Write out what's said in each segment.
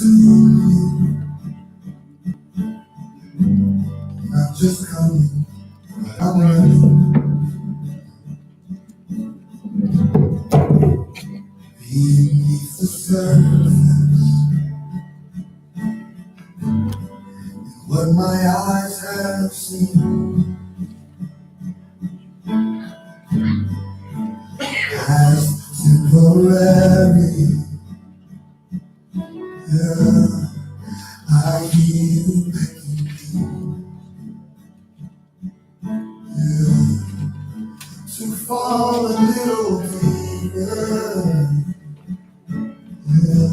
me. Not just coming, but I'm running. Beneath the surface, what my eyes have seen has temporary. Yeah, I hear you beckoning me. Yeah, to fall a little deeper. Yeah,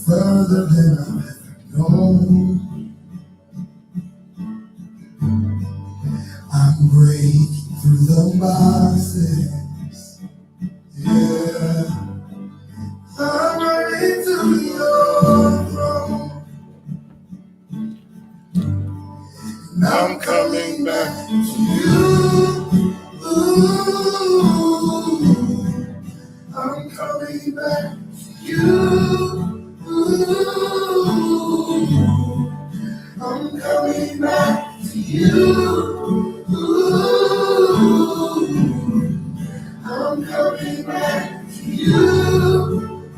further than I've ever known. I'm breaking through the boxes. Yeah, I'm ready to your throne. And I'm coming back to you. Ooh, I'm coming back to you. Ooh, I'm coming back to you. Ooh, I'm coming back to you.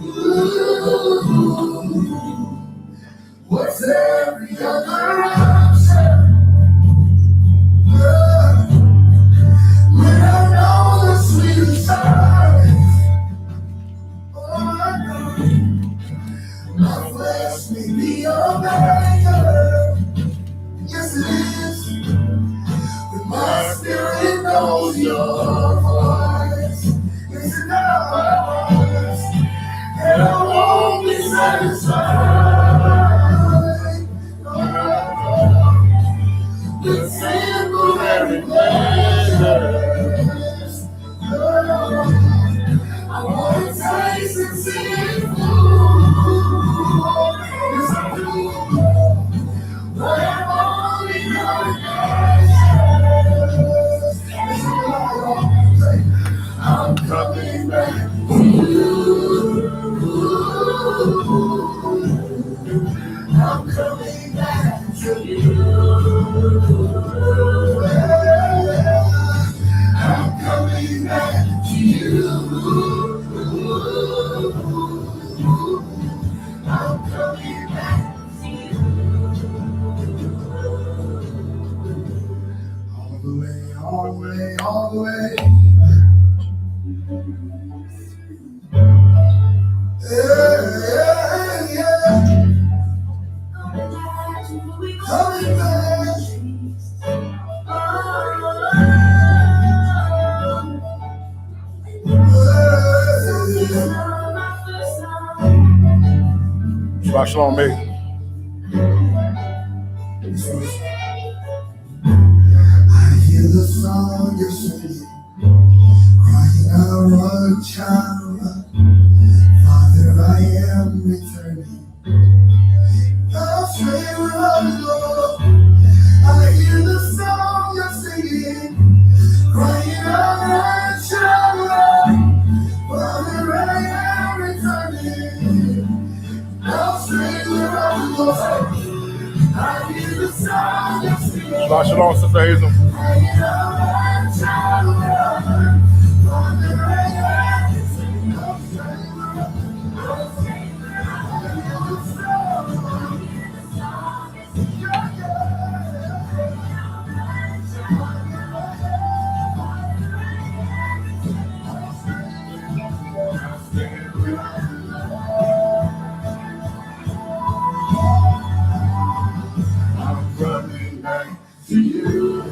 Ooh, what's every other option? When I know the sweetest side. Oh my God, my flesh may be a beggar. Yes it is, but my spirit knows your voice. Yes it does, and I won't be satisfied. With temporary pleasures, I want to taste and see it through. Yes I do, but I'm only going I'm coming back to you. I'm coming back to you. I'm coming back to you. I'm coming back to you. All the way, all the way, all the way. Yeah, yeah. Coming back. Shabbat shalom, mate. I hear the song you're singing, crying out, run, child, run. Father, I am returning. I'll stay where I belong. I hear the song you're singing, crying out, run, child, run. Father, I am returning. I'll stay where I belong. I hear the song you're singing. Shabbat shalom, Sister Hazel. Crying out, run, child, run. Father, I am returning. I'll stay where I belong. I'll stay where I belong. I'm running back to you.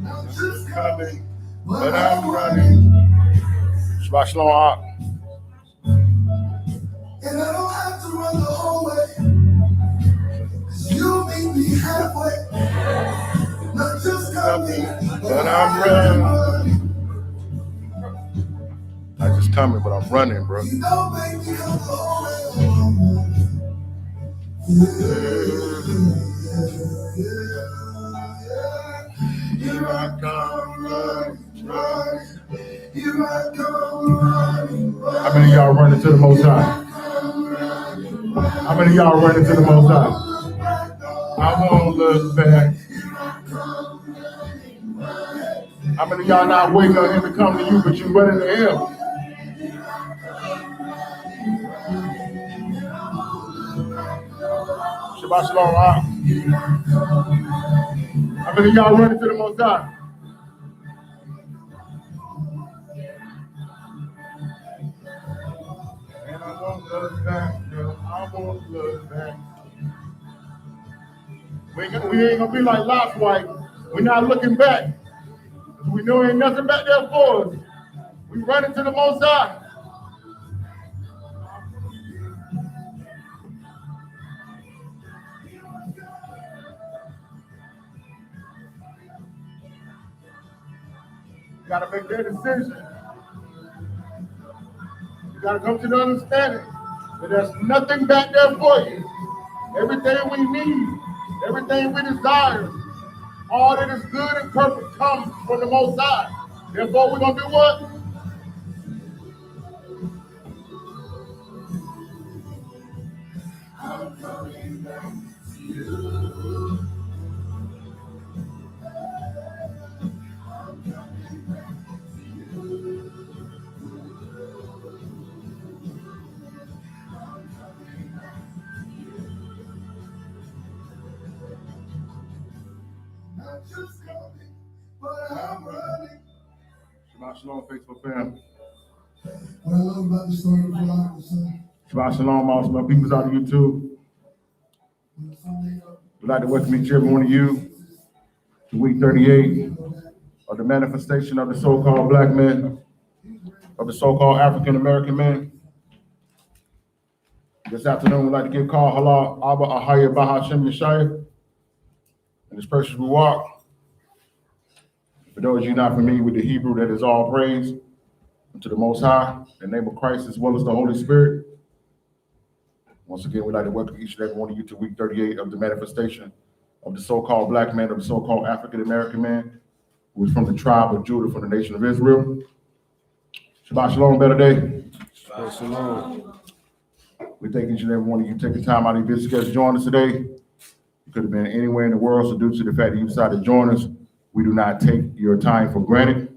I'm just coming, but I'm running. Shabbat shalom, Ak. And I don't have to run the whole way. You meet me halfway. Not just coming, but I'm running. I just coming, but I'm running, bro. Here I come running. Here I come running. How many of y'all running to the Most High? How many of y'all running to the Most High? I won't look back. How many of y'all not waiting on him to come to you, but you running to him? Shabbat shalom. How many of y'all running to the Most High? And I won't look back. No, I won't look back. We ain't gonna be like Lot's wife. We're not looking back. We know ain't nothing back there for us. We running to the Most High. You gotta make that decision. You gotta come to the understanding that there's nothing back there for you. Everything we need, everything we desire, all that is good and perfect comes from the Most High. Therefore, we're gonna do what? I'm coming back to you. I'm coming back to you. I'm coming back to you. Not just coming, but I'm running. Shabbat shalom, faithful family. What I love about the story of Veronica, son. Shabbat shalom, also my peoples out of YouTube. We'd like to welcome each and every one of you to week 38 of the manifestation of the so-called black men, of the so-called African American men. This afternoon, we'd like to give call Halal Abba Ahaya Bahashem Yeshaya and his precious Ruach. For those of you not familiar with the Hebrew, that is all praise unto the Most High, in the name of Christ, as well as the Holy Spirit. Once again, we'd like to welcome each and every one of you to week 38 of the manifestation of the so-called black man, of the so-called African American man, who is from the tribe of Judah, from the nation of Israel. Shabbat shalom, better day. Shabbat shalom. We thank each and every one of you taking time out of your busy schedule to join us today. You could have been anywhere in the world, so due to the fact that you decided to join us, we do not take your time for granted.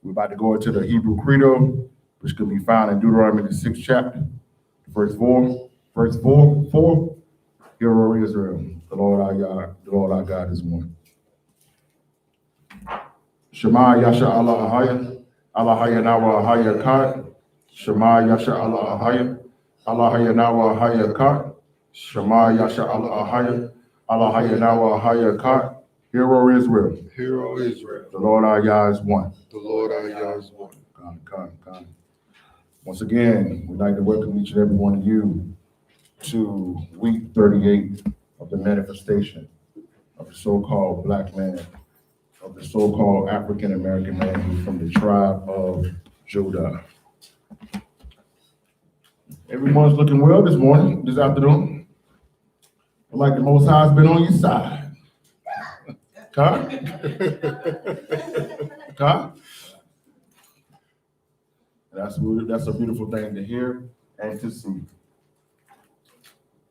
We're about to go into the Hebrew Credo, which can be found in Deuteronomy, the 6th chapter, verse 4. Hear, O Israel, the Lord our God is one. Shema Yasha Allah Ahaya, Allah Haya Nawa Ahaya Kad. Shema Yasha Allah Ahaya, Allah Haya Nawa Ahaya Kad. Shema Yasha Allah Ahaya, Allah Haya Nawa Ahaya Kad. Hear, O Israel. Hear, O Israel. The Lord our Yah is one. The Lord our Yah is one. Come. Once again, we'd like to welcome each and every one of you to week 38 of the manifestation of the so-called black man, of the so-called African American man who's from the tribe of Judah. Everyone's looking well this morning, this afternoon. Like the Most High has been on your side. Huh? That's a beautiful thing to hear and to see.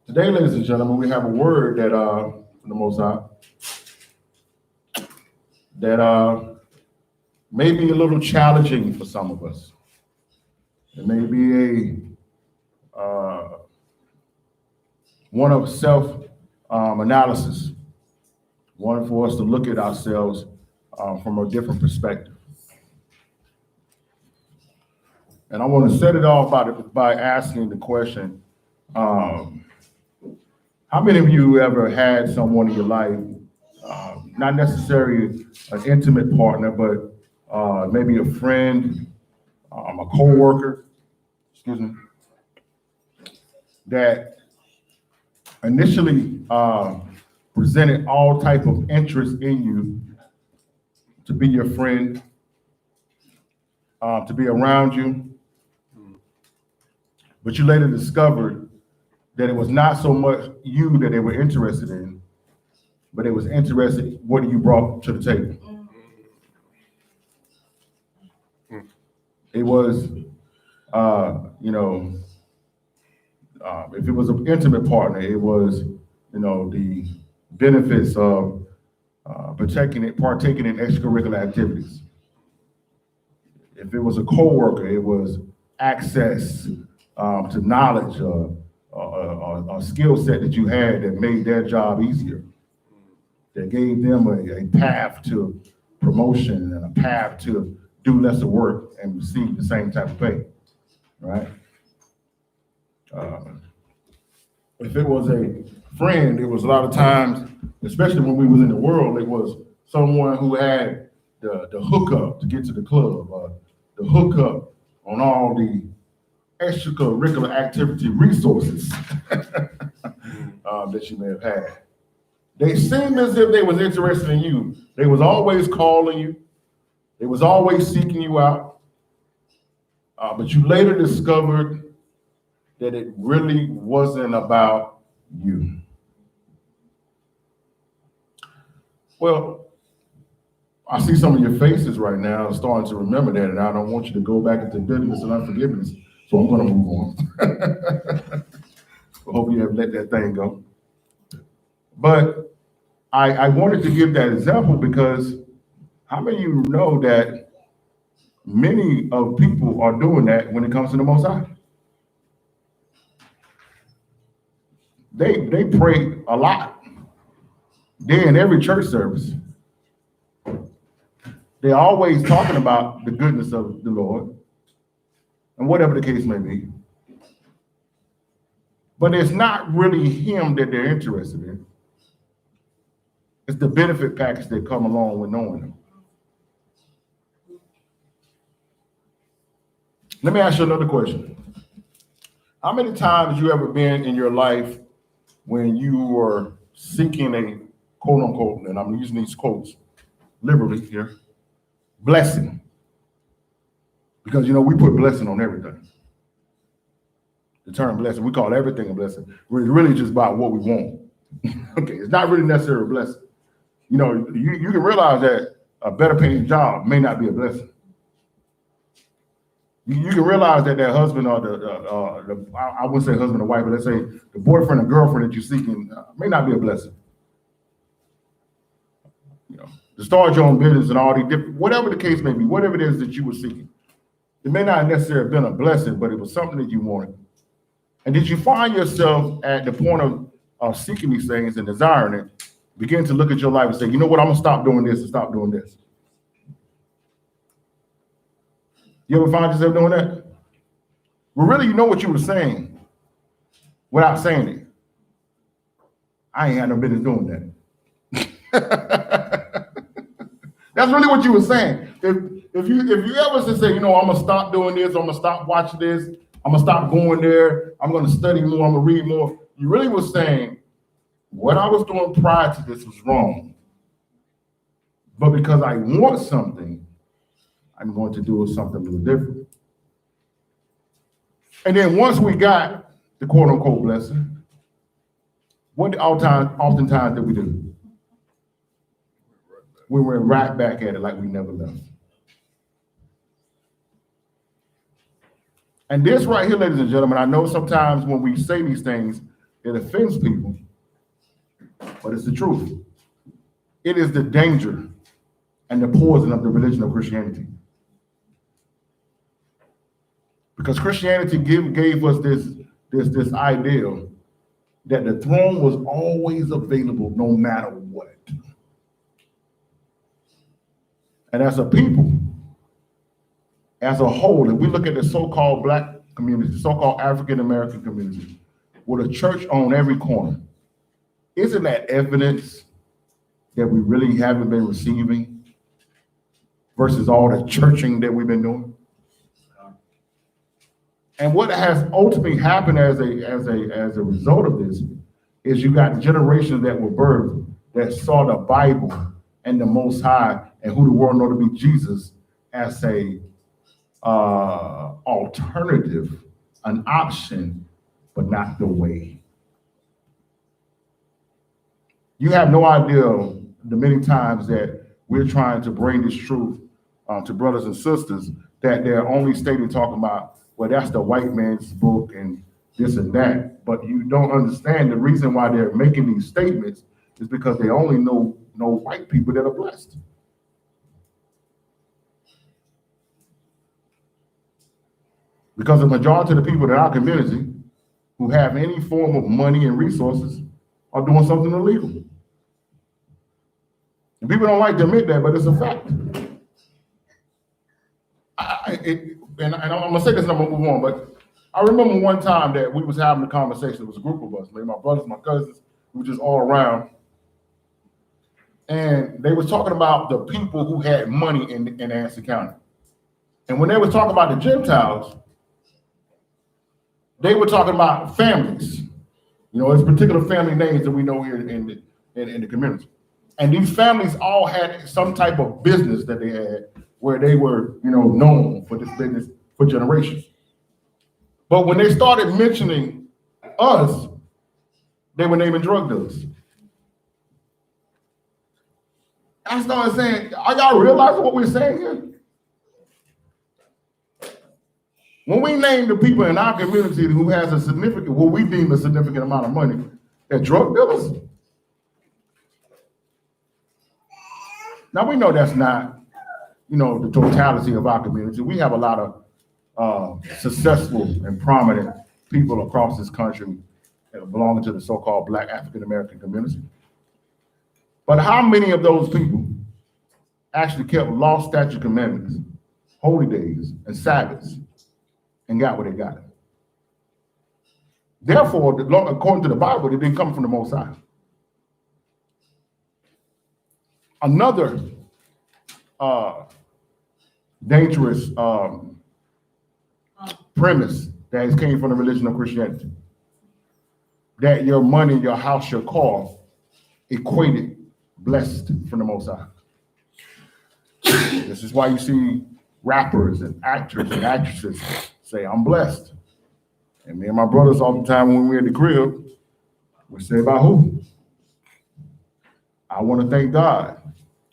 Today, ladies and gentlemen, we have a word that from the Most High that may be a little challenging for some of us. It may be one of self-analysis, one for us to look at ourselves from a different perspective. And I want to set it off by asking the question, how many of you ever had someone in your life, not necessarily an intimate partner, but maybe a friend, a co-worker, that initially presented all type of interest in you, to be your friend, to be around you. But you later discovered that it was not so much you that they were interested in, but they was interested in what you brought to the table. It was, if it was an intimate partner, it was, the benefits of partaking in extracurricular activities. If it was a coworker, it was access to knowledge or a skill set that you had that made their job easier, that gave them a path to promotion and a path to do lesser work and receive the same type of pay, right? If it was a friend, it was a lot of times, especially when we was in the world, it was someone who had the hookup to get to the club, the hookup on all the extracurricular activity resources that you may have had. They seemed as if they was interested in you. They was always calling you. They was always seeking you out. But you later discovered that it really wasn't about you. Well, I see some of your faces right now starting to remember that, and I don't want you to go back into bitterness and unforgiveness, so I'm going to move on. I hope you have let that thing go. But I wanted to give that example because how many of you know that many of people are doing that when it comes to the Most High? They pray a lot. They're in every church service. They're always talking about the goodness of the Lord and whatever the case may be. But it's not really him that they're interested in. It's the benefit package that come along with knowing him. Let me ask you another question. How many times you ever been in your life when you were seeking a quote unquote, and I'm using these quotes liberally here, blessing? Because we put blessing on everything. The term blessing, we call everything a blessing. It's really just about what we want. Okay, it's not really necessarily a blessing. You can realize that a better paying job may not be a blessing. You can realize that husband or I wouldn't say husband or wife, but let's say the boyfriend or girlfriend that you're seeking may not be a blessing. To start your own business and all these different, whatever the case may be, whatever it is that you were seeking, it may not necessarily have been a blessing, but it was something that you wanted. And did you find yourself at the point of seeking these things and desiring it, begin to look at your life and say, you know what, I'm gonna stop doing this and stop doing this? You ever find yourself doing that? Well, really, you know what you were saying without saying it. I ain't had no business doing that. That's really what you were saying. If you ever say, I'm gonna stop doing this, I'm gonna stop watching this, I'm gonna stop going there, I'm gonna study more, I'm gonna read more, you really was saying what I was doing prior to this was wrong. But because I want something, I'm going to do something a little different. And then once we got the quote unquote blessing, what oftentimes did we do? We went right back at it like we never left. And this right here, ladies and gentlemen, I know sometimes when we say these things, it offends people, but it's the truth. It is the danger and the poison of the religion of Christianity. Because Christianity gave us this ideal that the throne was always available no matter what. And as a people, as a whole, if we look at the so-called Black community, so-called African-American community, with a church on every corner, isn't that evidence that we really haven't been receiving versus all the churching that we've been doing? And what has ultimately happened as a result of this is you got generations that were birthed that saw the Bible and the Most High and who the world know to be Jesus as a alternative, an option, but not the way. You have no idea the many times that we're trying to bring this truth to brothers and sisters that they're only stating talking about, well, that's the white man's book and this and that. But you don't understand the reason why they're making these statements is because they only know white people that are blessed. Because the majority of the people in our community who have any form of money and resources are doing something illegal. And people don't like to admit that, but it's a fact. And I'm gonna say this and I'm gonna move on, but I remember one time that we was having a conversation. It was a group of us, like my brothers, my cousins, we were just all around. And they was talking about the people who had money in Anson County. And when they were talking about the Gentiles, they were talking about families. You know, there's particular family names that we know here in the community. And these families all had some type of business that they had where they were, you know, known for this business for generations. But when they started mentioning us, they were naming drug dealers. I started saying, are y'all realizing what we're saying here? When we name the people in our community who has a significant, what we deem a significant amount of money, they're drug dealers. Now we know that's not, you know, the totality of our community. We have a lot of successful and prominent people across this country that belong to the so-called Black African American community. But how many of those people actually kept law, statute, commandments, holy days, and Sabbaths, and got what they got? Therefore, according to the Bible, they didn't come from the Most High. Another dangerous premise that came from the religion of Christianity, that your money, your house, your car equated blessed from the Most High. This is why you see rappers and actors and actresses say, I'm blessed. And me and my brothers all the time when we're in the crib, we say about who? I want to thank God.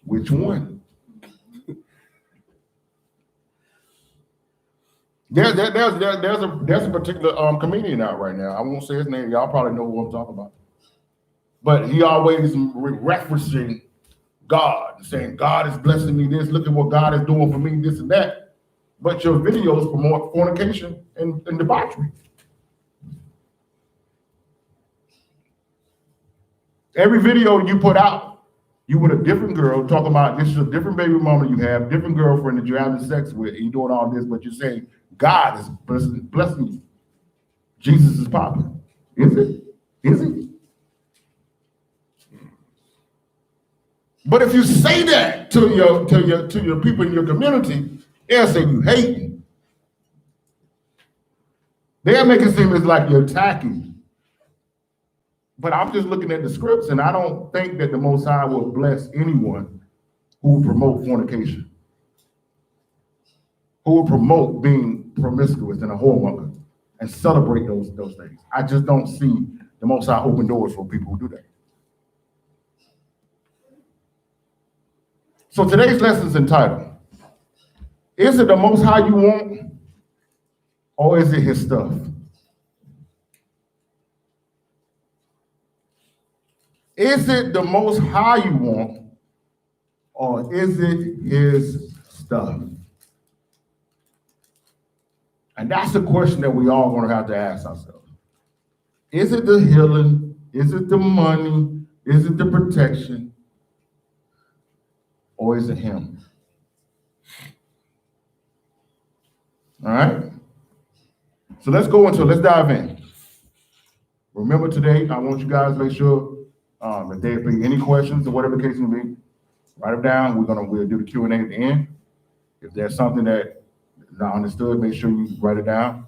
Which one? There's a particular comedian out right now. I won't say his name. Y'all probably know who I'm talking about. But he always referencing God and saying, God is blessing me this. Look at what God is doing for me, this and that. But your videos promote fornication and debauchery. Every video you put out, you with a different girl talking about this is a different baby mama you have, different girlfriend that you're having sex with, and you're doing all this, but you're saying God is blessing you. Jesus is popular. Is it? Is he? But if you say that to your people in your community, they'll say you hating. They'll make it seem as like you're attacking. But I'm just looking at the scripts, and I don't think that the Most High will bless anyone who will promote fornication, who will promote being promiscuous and a whoremonger and celebrate those things. I just don't see the Most High open doors for people who do that. So today's lesson is entitled, is it the Most High you want, or is it his stuff? Is it the Most High you want, or is it his stuff? And that's the question that we all going to have to ask ourselves. Is it the healing? Is it the money? Is it the protection? Or is it him? All right? So let's dive in. Remember today, I want you guys to make sure if there be any questions or whatever the case may be, write them down. We'll do the Q&A at the end. If there's something that is not understood, make sure you write it down,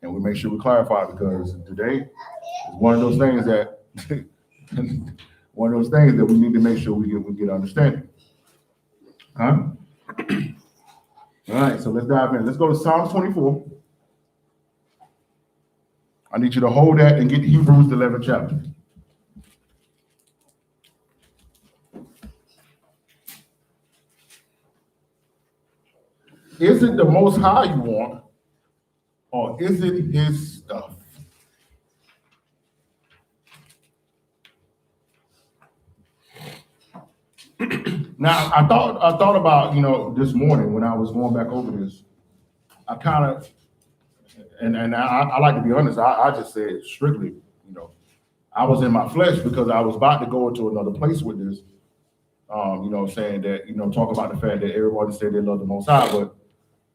and we make sure we clarify, because today is one of those things that we need to make sure we get understanding. Huh? All right, so let's dive in. Let's go to Psalms 24. I need you to hold that and get Hebrews the 11th chapter. Is it the Most High you want, or is it his stuff? Now, I thought about, this morning when I was going back over this, I kind of, and I like to be honest, I just said strictly, I was in my flesh because I was about to go into another place with this, saying that, talk about the fact that everyone said they love the Most High, but,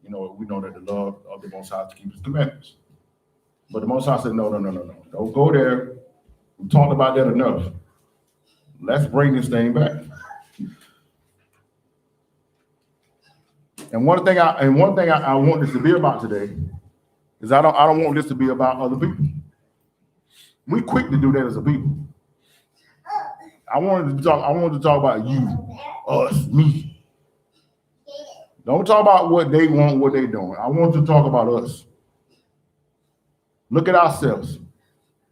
we know that the love of the Most High is to keep his commandments. But the Most High said, no. Don't go there. We talked about that enough. Let's bring this thing back. And one thing I want this to be about today is I don't want this to be about other people. We quick to do that as a people. I wanted to talk about you, us, me. Don't talk about what they want, what they're doing. I want to talk about us. Look at ourselves.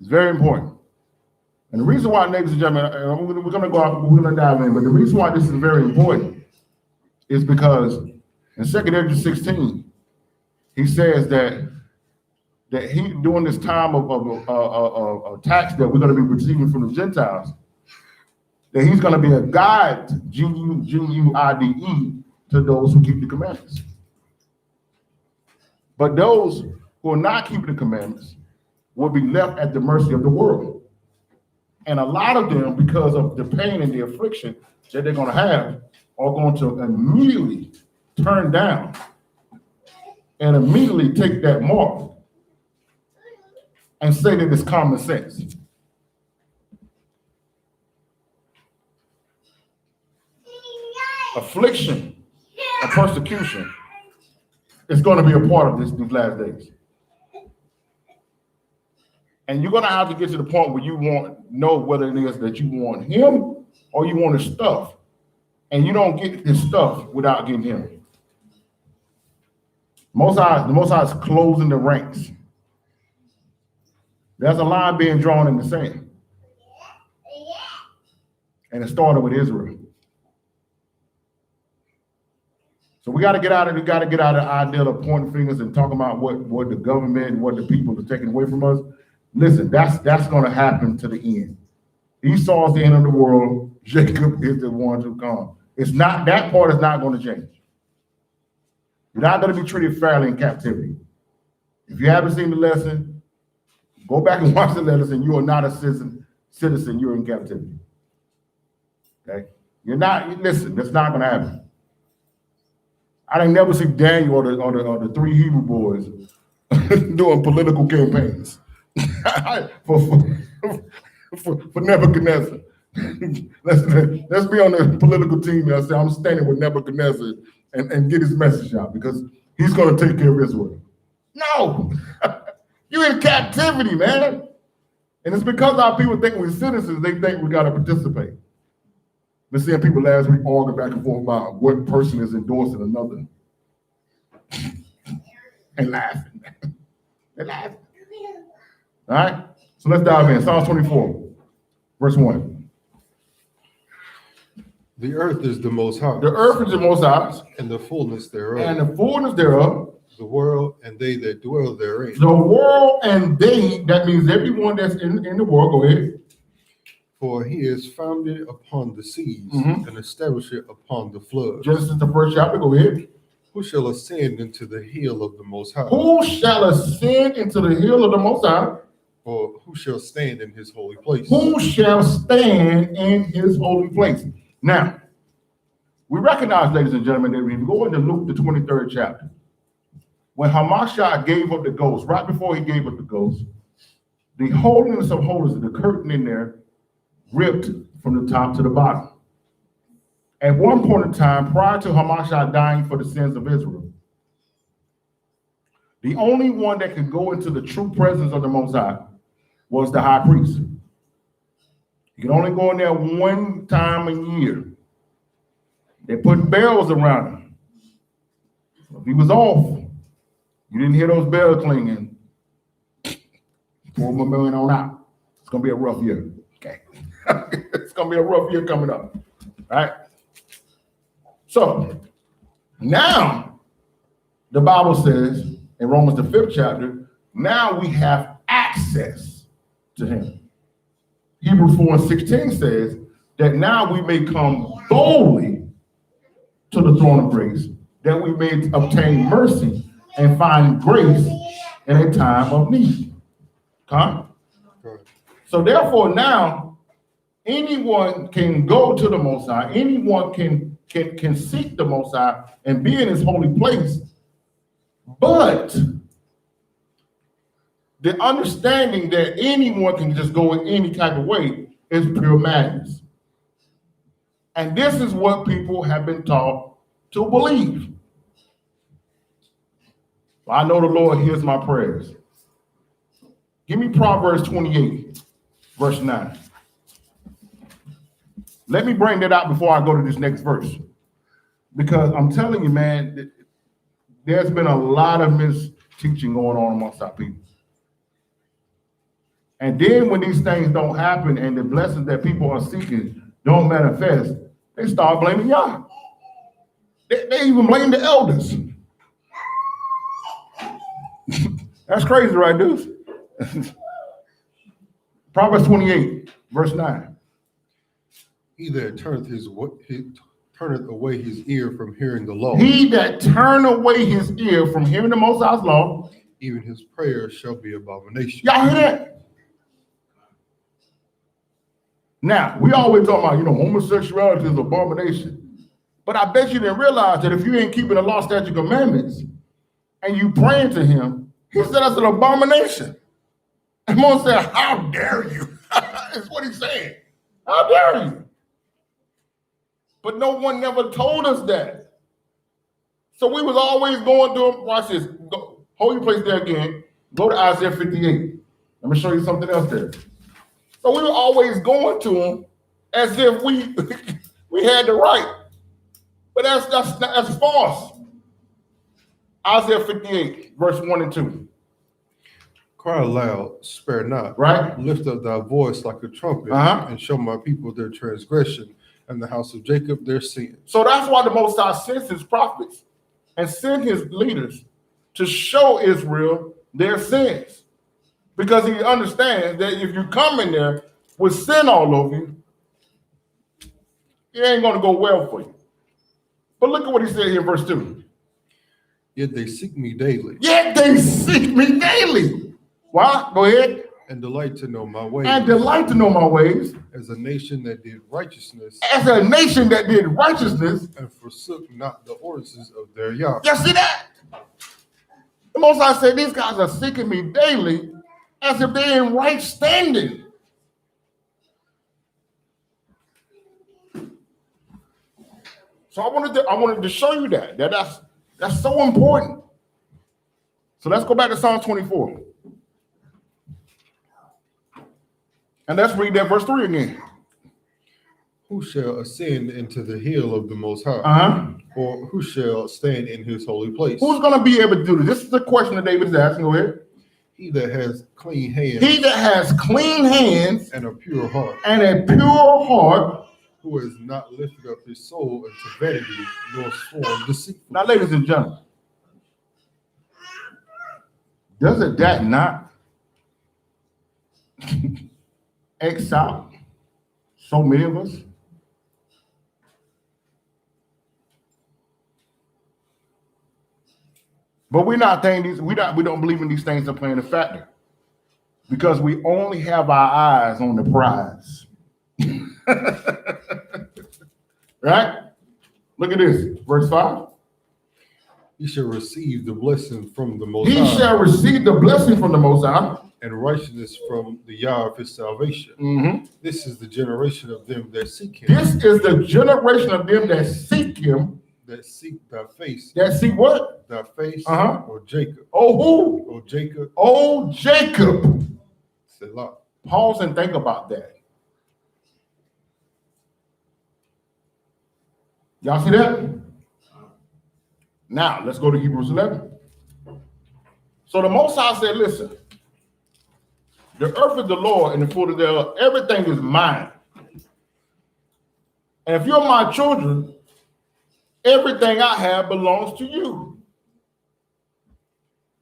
It's very important. And the reason why, ladies and gentlemen, we're going to dive in, but the reason why this is very important is because in 2 Corinthians 16, he says that he, during this time of tax that we're going to be receiving from the Gentiles, that he's going to be a guide, Guide, to those who keep the commandments. But those who are not keeping the commandments will be left at the mercy of the world. And a lot of them, because of the pain and the affliction that they're going to have, are going to immediately turn down and immediately take that mark and say that it's common sense. Affliction and persecution is going to be a part of these last days. And you're going to have to get to the point where you know whether it is that you want him or you want his stuff. And you don't get his stuff without getting him. The Most High is closing the ranks. There's a line being drawn in the sand. And it started with Israel. So we got to get out of the idea of pointing fingers and talking about what the government, what the people are taking away from us. Listen, that's going to happen to the end. Esau is the end of the world. Jacob is the one to come. That part is not going to change. You're not going to be treated fairly in captivity. If you haven't seen the lesson, go back and watch the lesson. You are not a citizen. You're in captivity. Okay? Listen, that's not going to happen. I didn't never see Daniel or the three Hebrew boys doing political campaigns for Nebuchadnezzar. Let's be on the political team and say, I'm standing with Nebuchadnezzar and get his message out because he's going to take care of Israel. No, you're in captivity, man. And it's because our people think we're citizens, they think we got to participate. Been seeing people last week argue back and forth about what person is endorsing another. And laughing. They're laughing. All right? So let's dive in. Psalms 24, verse 1. The earth is the Most High. The earth is the Most High. And the fullness thereof. And the fullness thereof. The world and they that dwell therein. The world and they, that means everyone that's in the world. Go ahead. For he is founded upon the seas and established it upon the floods. Genesis, the first chapter. Go ahead. Who shall ascend into the hill of the Most High? Who shall ascend into the hill of the Most High? Or who shall stand in his holy place? Who shall stand in his holy place? Now, we recognize, ladies and gentlemen, that when we go into Luke, the 23rd chapter, when Hamashiach gave up the ghost, right before he gave up the ghost, the holiness of holies, the curtain in there, ripped from the top to the bottom. At one point in time, prior to Hamashiach dying for the sins of Israel, the only one that could go into the true presence of the Most High was the high priest. You could only go in there one time a year. They put bells around him. So if he was off, you didn't hear those bells clinging, $4 million on out. It's gonna be a rough year. Okay. It's gonna be a rough year coming up. All right. So now the Bible says in Romans the 5th chapter, now we have access to him. Hebrews 4:16 says that now we may come boldly to the throne of grace, that we may obtain mercy and find grace in a time of need. Huh? So therefore now anyone can go to the Most High, anyone can seek the Most High and be in his holy place, but the understanding that anyone can just go in any type of way is pure madness. And this is what people have been taught to believe. I know the Lord hears my prayers. Give me Proverbs 28, verse 9. Let me bring that out before I go to this next verse. Because I'm telling you, man, there's been a lot of misteaching going on amongst our people. And then when these things don't happen and the blessings that people are seeking don't manifest, they start blaming Yah. They even blame the elders. That's crazy, right, dudes? Proverbs 28, verse 9. He that turneth away his ear from hearing the law. He that turn away his ear from hearing the Most High's law, even his prayer shall be abomination. Y'all hear that? Now, we always talk about, homosexuality is abomination. But I bet you didn't realize that if you ain't keeping the law, statute, commandments, and you praying to him, he said that's an abomination. And Moses said, how dare you? That's what he's saying. How dare you? But no one never told us that. So we was always going to him. Watch this. Go, hold your place there again. Go to Isaiah 58. Let me show you something else there. So we were always going to him as if we we had the right. But that's false. Isaiah 58, verse 1 and 2. Cry aloud, spare not. Right? Lift up thy voice like a trumpet, and show my people their transgression, and the house of Jacob their sin. So that's why the Most High sends his prophets and sent his leaders to show Israel their sins. Because he understands that if you come in there with sin all over you, it ain't going to go well for you. But look at what he said here in verse 2. Yet they seek me daily. Yet they seek me daily. Why? Go ahead. And delight to know my ways. And delight to know my ways. As a nation that did righteousness. As a nation that did righteousness. And forsook not the ordinances of their Yah. You see that? The Most High said, these guys are seeking me daily as if they're in right standing. So I wanted to show you that's so important. So let's go back to Psalm 24. And let's read that verse 3 again. Who shall ascend into the hill of the Most High? Or who shall stand in his holy place? Who's going to be able to do this? This is the question that David is asking. Go ahead. He that has clean hands. He that has clean hands. And a pure heart. And a pure heart. Who has not lifted up his soul into vanity, nor sworn deceitfully. Now, ladies and gentlemen, doesn't that not excite so many of us? But we don't believe in these things are playing a factor because we only have our eyes on the prize. Right? Look at this, verse 5. He shall receive the blessing from the Most High. He shall receive the blessing from the Most High. And righteousness from the Yah of his salvation. Mm-hmm. This is the generation of them that seek him. This is the generation of them that seek him. That seek thy face. That seek what? Thy face. Or Jacob. Oh, who? Oh, Jacob. Oh, Jacob. Selah. Pause and think about that. Y'all see that? Now, let's go to Hebrews 11. So the Most High said, listen, the earth is the Lord and the fullness thereof. Everything is mine. And if you're my children, everything I have belongs to you.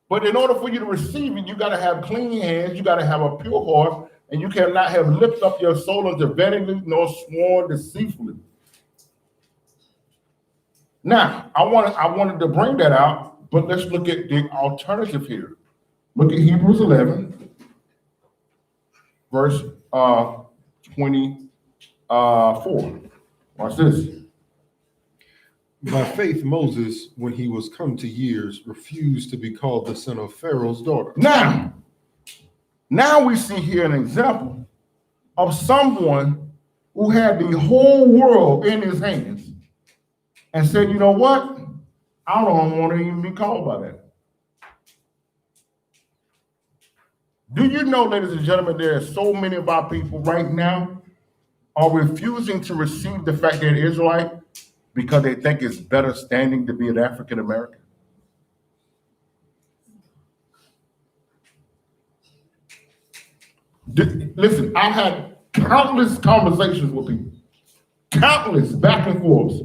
But in order for you to receive it, you got to have clean hands, you got to have a pure heart, and you cannot have lifted up your soul unto vanity nor sworn deceitfully. Now, I wanted to bring that out, but let's look at the alternative here. Look at Hebrews 11, verse 24. Watch this. By faith, Moses, when he was come to years, refused to be called the son of Pharaoh's daughter. Now we see here an example of someone who had the whole world in his hands and said, you know what? I don't want to even be called by that. Do you know, ladies and gentlemen, there are so many of our people right now are refusing to receive the fact they're Israelite because they think it's better standing to be an African American? Listen, I've had countless conversations with people, countless back and forth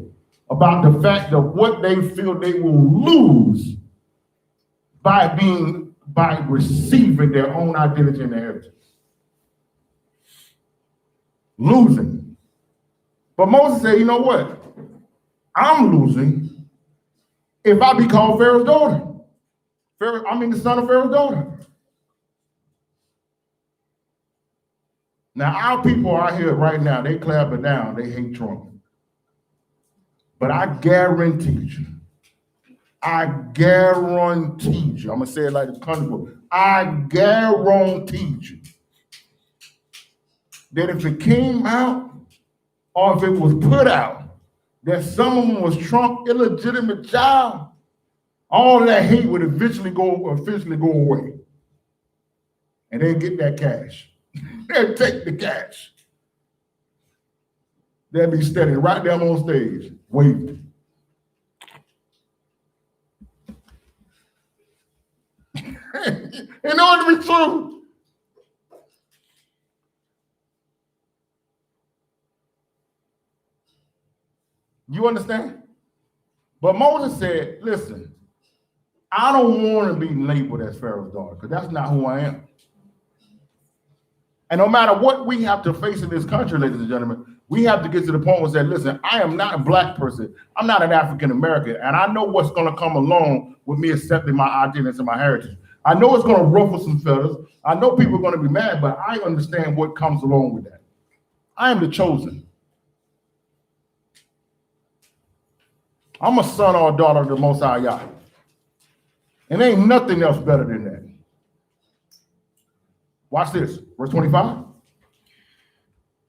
about the fact of what they feel they will lose by receiving their own identity and heritage. Losing. But Moses said, you know what? I'm losing if I be called Pharaoh's daughter. The son of Pharaoh's daughter. Now, our people out here right now, they clapping down, they hate Trump. But I guarantee you, I'm going to say it like the country book, I guarantee you that if it came out or if it was put out that someone was Trump's illegitimate child, all that hate would eventually go away. And they'd get that cash. They'd take the cash. They'd be standing right there on stage, waving. In order to be true. You understand? But Moses said, listen, I don't want to be labeled as Pharaoh's daughter because that's not who I am. And no matter what we have to face in this country, ladies and gentlemen, we have to get to the point where we say, listen, I am not a black person. I'm not an African American. And I know what's going to come along with me accepting my identity and my heritage. I know it's going to ruffle some feathers. I know people are going to be mad, but I understand what comes along with that. I am the chosen. I'm a son or a daughter of the Most High Yah. And there ain't nothing else better than that. Watch this, verse 25.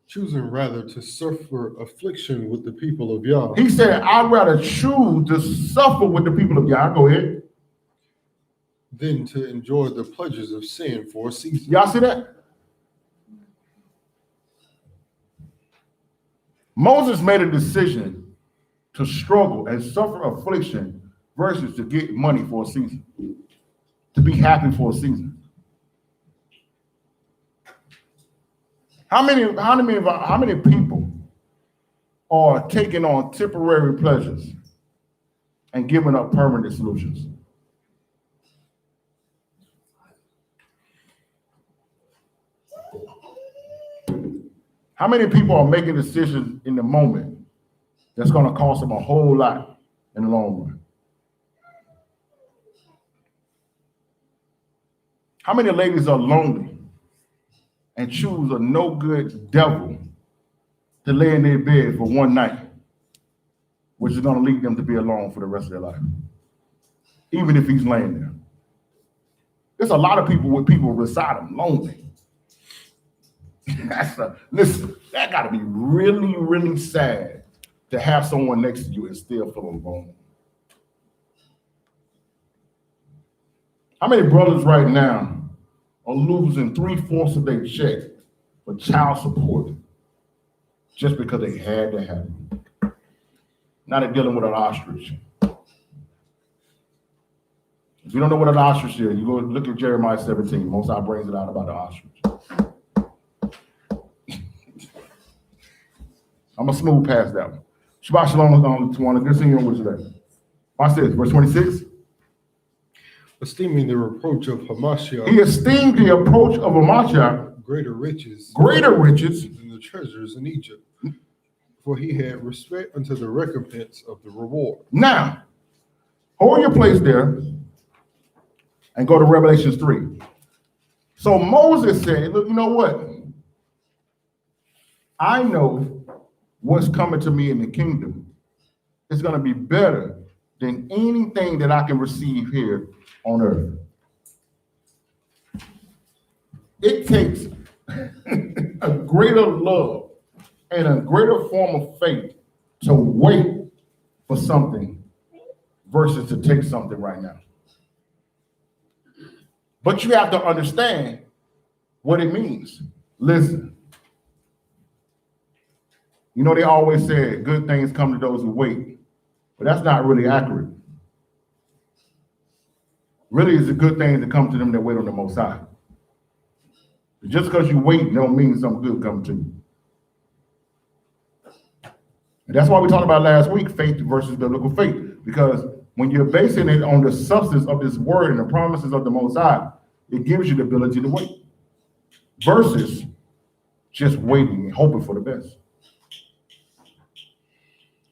Choosing rather to suffer affliction with the people of Yah. He said, I'd rather choose to suffer with the people of Yah. Go ahead. Than to enjoy the pleasures of sin for a season. Y'all see that? Moses made a decision to struggle and suffer affliction versus to get money for a season, to be happy for a season. How many people are taking on temporary pleasures and giving up permanent solutions? How many people are making decisions in the moment that's going to cost them a whole lot in the long run? How many ladies are lonely and choose a no-good devil to lay in their bed for one night, which is going to lead them to be alone for the rest of their life, even if he's laying there? There's a lot of people with people beside them lonely. Listen, that got to be really, really sad to have someone next to you and still feel alone. How many brothers right now are losing 3/4 of their check for child support just because they had to have it? Now they're dealing with an ostrich. If you don't know what an ostrich is, you go look at Jeremiah 17. Most High brings it out about the ostrich. I'm going to smooth past that one. Shabbat shalom to one. Good seeing you with today. Watch this, verse 26. Esteeming the reproach of Hamashiach. He esteemed the approach of Hamashiach Greater riches than the treasures in Egypt, for he had respect unto the recompense of the reward. Now, hold your place there and go to Revelations 3. So Moses said, look, you know what? I know what's coming to me in the kingdom. It's going to be better than anything that I can receive here on earth. It takes a greater love and a greater form of faith to wait for something versus to take something right now. But you have to understand what it means. Listen. You know, they always say good things come to those who wait, but that's not really accurate. Really, it's a good thing to come to them that wait on the Most High. Just because you wait don't mean something good coming to you. And that's why we talked about last week, faith versus biblical faith. Because when you're basing it on the substance of this word and the promises of the Most High, it gives you the ability to wait. Versus just waiting and hoping for the best.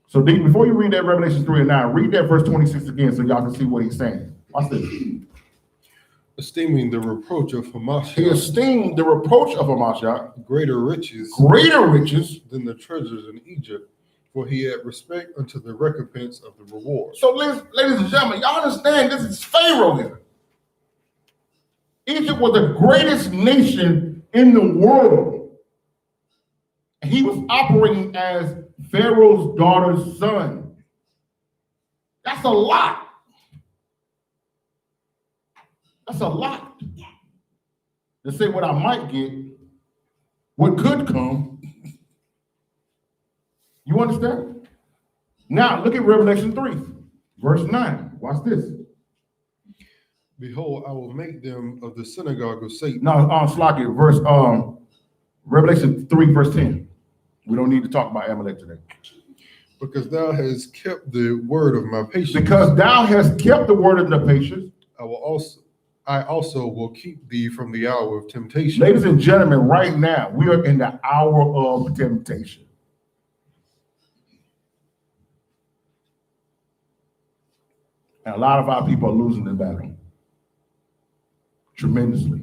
So before you read that Revelation 3 and 9, read that verse 26 again so y'all can see what he's saying. Watch this. Esteeming the reproach of Hamashiach. He esteemed the reproach of Hamashiach greater riches than the treasures in Egypt, for he had respect unto the recompense of the reward. So ladies and gentlemen, y'all understand this is Pharaoh here. Egypt was the greatest nation in the world. And he was operating as Pharaoh's daughter's son. That's a lot. That's a lot. To say what I might get, what could come. You understand? Now look at Revelation 3, verse 9. Watch this. Behold, I will make them of the synagogue of Satan. No, Slock it, Revelation 3, verse 10. We don't need to talk about Amalek today. Because thou hast kept the word of my patience. Because thou hast kept the word of the patience. I also will keep thee from the hour of temptation. Ladies and gentlemen, right now, we are in the hour of temptation. And a lot of our people are losing the battle. Tremendously.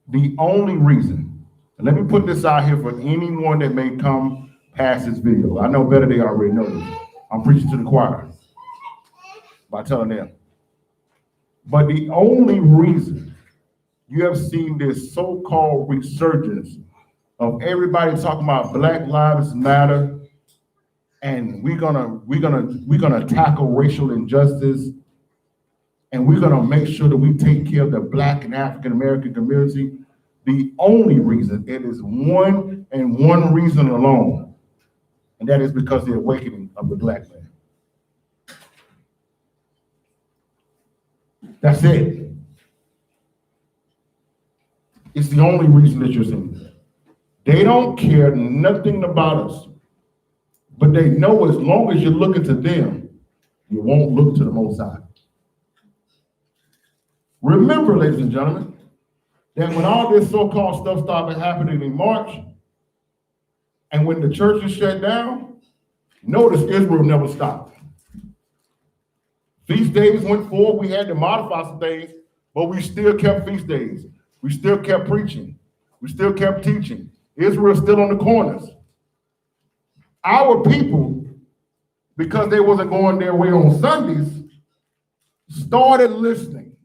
The only reason, and let me put this out here for anyone that may come past this video. I know better they already know this. I'm preaching to the choir by telling them. But the only reason you have seen this so-called resurgence of everybody talking about Black Lives Matter, and we're gonna tackle racial injustice, and we're gonna make sure that we take care of the Black and African American community. The only reason, it is one and one reason alone, and that is because of the awakening of the Black man. That's it. It's the only reason that you're seeing that. They don't care nothing about us, but they know as long as you're looking to them, you won't look to the Most High. Remember, ladies and gentlemen, that when all this so-called stuff started happening in March, and when the churches shut down, notice Israel never stopped. Feast days went forward. We had to modify some things, but we still kept feast days. We still kept preaching. We still kept teaching. Israel's still on the corners. Our people, because they wasn't going their way on Sundays, started listening.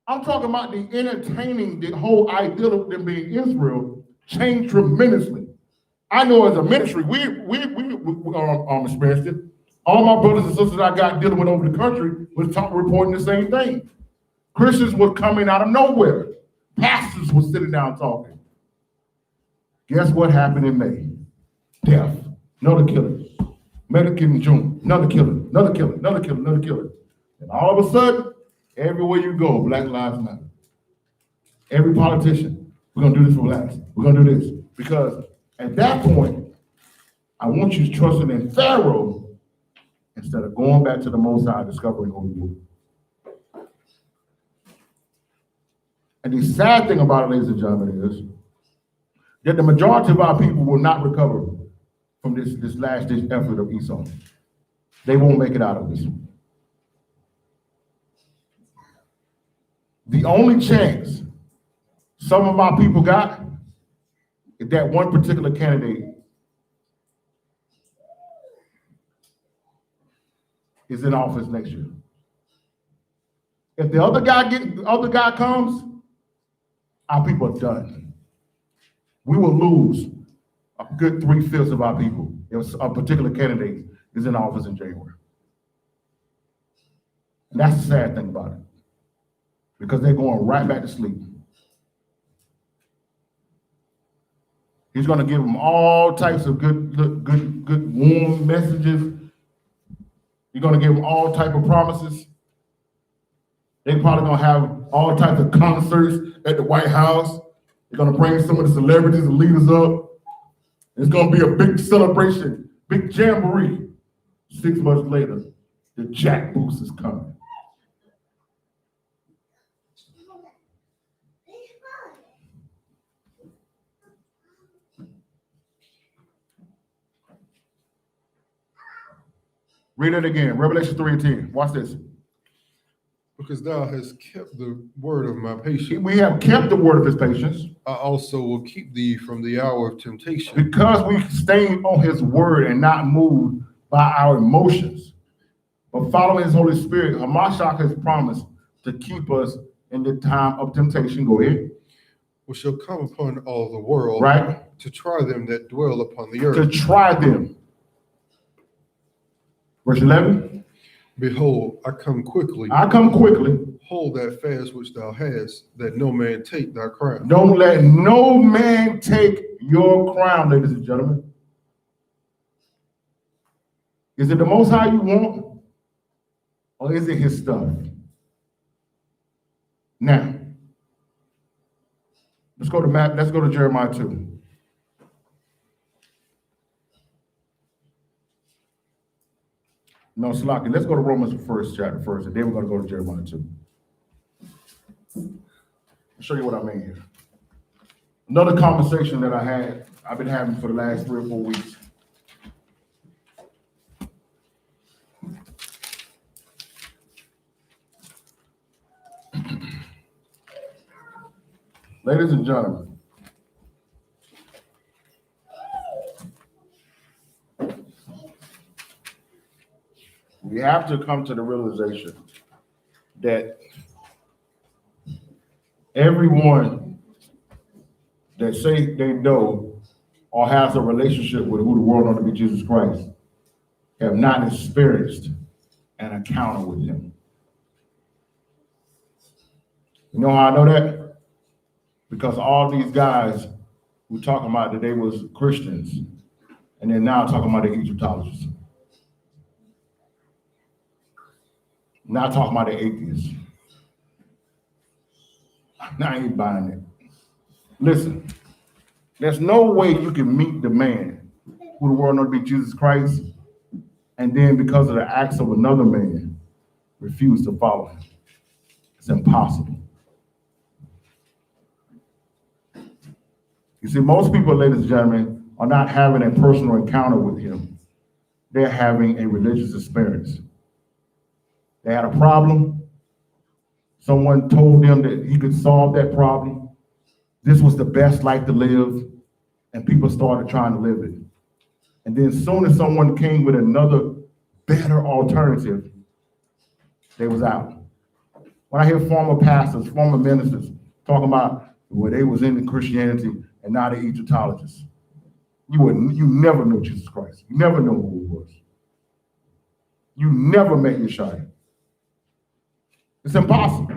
I'm talking about the entertaining, the whole idea of them being Israel changed tremendously. I know as a ministry, we experienced it. All my brothers and sisters I got dealing with over the country was reporting the same thing. Christians were coming out of nowhere. Pastors were sitting down talking. Guess what happened in May? Death. another killing. Medicaid in June, another killing, another killing, another killing, another killing. And all of a sudden, everywhere you go, Black Lives Matter. Every politician, we're gonna do this for blacks. We're gonna do this. Because at that point, I want you trusting in Pharaoh instead of going back to the Most High, discovering who he is. And the sad thing about it, ladies and gentlemen, is that the majority of our people will not recover from this last-ditch effort of Esau. They won't make it out of this. The only chance some of our people got is that one particular candidate is in office next year. If the other guy comes, our people are done. We will lose a good 3/5 of our people if a particular candidate is in office in January. And that's the sad thing about it, because they're going right back to sleep. He's going to give them all types of good warm messages. He's going to give them all type of promises. They're probably going to have all types of concerts at the White House. They're going to bring some of the celebrities and leaders up. It's going to be a big celebration, big jamboree. 6 months later, the jackboost is coming. Read it again, Revelation 3:10. Watch this. Because thou hast kept the word of my patience. We have kept the word of his patience. I also will keep thee from the hour of temptation. Because we stayed on his word and not moved by our emotions, but following his Holy Spirit, Hamashiach has promised to keep us in the time of temptation. Go ahead. Which shall come upon all the world, right? To try them that dwell upon the earth. To try them. Verse 11. Behold, I come quickly. I come quickly. Hold that fast which thou hast, that no man take thy crown. Don't let no man take your crown, ladies and gentlemen. Is it the Most High you want, or is it his stuff? Now, let's go to Jeremiah 2. No, Slaki, let's go to Romans chapter first, and then we're going to go to Jeremiah 2. I'll show you what I mean here. Another conversation that I've been having for the last 3 or 4 weeks. Ladies and gentlemen, we have to come to the realization that everyone that say they know or has a relationship with who the world knows to be Jesus Christ have not experienced an encounter with him. You know how I know that? Because all these guys who talking about that they was Christians, and they're now talking about the Egyptologists. Not talking about the atheists. I ain't buying it. Listen, there's no way you can meet the man who the world knows to be Jesus Christ, and then because of the acts of another man, refuse to follow him. It's impossible. You see, most people, ladies and gentlemen, are not having a personal encounter with him. They're having a religious experience. They had a problem. Someone told them that he could solve that problem. This was the best life to live, and people started trying to live it. And then as soon as someone came with another better alternative, they was out. When I hear former pastors, former ministers talking about where they was into Christianity and now they're Egyptologists, you never knew Jesus Christ. You never knew who he was. You never met Yeshua. It's impossible.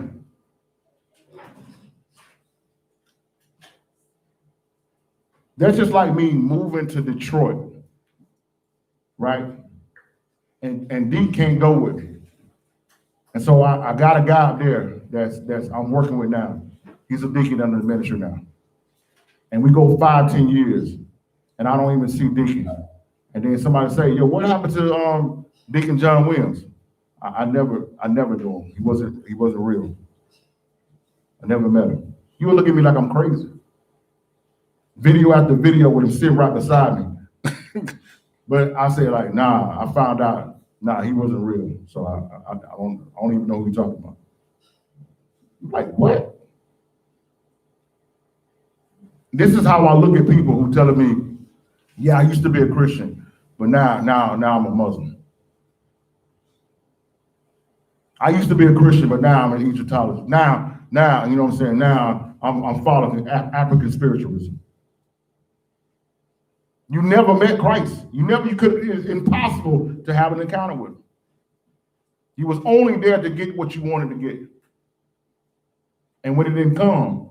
That's just like me moving to Detroit right? And D can't go with me. And so I got a guy out there that's I'm working with now. He's a deacon under the ministry now. And we go 5-10 years, and I don't even see Deacon. And then somebody say, yo, what happened to Deacon John Williams? I never knew him. He wasn't real. I never met him. He would look at me like I'm crazy. Video after video with him sitting right beside me. But I say like, nah, I found out, nah, he wasn't real. So I don't even know who you're talking about. Like, what? This is how I look at people who telling me, yeah, I used to be a Christian, but now I'm a Muslim. I used to be a Christian, but now I'm an Egyptologist. Now, you know what I'm saying? Now I'm following African spiritualism. You never met Christ. It's impossible to have an encounter with him. He was only there to get what you wanted to get. And when it didn't come,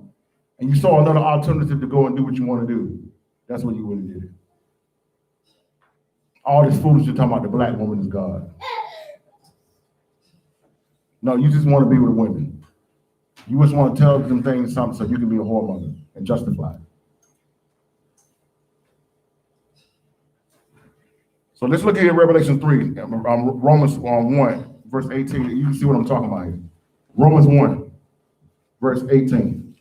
and you saw another alternative to go and do what you want to do, that's when you would have did it. All this foolishness talking about the black woman is God. No, you just want to be with women. You just want to tell them things something so you can be a whoremother and justify it. So let's look at Revelation 3, Romans 1, verse 18. You can see what I'm talking about here. Romans 1, verse 18.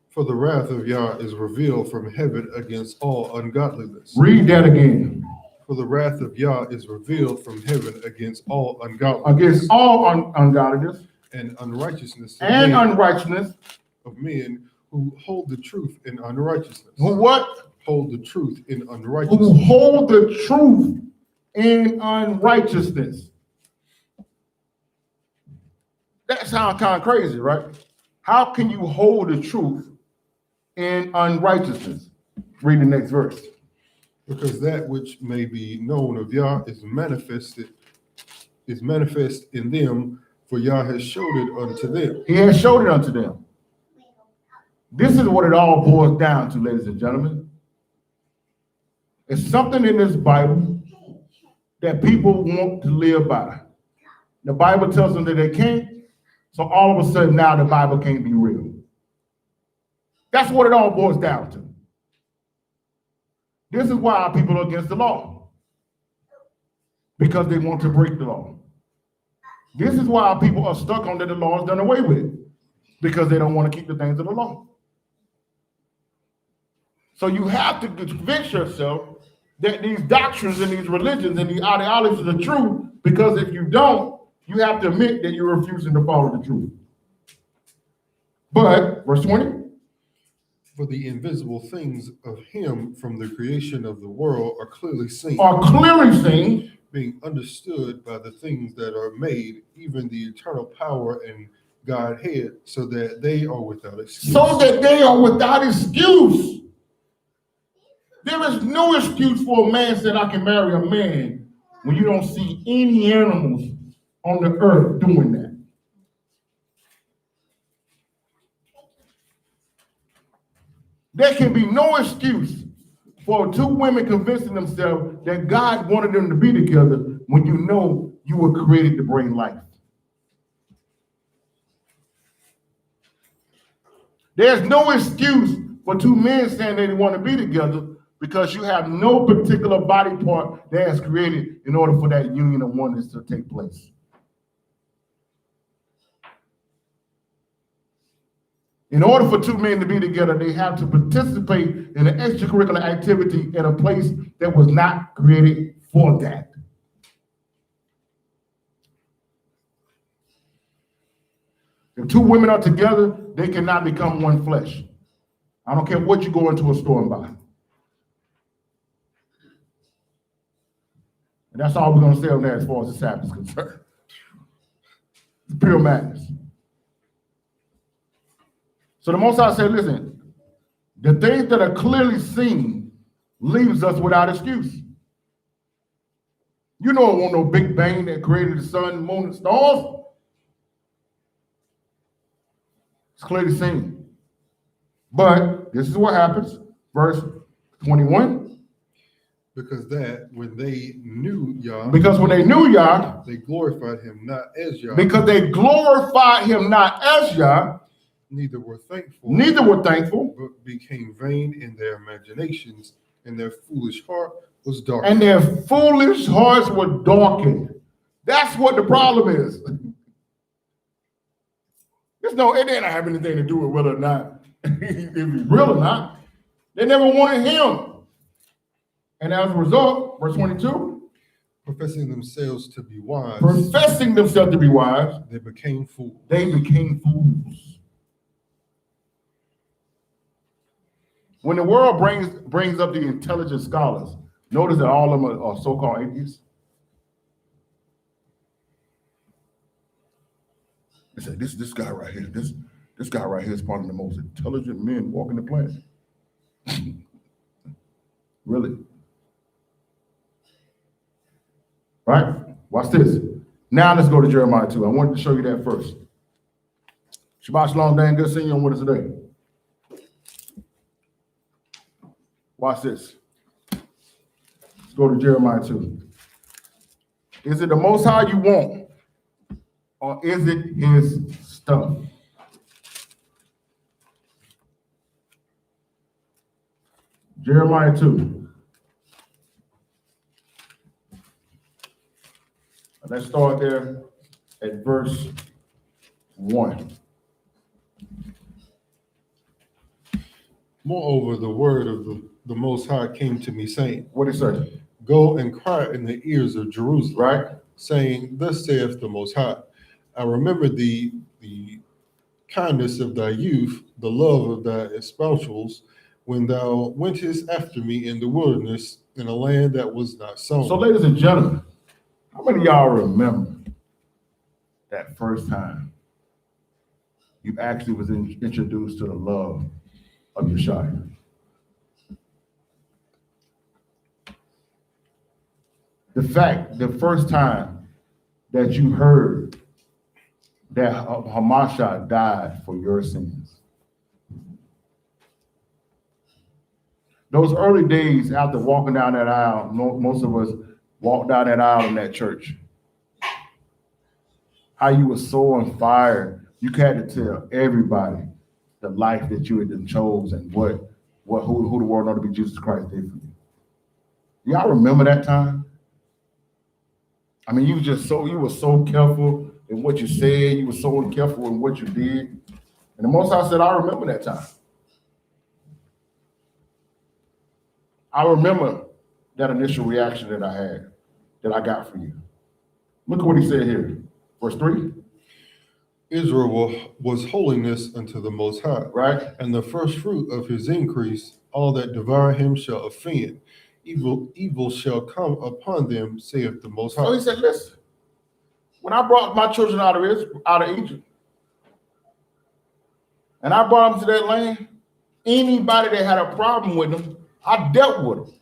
For the wrath of Yah is revealed from heaven against all ungodliness. Read that again. For the wrath of Yah is revealed from heaven against all ungodliness. Against all ungodliness. And unrighteousness. And unrighteousness. Of men who hold the truth in unrighteousness. Who what? Hold the truth in unrighteousness. Who hold the truth in unrighteousness. That sounds kind of crazy, right? How can you hold the truth in unrighteousness? Read the next verse. Because that which may be known of Yah is manifest in them, for Yah has showed it unto them. He has showed it unto them. This is what it all boils down to, ladies and gentlemen. It's something in this Bible that people want to live by. The Bible tells them that they can't, so all of a sudden now the Bible can't be real. That's what it all boils down to. This is why people are against the law. Because they want to break the law. This is why people are stuck on that the law is done away with. Because they don't want to keep the things of the law. So you have to convince yourself that these doctrines and these religions and these ideologies are true, because if you don't, you have to admit that you're refusing to follow the truth. But, verse 20. For the invisible things of him from the creation of the world are clearly seen. Being understood by the things that are made, even the eternal power and Godhead, so that they are without excuse. There is no excuse for a man saying I can marry a man when you don't see any animals on the earth doing that. There can be no excuse for two women convincing themselves that God wanted them to be together when you know you were created to bring life. There's no excuse for two men saying they want to be together, because you have no particular body part that is created in order for that union of oneness to take place. In order for two men to be together, they have to participate in an extracurricular activity in a place that was not created for that. If two women are together, they cannot become one flesh. I don't care what you go into a store and buy. And that's all we're going to say on that as far as the Sabbath is concerned. It's pure madness. So the Most High said, listen, the things that are clearly seen leaves us without excuse. You know it wasn't no Big Bang that created the sun, moon, and stars. It's clearly seen. But this is what happens. Verse 21. Because that when they knew Yah, they glorified him not as Yah. Because they glorified him not as Yah. Neither were thankful, but became vain in their imaginations, and their foolish heart was darkened. And their foolish hearts were darkened. That's what the problem is. It didn't have anything to do with whether or not if he's real or not. They never wanted him. And as a result, verse 22, professing themselves to be wise, they became fools. When the world brings up the intelligent scholars, notice that all of them are so-called atheists. They say this guy right here, this guy right here is part of the most intelligent men walking the planet. Really? Right? Watch this. Now let's go to Jeremiah 2. I wanted to show you that first. Shabbat shalom, Dan. Good seeing you on with us today. Watch this. Let's go to Jeremiah 2. Is it the Most High you want? Or is it his stuff? Jeremiah 2. Let's start there at verse 1. Moreover, the word of the Most High came to me, saying, What did he say? Go and cry in the ears of Jerusalem, right? Saying, Thus saith the Most High, I remember the kindness of thy youth, the love of thy espousals, when thou wentest after me in the wilderness, in a land that was not sown. So, ladies and gentlemen, how many of y'all remember that first time you actually was introduced to the love of Yeshua? The first time that you heard that Hamashiach died for your sins. Those early days after walking down that aisle, most of us walked down that aisle in that church. How you were so on fire, you had to tell everybody the life that you had been chosen, who the world know to be Jesus Christ did for you. Y'all remember that time? I mean, you were so careful in what you said, you were so careful in what you did. And the Most High said, I remember that time. I remember that initial reaction that I had, that I got for you. Look at what he said here. Verse 3. Israel was holiness unto the Most High. Right. And the first fruit of his increase, all that devour him shall offend. Evil shall come upon them, saith the Most High. So he said, listen, when I brought my children out of Egypt, and I brought them to that land, anybody that had a problem with them, I dealt with them.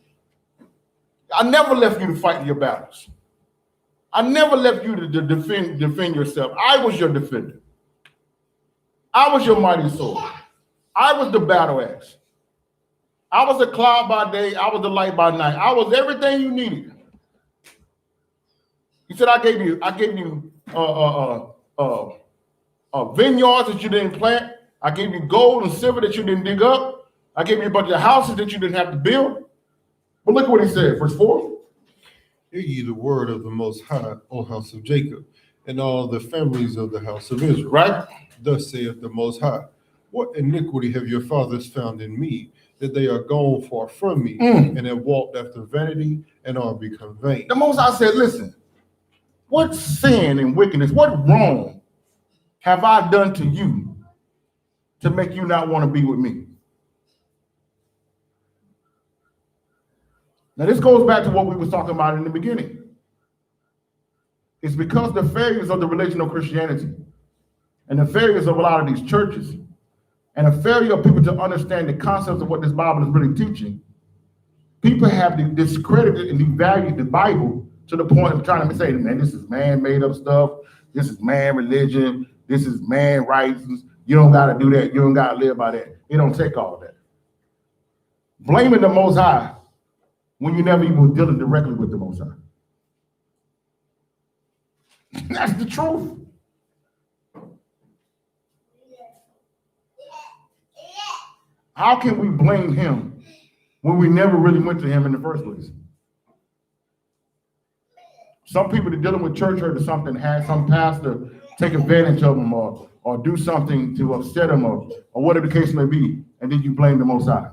I never left you to fight your battles. I never left you to defend yourself. I was your defender. I was your mighty sword. I was the battle axe. I was the cloud by day. I was the light by night. I was everything you needed. He said, I gave you vineyards that you didn't plant. I gave you gold and silver that you didn't dig up. I gave you a bunch of houses that you didn't have to build. But look at what he said, verse 4. Hear ye the word of the Most High, O house of Jacob, and all the families of the house of Israel. Right? Thus saith the Most High, what iniquity have your fathers found in me, that they are gone far from me, and have walked after vanity, and are become vain? The Most High said, listen, what sin and wickedness, what wrong have I done to you to make you not want to be with me? Now, this goes back to what we were talking about in the beginning. It's because the failures of the religion of Christianity and the failures of a lot of these churches and a failure of people to understand the concepts of what this Bible is really teaching, people have discredited and devalued the Bible to the point of trying to say, man, this is man-made up stuff. This is man religion. This is man rights. You don't got to do that. You don't got to live by that. It don't take all of that. Blaming the Most High when you never even dealing directly with the Most High? That's the truth. How can we blame him when we never really went to him in the first place? Some people that are dealing with church hurt or something had some pastor take advantage of them or do something to upset them or whatever the case may be, and then you blame the Most High.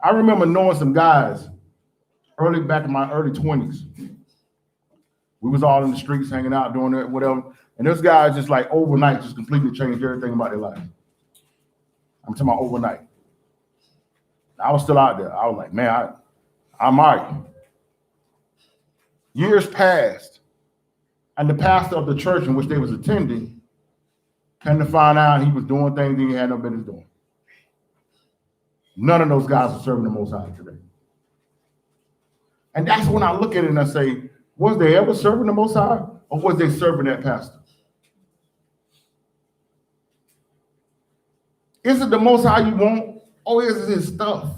I remember knowing some guys back in my early 20s. We was all in the streets hanging out, doing it, whatever. And this guy just like overnight just completely changed everything about their life. I'm talking about overnight. I was still out there. I was like, man, I'm all right. Years passed, and the pastor of the church in which they was attending came to find out he was doing things he had no business doing. None of those guys are serving the Most High today. And that's when I look at it and I say, was they ever serving the Most High, or was they serving that pastor? Is it the Most High you want, or is it his stuff?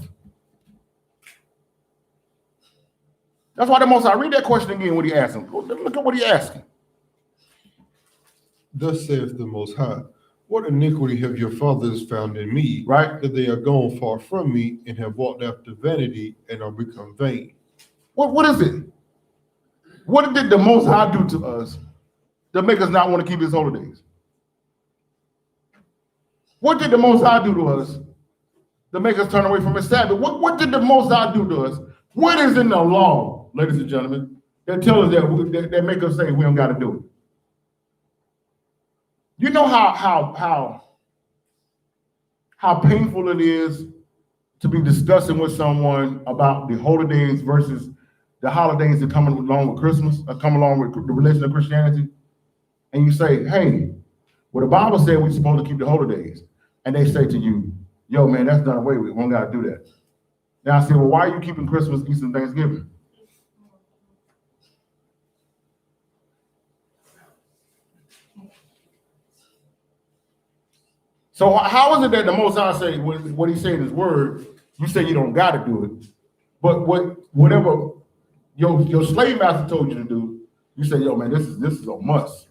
That's why the Most High, read that question again when he asked him. Look at what he asking. Thus saith the Most High, what iniquity have your fathers found in me, right? That they are gone far from me and have walked after vanity and are become vain. What is it? What did the Most High do to us to make us not want to keep his holidays? What did the Most High do to us to make us turn away from his Sabbath? What did the Most High do to us? What is in the law, ladies and gentlemen, that tell us that make us say we don't got to do it? You know how painful it is to be discussing with someone about the holidays versus the holidays that come along with Christmas, or come along with the religion of Christianity, and you say, hey, well, the Bible said we're supposed to keep the holidays, and they say to you, yo, man, that's done away with. We don't got to do that. Now I say, well, why are you keeping Christmas, Easter, and Thanksgiving? So how is it that the Most High say what he said in his word, you say you don't got to do it, but whatever your slave master told you to do, you say, yo, man, this is a must.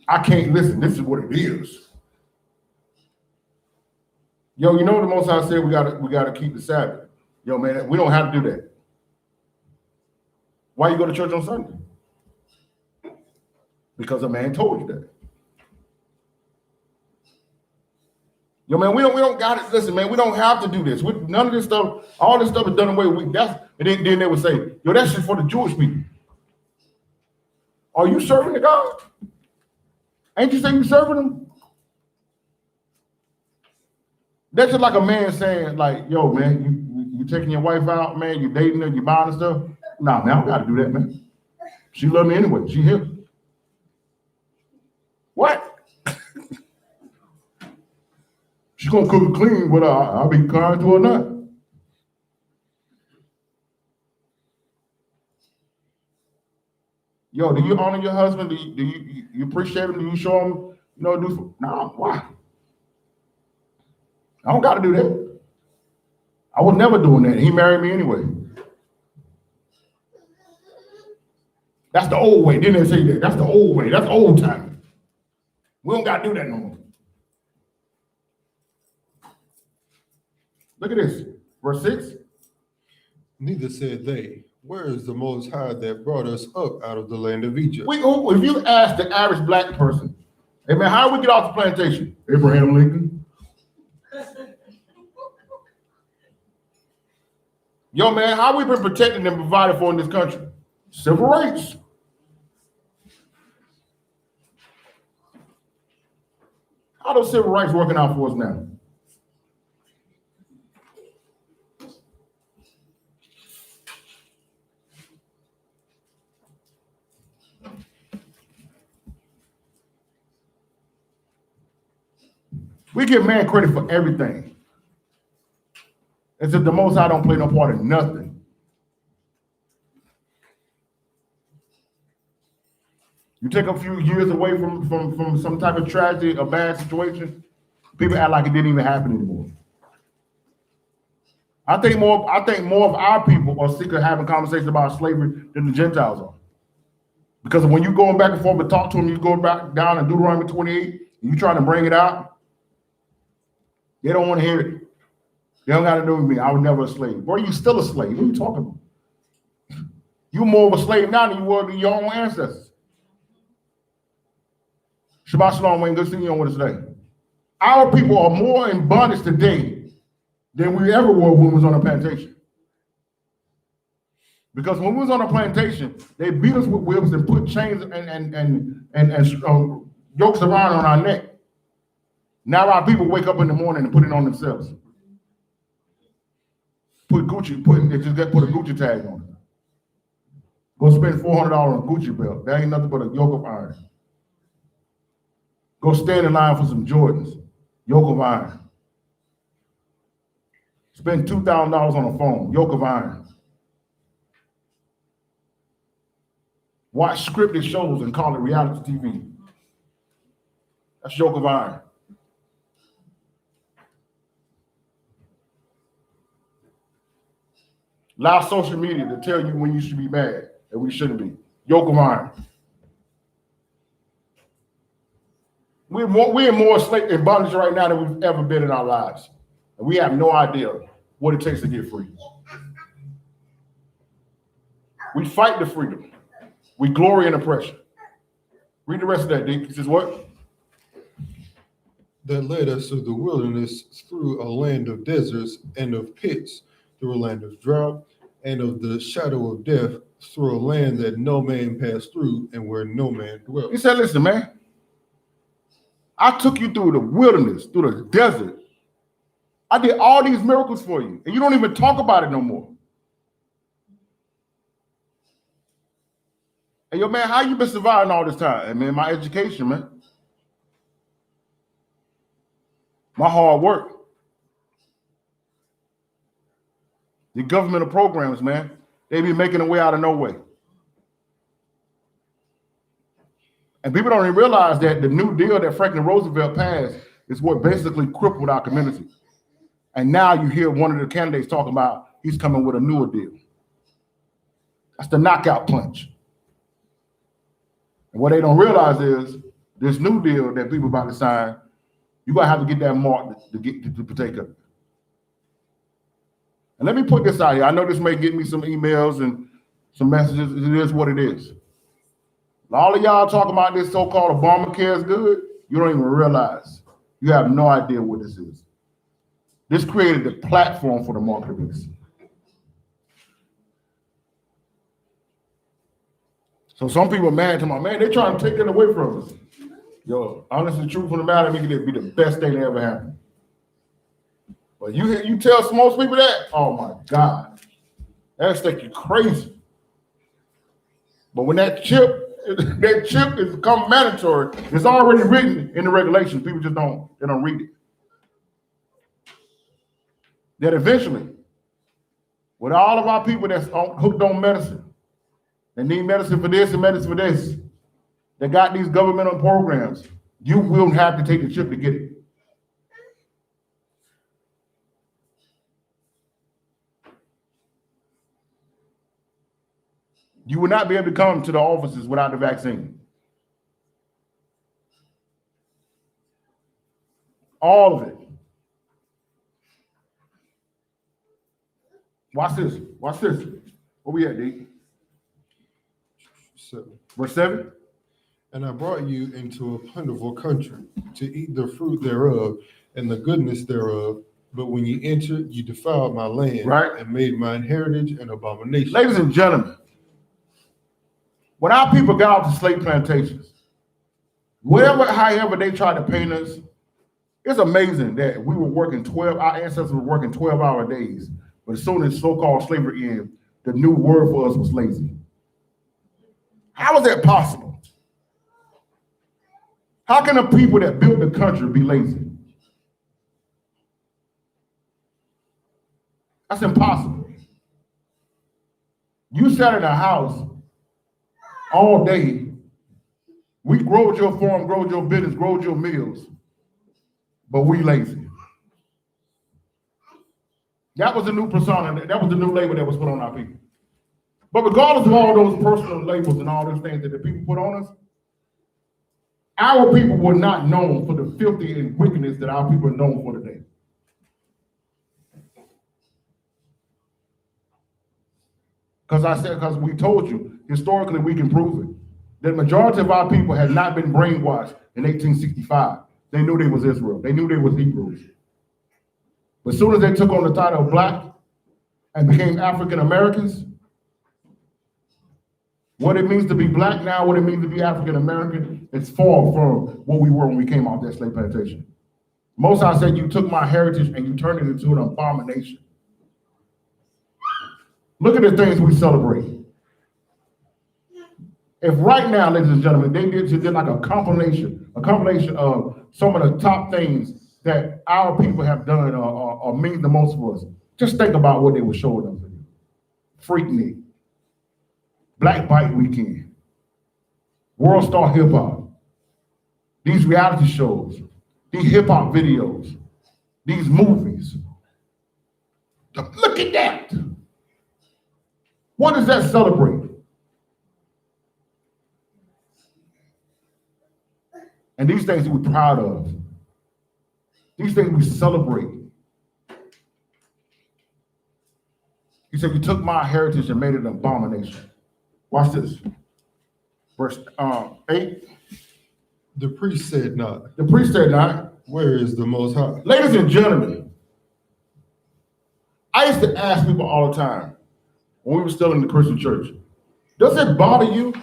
I can't listen. This is what it is. Yo, you know the Most High said we gotta keep the Sabbath. Yo, man, we don't have to do that. Why you go to church on Sunday? Because a man told you that. Yo, man, we don't got it. Listen, man, we don't have to do this. None of this stuff, all this stuff is done away with. And then they would say, yo, that's just for the Jewish people. Are you serving the God? Ain't you saying you serving them? That's just like a man saying, like, yo, man, you taking your wife out, man, you dating her, you buying her stuff. Nah, man, I don't got to do that, man. She love me anyway. She here. What? She's gonna cook it clean, but I'll be kind to her not. Yo, do you honor your husband? Do you appreciate him? Do you show him, no, why? I don't gotta do that. I was never doing that. He married me anyway. That's the old way. Didn't they say that? That's the old way. That's old time. We don't gotta do that no more. Look at this, verse 6. Neither said they, where is the Most High that brought us up out of the land of Egypt? If you ask the average black person, hey man, how did we get off the plantation? Abraham Lincoln. Yo man, how we been protected and provided for in this country? Civil rights. How those civil rights working out for us now? We give man credit for everything. As if the Most High don't play no part in nothing. You take a few years away from some type of tragedy, a bad situation, people act like it didn't even happen anymore. I think more of our people are sick of having conversations about slavery than the Gentiles are. Because when you going back and forth and talk to them, you go back down in Deuteronomy 28, and you trying to bring it out, they don't want to hear it. They don't got to do with me. I was never a slave. Boy, you still a slave. What are you talking about? You're more of a slave now than you were to your own ancestors. Shabbat shalom, Wayne. Good seeing you on with us today. Our people are more in bondage today than we ever were when we was on a plantation. Because when we was on a plantation, they beat us with whips and put chains and yokes of iron on our neck. Now our people wake up in the morning and put it on themselves. They just got put a Gucci tag on it. Go spend $400 on a Gucci belt. That ain't nothing but a yoke of iron. Go stand in line for some Jordans. Yoke of iron. Spend $2,000 on a phone. Yoke of iron. Watch scripted shows and call it reality TV. That's yoke of iron. Allow social media to tell you when you should be mad and we shouldn't be. Yoke of iron. We're in more slave in bondage right now than we've ever been in our lives. And we have no idea what it takes to get free. We fight the freedom. We glory in oppression. Read the rest of that, Dick. It says what? That led us through the wilderness, through a land of deserts and of pits, through a land of drought and of the shadow of death, through a land that no man passed through and where no man dwelt. He said, listen, man, I took you through the wilderness, through the desert. I did all these miracles for you, and you don't even talk about it no more. And yo, man, how you been surviving all this time? And man, my education, man. My hard work. The governmental programs, man, they be making a way out of no way. And people don't even realize that the New Deal that Franklin Roosevelt passed is what basically crippled our community. And now you hear one of the candidates talking about he's coming with a newer deal. That's the knockout punch. And what they don't realize is this new deal that people about to sign, you're going to have to get that mark to partake of it. And let me put this out here. I know this may get me some emails and some messages. It is what it is. All of y'all talking about this so-called Obamacare is good, you don't even realize. You have no idea what this is. This created the platform for the market beast. So some people are mad to my man, they're trying to take it away from us. Yo, honestly, truth of the matter, nigga, it'd be the best thing that ever happened. But you tell most people that, oh my God, that's like you crazy. But when that chip is become mandatory, it's already written in the regulations. People just don't read it. That eventually, with all of our people that's hooked on medicine, they need medicine for this and medicine for this, they got these governmental programs, you will have to take the chip to get it. You will not be able to come to the offices without the vaccine. All of it. Watch this. Watch this. Where we at, D? 7. Verse 7. And I brought you into a plentiful country to eat the fruit thereof and the goodness thereof. But when you entered, you defiled my land, right, and made my heritage an abomination. Ladies and gentlemen, when our people got off the slave plantations, however they tried to paint us, it's amazing that we were working our ancestors were working 12-hour days. But as soon as so-called slavery ended, the new word for us was lazy. How is that possible? How can the people that built the country be lazy? That's impossible. You sat in a house all day. We growed your farm, growed your business, growed your meals, but we lazy. That was the new persona. That was the new label that was put on our people. But regardless of all those personal labels and all those things that the people put on us, our people were not known for the filthy and wickedness that our people are known for today. Because we told you, historically we can prove it. The majority of our people had not been brainwashed in 1865. They knew they was Israel. They knew they was Hebrews. But as soon as they took on the title of black and became African Americans, what it means to be black now, what it means to be African American, it's far from what we were when we came off that slave plantation. Most High said, you took my heritage and you turned it into an abomination. Look at the things we celebrate. If right now, ladies and gentlemen, they did like a compilation of some of the top things that our people have done or mean the most for us, just think about what they were showing us. Freaknik, Black Bike Weekend, World Star Hip Hop, these reality shows, these hip hop videos, these movies. Look at that. What does that celebrate? And these things we're proud of. These things we celebrate. He said, you took my heritage and made it an abomination. Watch this. Verse 8. The priest said not. The priest said not. Where is the Most High? Ladies and gentlemen, I used to ask people all the time when we were still in the Christian church, does it bother you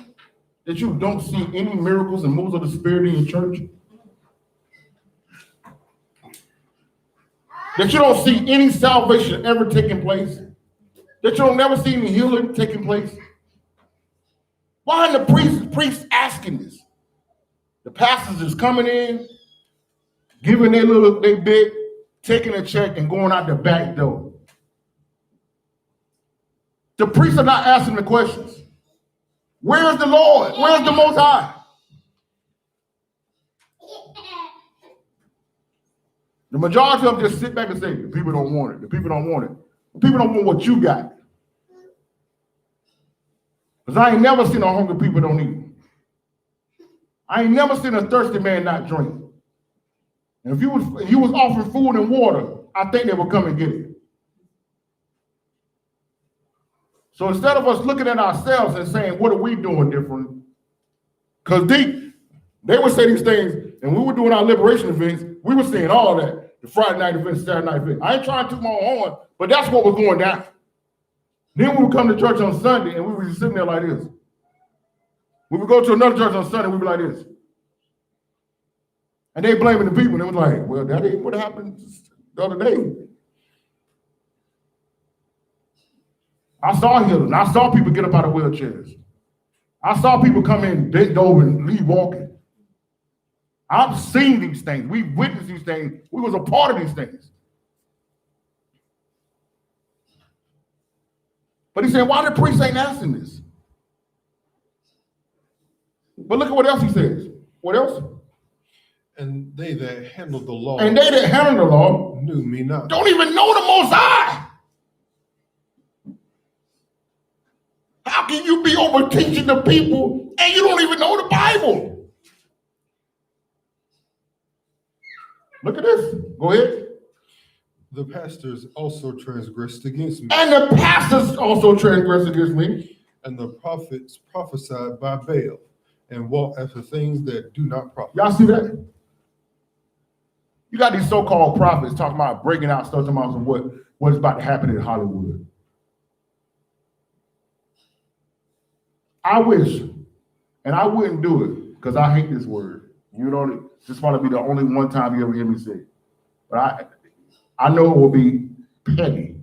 that you don't see any miracles and moves of the Spirit in your church? That you don't see any salvation ever taking place? That you don't never see any healing taking place? Why are the priests asking this? The pastors is coming in, giving their bit, taking a check and going out the back door. The priests are not asking the questions. Where's the Lord? Where's the Most High? The majority of them just sit back and say, the people don't want it. The people don't want it. The people don't want what you got. Because I ain't never seen a hungry people don't eat. I ain't never seen a thirsty man not drink. And if you was offering food and water, I think they would come and get it. So instead of us looking at ourselves and saying, what are we doing different? Because they would say these things, and we were doing our liberation events, we were saying all that. The Friday night events, Saturday night events. I ain't trying to toot my own horn, but that's what was going down. Then we would come to church on Sunday, and we would be sitting there like this. We would go to another church on Sunday, we'd be like this. And they blaming the people, and they was like, well, that ain't what happened the other day. I saw healing. I saw people get up out of wheelchairs. I saw people come in, bent over, and leave walking. I've seen these things. We've witnessed these things. We was a part of these things. But he said, why the priest ain't asking this? But look at what else he says. What else? And they that handled the law. And they that handled the law knew me not. Don't even know the Most High. How can you be over teaching the people and you don't even know the Bible? Look at this. Go ahead. The pastors also transgressed against me. And the pastors also transgressed against me. And the prophets prophesied by Baal and walked after things that do not profit. Y'all see that? You got these so-called prophets talking about breaking out stuff, talking about what is about to happen in Hollywood. I wish, and I wouldn't do it because I hate this word. You know, this probably be the only one time you ever hear me say it. But I know it will be petty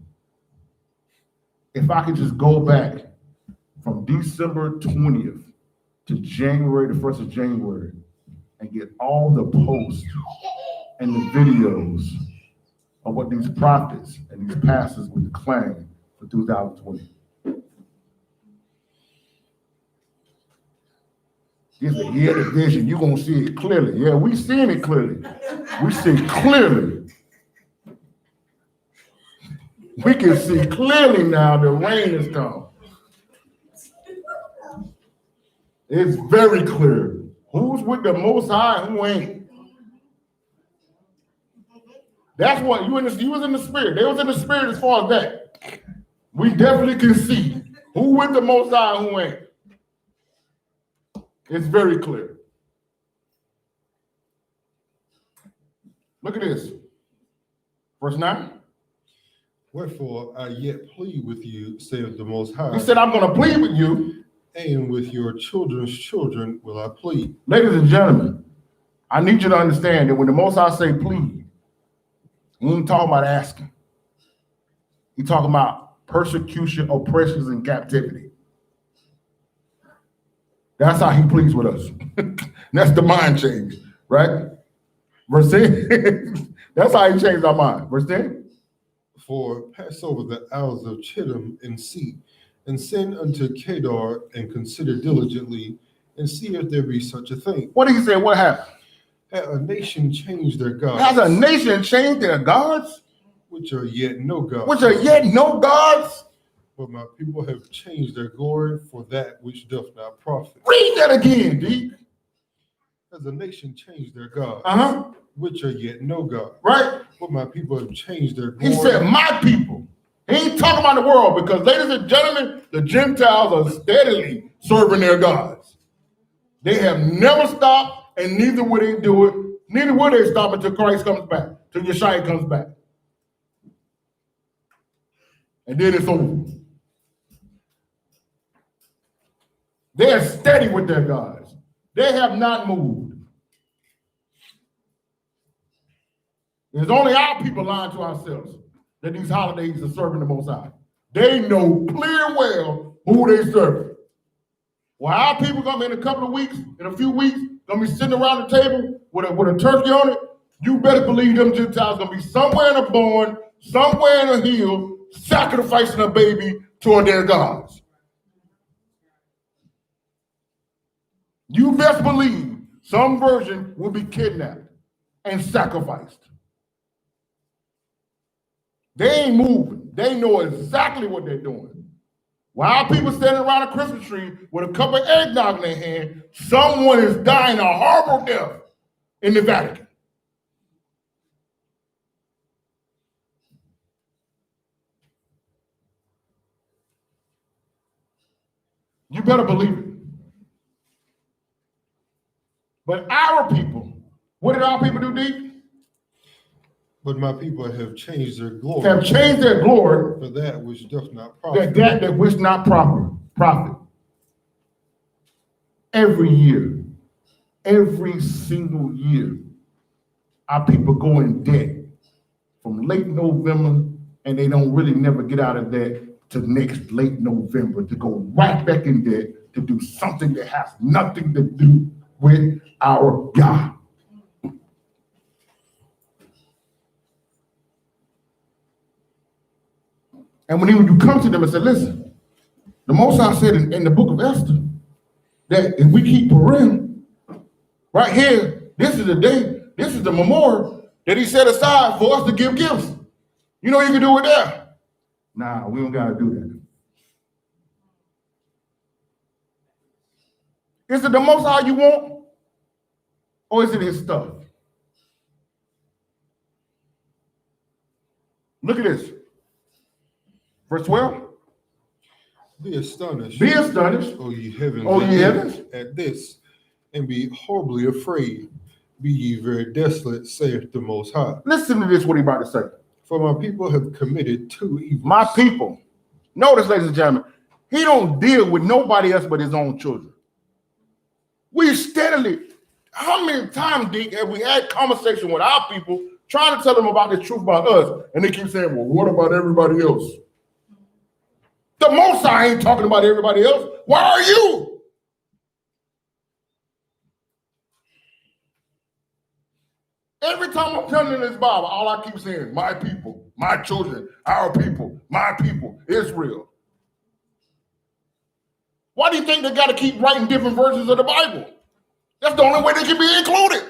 if I could just go back from December 20th to January, the 1st of January, and get all the posts and the videos of what these prophets and these pastors were declaring for 2020. It's a year of vision. You're going to see it clearly. Yeah, we seeing it clearly. We see it clearly. We can see clearly now the rain has come. It's very clear. Who's with the Most High and who ain't? That's what you was in the spirit. They was in the spirit as far as that. We definitely can see who with the Most High and who ain't. It's very clear. Look at this. Verse 9. Wherefore I yet plead with you, saith the Most High. He said, I'm going to plead with you. And with your children's children will I plead. Ladies and gentlemen, I need you to understand that when the Most High say plead, he ain't talking about asking. He's talking about persecution, oppressions, and captivity. That's how he pleads with us. That's the mind change, right? Verse 10. That's how he changed our mind. Verse 10. For pass over the isles of Chittim and see, and send unto Kedar and consider diligently, and see if there be such a thing. What did he say? What happened? Has a nation changed their gods? Has a nation changed their gods? Which are yet no gods. Which are yet no gods? But my people have changed their glory for that which doth not profit. Read that again, D. Has a nation changed their gods? Which are yet no God. Right? But my people have changed their glory. He said, my people. He ain't talking about the world because, ladies and gentlemen, the Gentiles are steadily serving their gods. They have never stopped, and neither will they do it. Neither will they stop until Christ comes back, till Yeshua comes back. And then it's over. They are steady with their gods. They have not moved. It's only our people lying to ourselves that these holidays are serving the Most High. They know clear well who they serve. Well, our people come in a couple of weeks, in a few weeks, gonna be sitting around the table with a turkey on it. You better believe them Gentiles gonna be somewhere in a barn, somewhere in a hill, sacrificing a baby toward their gods. You best believe some virgin will be kidnapped and sacrificed. They ain't moving. They know exactly what they're doing. While people standing around a Christmas tree with a cup of eggnog in their hand, someone is dying a horrible death in the Vatican. You better believe it. But our people, what did our people do, D? But my people have changed their glory. Have changed their glory for that which doth not profit. That which not profit. Every year, every single year, our people go in debt from late November, and they don't really never get out of debt to next late November to go right back in debt to do something that has nothing to do with our God. And when you come to them and say, listen, the Most High said in the book of Esther that if we keep Purim, right here, this is the day, this is the memorial that he set aside for us to give gifts. You know you can do it there. Nah, we don't got to do that. Is it the Most High you want? Or is it his stuff? Look at this. Verse 12. Be astonished. Be astonished. O ye heavens. O ye heavens. At this, and be horribly afraid. Be ye very desolate, saith the Most High. Listen to this, what he about to say. For my people have committed two evils. My people. Notice, ladies and gentlemen, he don't deal with nobody else but his own children. We steadily, how many times, Deke, have we had conversation with our people trying to tell them about the truth about us, and they keep saying, well, what about everybody else? The Most High ain't talking about everybody else. Why are you? Every time I'm turning in this Bible, all I keep saying, my people, my children, our people, my people, Israel. Why do you think they got to keep writing different versions of the Bible? That's the only way they can be included.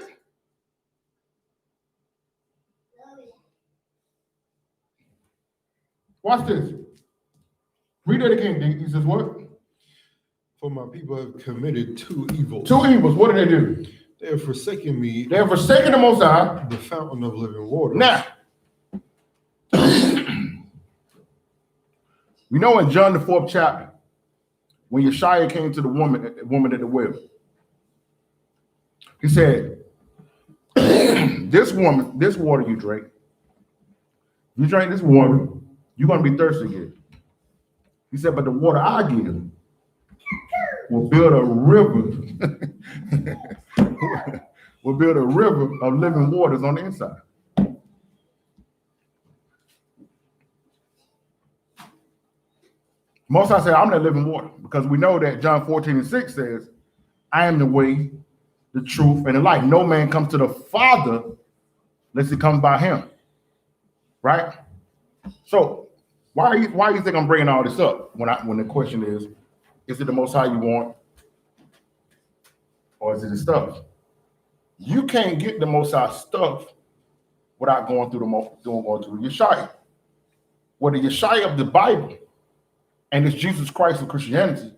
Watch this. Read it again, D. He says what? For my people have committed two evils. Two evils. What did they do? They have forsaken me. They have forsaken the Most High, the fountain of living water. Now, we know in John the 4th chapter, when Yeshua came to the woman at the well, he said, this water you drink this water, you're going to be thirsty again. He said, but the water I give will build a river, of living waters on the inside. Most I say, I'm the living water, because we know that John 14:6 says, I am the way, the truth, and the life. No man comes to the Father unless it comes by him. Right? So why do you think I'm bringing all this up when the question is it the Most High you want, or is it the stuff? You can't get the Most High stuff without going through Yeshua. Well, the Yeshua of the Bible and it's Jesus Christ of Christianity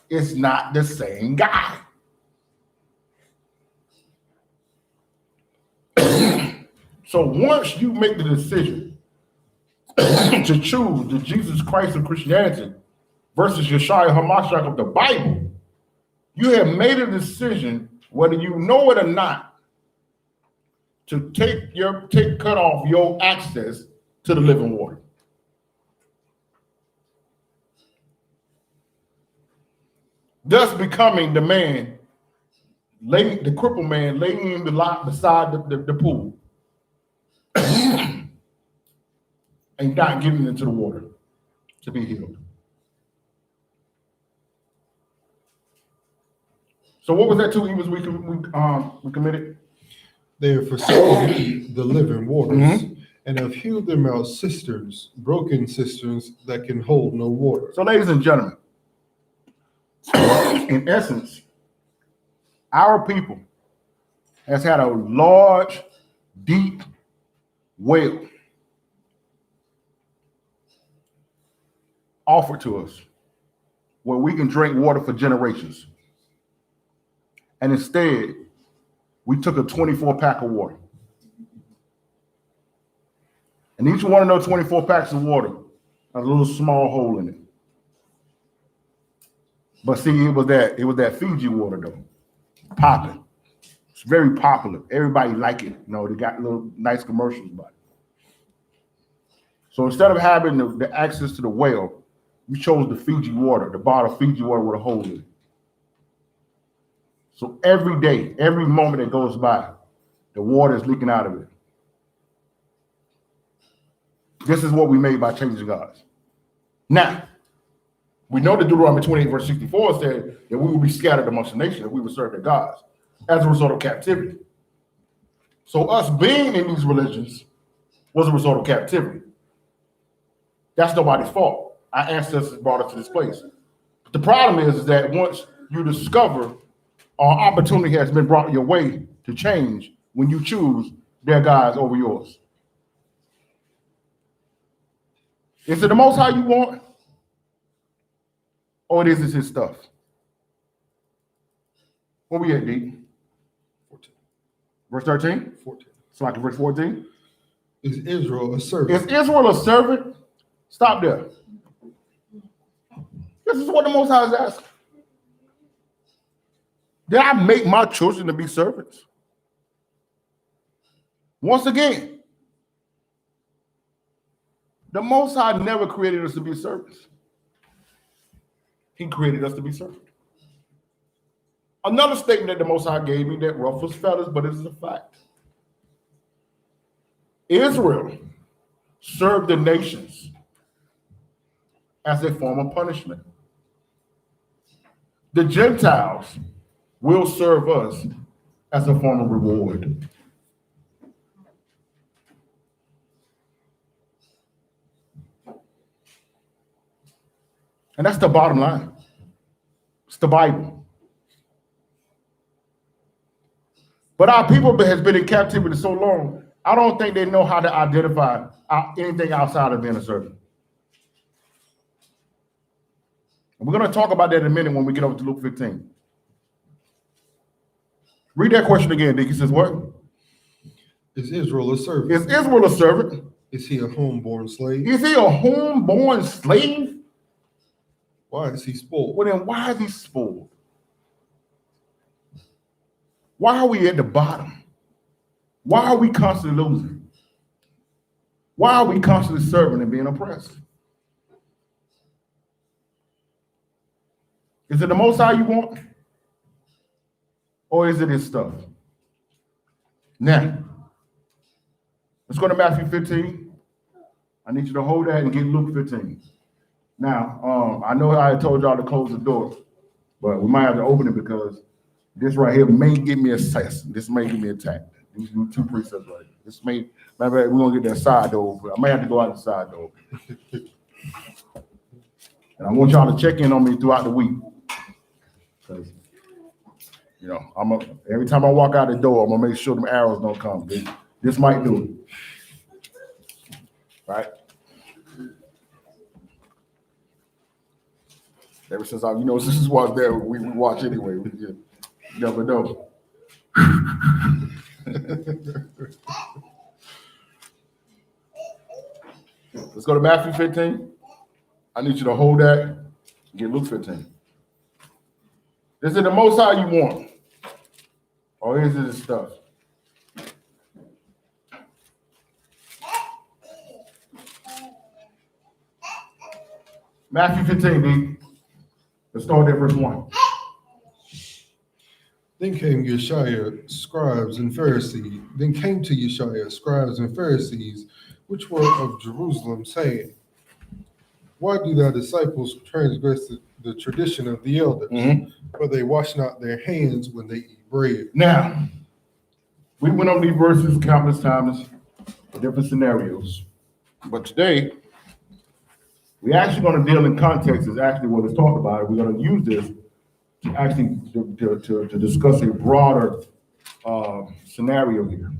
is not the same guy. So once you make the decision to choose the Jesus Christ of Christianity versus Yeshua HaMashiach of the Bible, you have made a decision, whether you know it or not, to cut off your access to the living water. Thus becoming the man, the crippled man laying beside the pool and not getting into the water to be healed. So what was that two evils we committed? They have forsaken the living waters, and have hewed them out cisterns, broken cisterns that can hold no water. So ladies and gentlemen, in essence, our people has had a large, deep well offered to us where we can drink water for generations. And instead, we took a 24-pack of water. And each one of those 24 packs of water has a little small hole in it. But see, it was that Fiji water though, popping. It's very popular. Everybody like it. You know, they got little nice commercials about it. So instead of having the access to the well, we chose the Fiji water, the bottle of Fiji water with a hole in it. So every day, every moment that goes by, the water is leaking out of it. This is what we made by changing gods. Now, we know that Deuteronomy 28 verse 64 said that we would be scattered amongst the nations if we would serve their gods as a result of captivity. So us being in these religions was a result of captivity. That's nobody's fault. Our ancestors brought us to this place. But the problem is that once you discover an opportunity has been brought your way to change when you choose their gods over yours. Is it the Most High you want? Or is this his stuff? Where we at, D? 14. Verse 13? 14. So like verse 14? Is Israel a servant? Is Israel a servant? Stop there. This is what the Most High is asking. Did I make my children to be servants? Once again, the Most High never created us to be servants. He created us to be servants. Another statement that the Most High gave me that ruffles feathers, but it is a fact. Israel served the nations as a form of punishment. The Gentiles will serve us as a form of reward. And that's the bottom line. It's the Bible. But our people has been in captivity so long, I don't think they know how to identify anything outside of being a servant. And we're going to talk about that in a minute when we get over to Luke 15. Read that question again, Dick. He says, what? Is Israel a servant? Is Israel a servant? Is he a homeborn slave? Is he a homeborn slave? Why is he spoiled? Well, then why is he spoiled? Why are we at the bottom? Why are we constantly losing? Why are we constantly serving and being oppressed? Is it the Most High you want? Or is it his stuff? Now, let's go to Matthew 15. I need you to hold that and get Luke 15. Now, I know I told y'all to close the door, but we might have to open it because this right here may get me assessed. This may get me attacked. These two precepts right here. This may, maybe we're going to get that side door open. I may have to go out the side door. And I want y'all to check in on me throughout the week. Because, you know, every time I walk out the door, I'm going to make sure them arrows don't come. This might do it. Right? Ever since I, since this was there, we watch anyway. We just never know. Let's go to Matthew 15. I need you to hold that. Get Luke 15. Is it the Most High you want? Or is it the stuff? Matthew 15, D. Let's start at verse 1. Then came to Yeshua, scribes and Pharisees, which were of Jerusalem, saying, why do thy disciples transgress the tradition of the elders? For they wash not their hands when they eat bread. Now, we went over these verses countless times, different scenarios. But today, we're actually going to deal in context is actually what it's talked about. We're going to use this to actually to discuss a broader scenario here.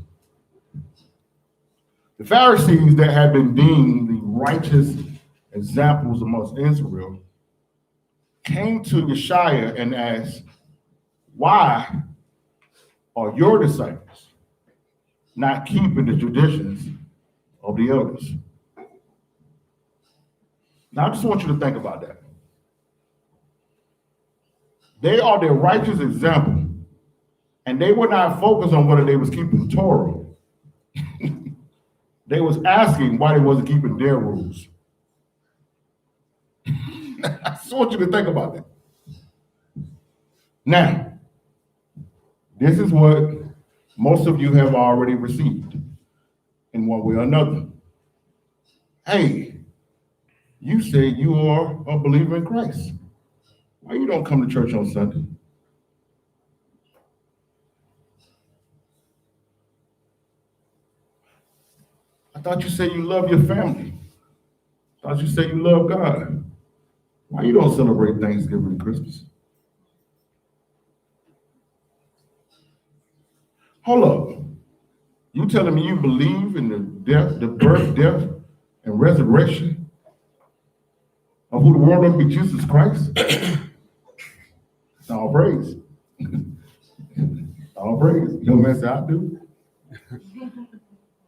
The Pharisees that had been deemed the righteous examples amongst Israel came to Yeshua and asked, why are your disciples not keeping the traditions of the elders? Now, I just want you to think about that. They are the righteous example, and they were not focused on whether they was keeping Torah. They was asking why they wasn't keeping their rules. I just want you to think about that. Now, this is what most of you have already received in one way or another. Hey, you say you are a believer in Christ. Why you don't come to church on Sunday? I thought you said you love your family. I thought you said you love God. Why you don't celebrate Thanksgiving and Christmas? Hold up. You telling me you believe in the death, the birth, death, and resurrection of who the world will be, Jesus Christ? It's all praise. All praise. You know what I said I do?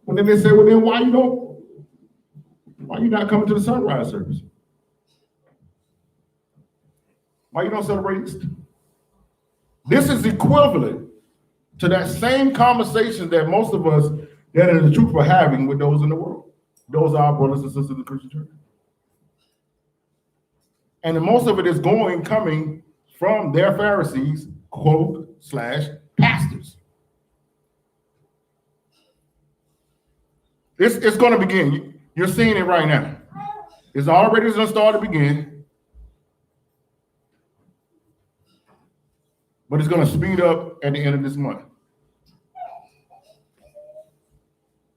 But then they say, well, then why you not coming to the sunrise service? Why you don't celebrate Easter? This is equivalent to that same conversation that most of us that are the truth are having with those in the world. Those are our brothers and sisters in the Christian church. And most of it is coming from their Pharisees, quote, / pastors. It's going to begin. You're seeing it right now. It's already going to start to begin. But it's going to speed up at the end of this month.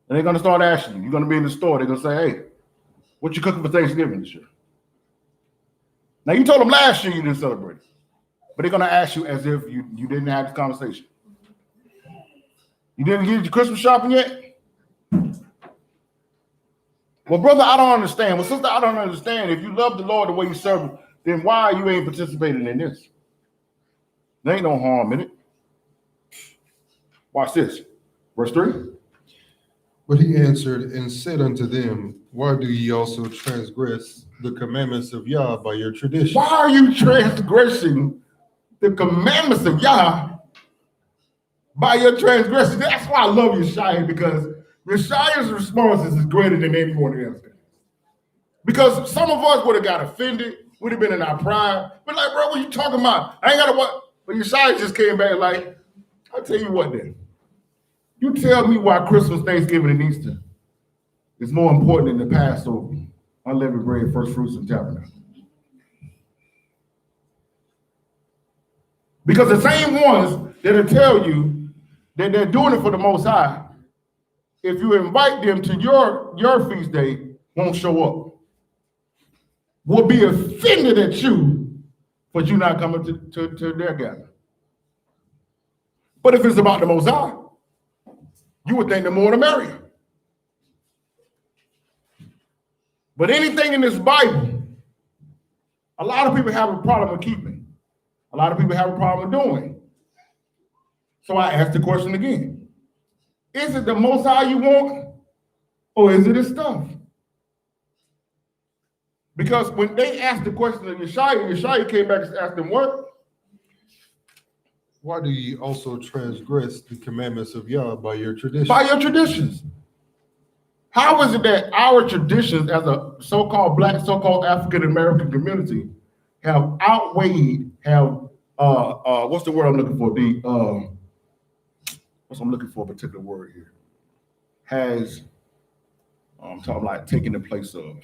And they're going to start asking you. You're going to be in the store. They're going to say, hey, what you cooking for Thanksgiving this year? Now, you told them last year you didn't celebrate it. But they're going to ask you as if you didn't have this conversation. You didn't get your Christmas shopping yet? Well, brother, I don't understand. Well, sister, I don't understand. If you love the Lord the way you serve him, then why you ain't participating in this? There ain't no harm in it. Watch this. Verse 3. But he answered and said unto them, why do ye also transgress the commandments of Yah by your tradition? Why are you transgressing the commandments of Yah by your transgression? That's why I love Yeshaya, because Yeshaya's responses is greater than anyone else. Because some of us would have got offended, would have been in our pride. But like, bro, what you talking about? I ain't got to what. But Yeshaya just came back like, I'll tell you what then. You tell me why Christmas, Thanksgiving, and Easter is more important than the Passover, unleavened bread, first fruits, and tabernacle. Because the same ones that'll tell you that they're doing it for the Most High, if you invite them to your feast day, won't show up. Will be offended at you for you not coming to their gathering. But if it's about the Most High, you would think the more the merrier. But anything in this Bible, a lot of people have a problem with keeping. A lot of people have a problem with doing. So I asked the question again. Is it the Most High you want, or is it this stuff? Because when they asked the question of Yeshaya came back and asked them what? Why do ye also transgress the commandments of Yah by your traditions? By your traditions. How is it that our traditions as a so-called Black, so-called African-American community have outweighed, what's the word I'm looking for? I'm looking for a particular word here. Has, I'm talking like taking the place of.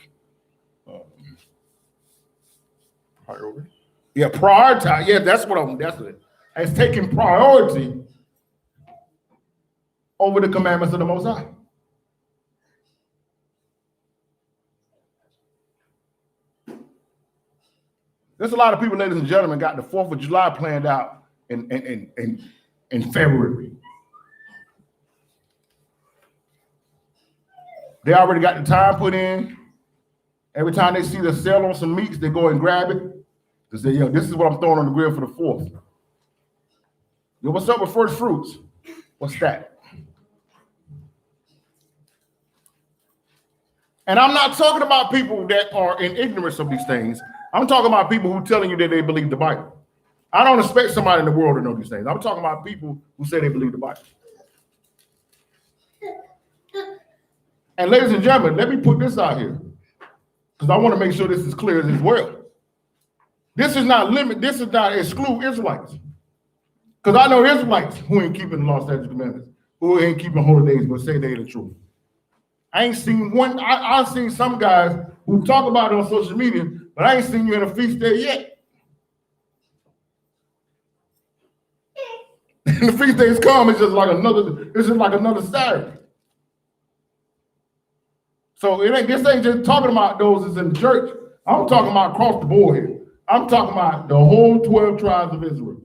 Priority? Yeah, prioritize. Yeah, that's it. It's taking priority over the commandments of the Most High. There's a lot of people, ladies and gentlemen, got the 4th of July planned out in February. They already got the time put in. Every time they see the sale on some meats, they go and grab it. They say, yo, this is what I'm throwing on the grill for the 4th. Yo, what's up with first fruits? What's that? And I'm not talking about people that are in ignorance of these things. I'm talking about people who are telling you that they believe the Bible. I don't expect somebody in the world to know these things. I'm talking about people who say they believe the Bible. And ladies and gentlemen, let me put this out here, because I want to make sure this is clear as well. This is not exclude Israelites. Because I know Israelites who ain't keeping the law, statutes, commandments, who ain't keeping holidays, but say they the truth. I ain't seen one. I've seen some guys who talk about it on social media, but I ain't seen you in a feast day yet. And the feast days come, it's just like another Saturday. So this ain't just talking about those that's in the church. I'm talking about across the board here. I'm talking about the whole 12 tribes of Israel.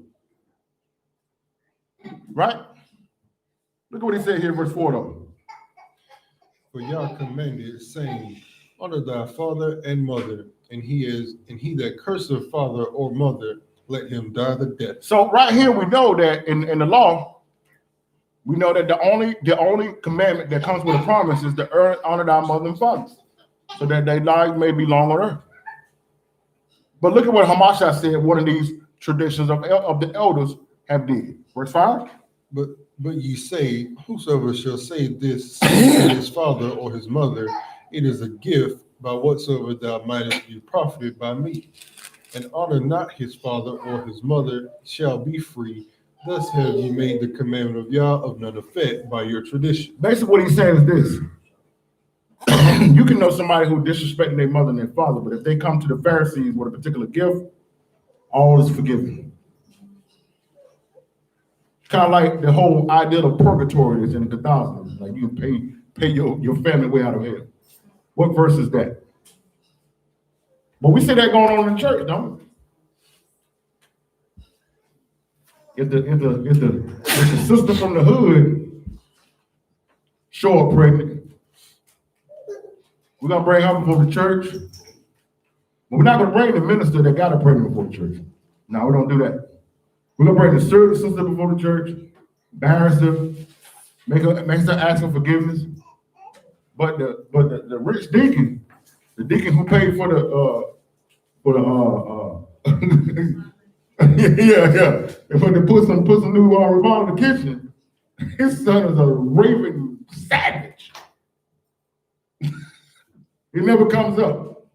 Right? Look at what he said here in verse 4 though. For Yah commanded, saying, honor thy father and mother, and he that curseth father or mother, let him die the death. So right here we know that in the law, we know that the only commandment that comes with a promise is to honor thy mother and father, so that their lives may be long on earth. But look at what Hamashiach said one of these traditions of the elders have did. Verse 5. But ye say, whosoever shall say this to his father or his mother, it is a gift by whatsoever thou mightest be profited by me. And honor not his father or his mother shall be free. Thus have ye made the commandment of Yah of none effect by your tradition. Basically what he's saying is this. You can know somebody who disrespecting their mother and their father, but if they come to the Pharisees with a particular gift, all is forgiven. Kind of like the whole idea of purgatory that's in Catholicism. Like you pay your family way out of hell. What verse is that? But we see that going on in church, don't we? If the sister from the hood show up pregnant, we're gonna bring her before the church. But we're not going to bring the minister that got to pray before the church. No, we don't do that. We're going to bring the service sister before the church, embarrass her, make her ask for forgiveness. But the rich deacon, the deacon who paid for the yeah. And when they put some new remodel in the kitchen, his son is a raving savage. He never comes up.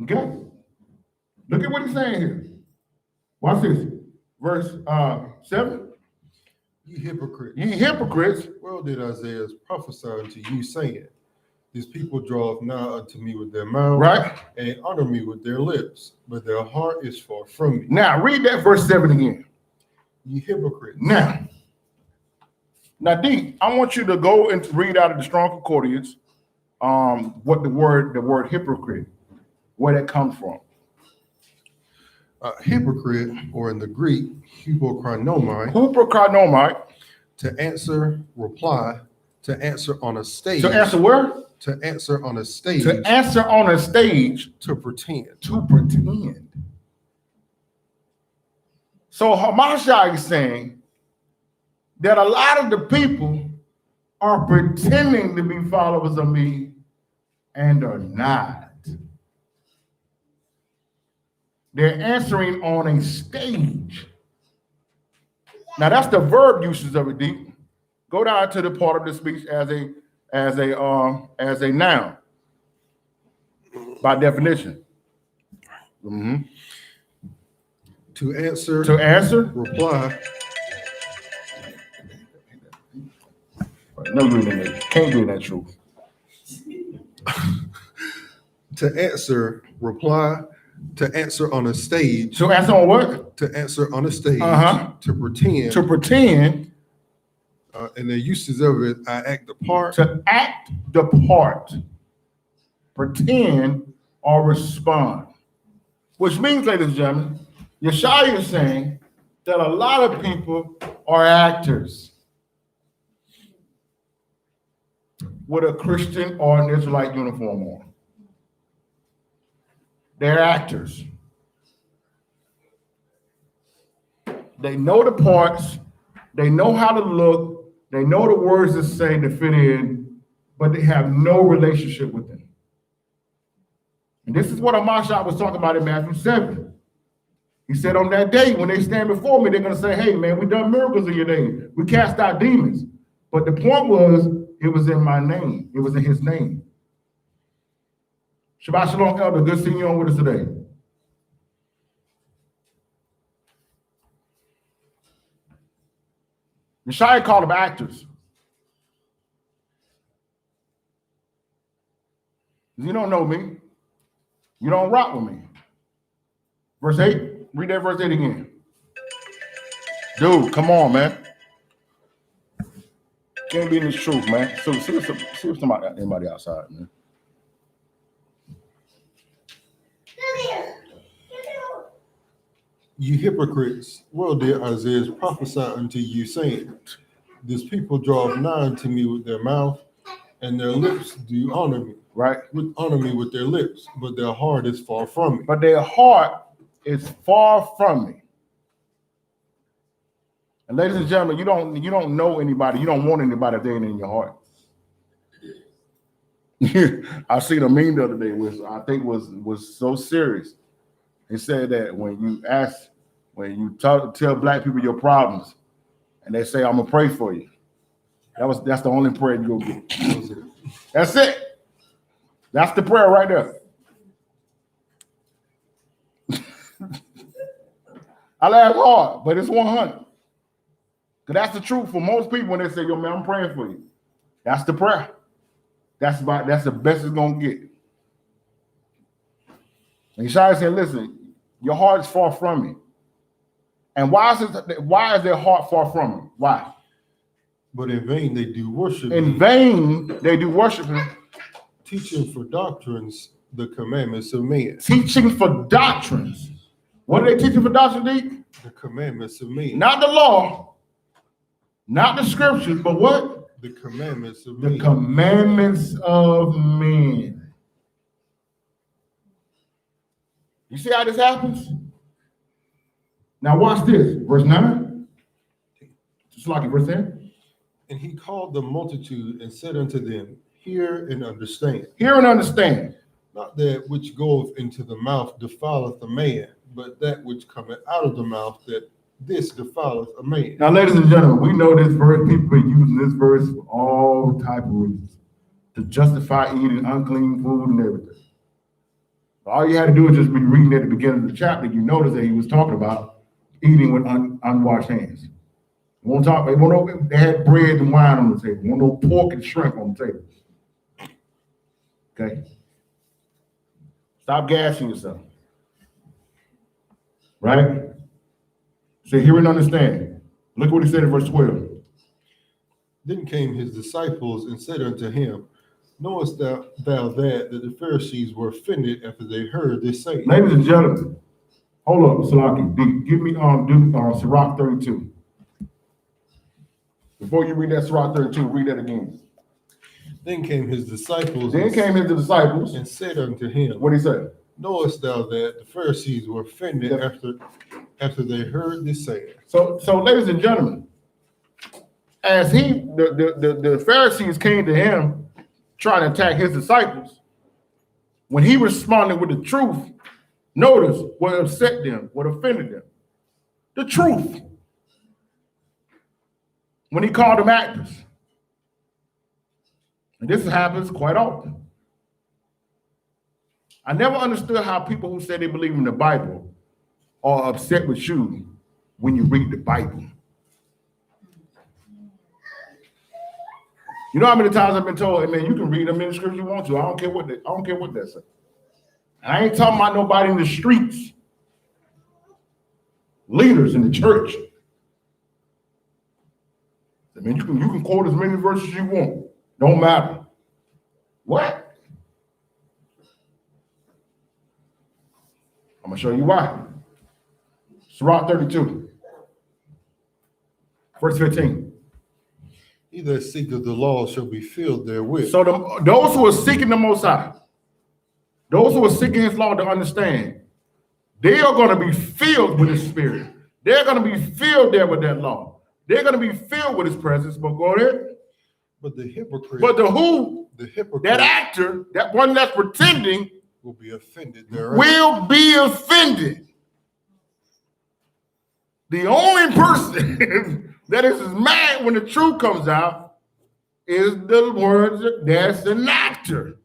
Okay? Look at what he's saying here. Watch this. Verse 7. Ye hypocrites. Ye hypocrites. Well did Isaiah prophesy unto you, saying, these people draweth nigh unto me with their mouth, right, and honor me with their lips, but their heart is far from me. Now read that verse 7 again. Ye hypocrites. Now, D, I want you to go and read out of the Strong Concordance what the word hypocrite, where that comes from. Hypocrite, or in the Greek, hypocrinomai. Hypocrinomai. To answer, reply, to answer on a stage. To answer where? To answer on a stage. To answer on a stage. To pretend. To pretend. So Hamashiach is saying that a lot of the people are pretending to be followers of me and are not. They're answering on a stage. Now that's the verb uses of it, Deep. Go down to the part of the speech as a noun by definition. Mm-hmm. To answer. To answer. Reply. No, can't be that truth. To answer, reply. To answer on a stage. To answer on what? To answer on a stage. To pretend. To pretend. And the uses of it, I act the part. To act the part. Pretend or respond. Which means, ladies and gentlemen, Yeshaya is saying that a lot of people are actors with a Christian or an Israelite uniform on. They're actors. They know the parts. They know how to look. They know the words to say to fit in, but they have no relationship with them. And this is what Hamashiach was talking about in Matthew 7. He said, on that day, when they stand before me, they're going to say, hey, man, we done miracles in your name. We cast out demons. But the point was, it was in my name. It was in his name. Shabbat Shalom, Elder. Good seeing you on with us today. Yeshaya called them actors. You don't know me. You don't rock with me. Verse 8. Read that verse 8 again. Dude, come on, man. Can't be in this truth, man. So see if anybody outside, man. You hypocrites, well did Isaiah prophesy unto you, saying, this people draw nigh unto me with their mouth, and their lips do honor me. Right? Honor me with their lips, but their heart is far from me. But their heart is far from me. And ladies and gentlemen, you don't know anybody, you don't want anybody if they ain't in your heart. I seen a meme the other day, which I think was so serious. He said that when you tell black people your problems, and they say, I'm gonna pray for you. That's the only prayer you'll get. That's it. That's the prayer right there. I laugh hard, but it's 100. Because that's the truth for most people when they say, yo, man, I'm praying for you. That's the prayer. That's the best it's gonna get. And Yeshaya said, listen, your heart is far from me. And why is their heart far from me? Why? But in vain they do worship In vain they do worship him. Teaching for doctrines the commandments of men. Teaching for doctrines. What are they teaching for doctrines, D? The commandments of men. Not the law, not the scriptures, but what? the commandments of the men. commandments of men. You see how this happens? Now watch this, verse 9. Just like it, verse 10. And he called the multitude and said unto them, Hear and understand. Hear and understand. Not that which goeth into the mouth defileth a man, but that which cometh out of the mouth, that this defileth a man. Now, ladies and gentlemen, we know this verse, people are using this verse for all type of reasons, to justify eating unclean food and everything. All you had to do is just be reading at the beginning of the chapter. You notice that he was talking about eating with unwashed hands. They had bread and wine on the table. No pork and shrimp on the table. Okay? Stop gassing yourself. Right? Say, hear and understand. Look what he said in verse 12. Then came his disciples and said unto him, Knowest thou that the Pharisees were offended after they heard this saying? Ladies and gentlemen, hold up, Salaki. Give me Sirach 32. Before you read that Sirach 32, read that again. Then came his disciples. And said unto him, what did he say? Knowest thou that the Pharisees were offended after they heard this saying? So ladies and gentlemen, as the Pharisees came to him trying to attack his disciples, when he responded with the truth, notice what upset them, what offended them. The truth. When he called them actors. And this happens quite often. I never understood how people who say they believe in the Bible are upset with you when you read the Bible. You know how many times I've been told, hey man, you can read them in the scripture you want to. I don't care what they say. And I ain't talking about nobody in the streets. Leaders in the church. I mean, you can quote as many verses as you want. Don't matter. What? I'm gonna show you why. Sirach 32, verse 15. He that seeketh the law shall be filled therewith. So those who are seeking the Most High, those who are seeking His law to understand, they are going to be filled with His Spirit. They're going to be filled there with that law. They're going to be filled with His presence. But go ahead. But the hypocrite. But the who? The hypocrite. That actor, that one that's pretending, will be offended thereof. Will be offended. The only person that is mad when the truth comes out is the words that's an actor.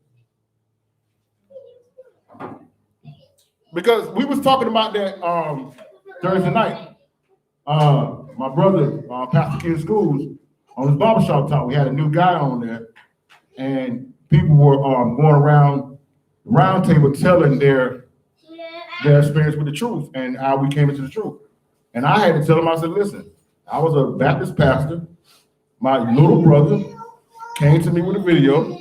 Because we was talking about that Thursday night. My brother, Pastor Ken Schools, on his barbershop talk, we had a new guy on there, and people were going around the round table telling their experience with the truth and how we came into the truth. And I had to tell them, I said, listen, I was a Baptist pastor. My little brother came to me with a video.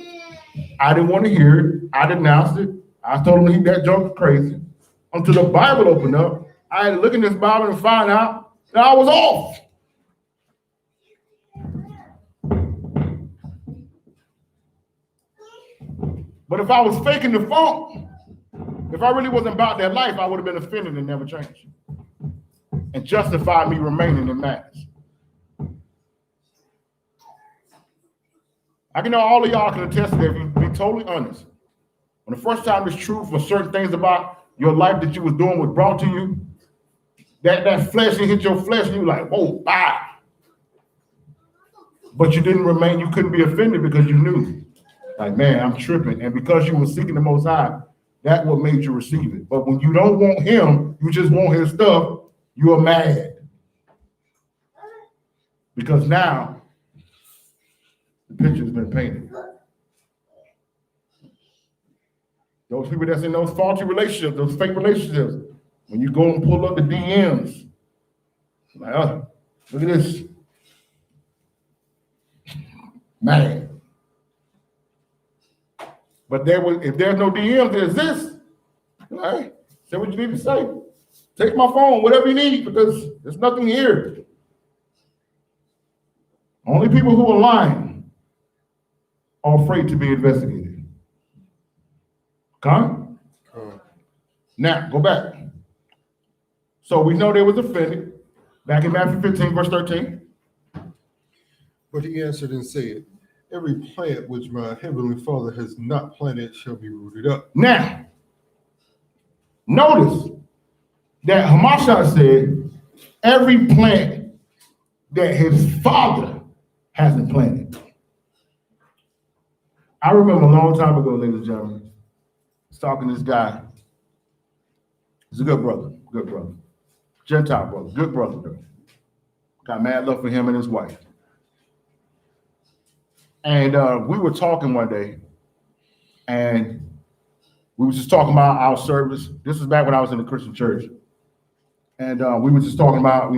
I didn't want to hear it. I denounced it. I told him that joke was crazy. Until the Bible opened up, I had to look in this Bible and find out that I was off. But if I was faking the funk, if I really wasn't about that life, I would have been offended and never changed. And justified me remaining in madness. I know all of y'all can attest to that if you be totally honest. When the first time this truth or certain things about your life that you was doing was brought to you, that flesh, it hit your flesh, and you like, whoa, bye. But you didn't remain, you couldn't be offended because you knew. Like, man, I'm tripping. And because you were seeking the Most High, that's what made you receive it. But when you don't want Him, you just want His stuff, you are mad. Because now, the picture's been painted. Those people that's in those faulty relationships, those fake relationships, when you go and pull up the DMs, like, oh, look at this. Man. But if there's no DMs, there's this. All right, say what you need to say. Take my phone, whatever you need, because there's nothing here. Only people who are lying or afraid to be investigated? Come. Now, go back. So we know they was offended. Back in Matthew 15, verse 13. But he answered and said, every plant which my heavenly Father has not planted shall be rooted up. Now, notice that Hamashiach said, every plant that his Father hasn't planted. I remember a long time ago, ladies and gentlemen, I was talking to this guy. He's a good brother. Gentile brother, good brother though. Got mad love for him and his wife. And we were talking one day, and we were just talking about our service. This was back when I was in the Christian church. And we were just talking about,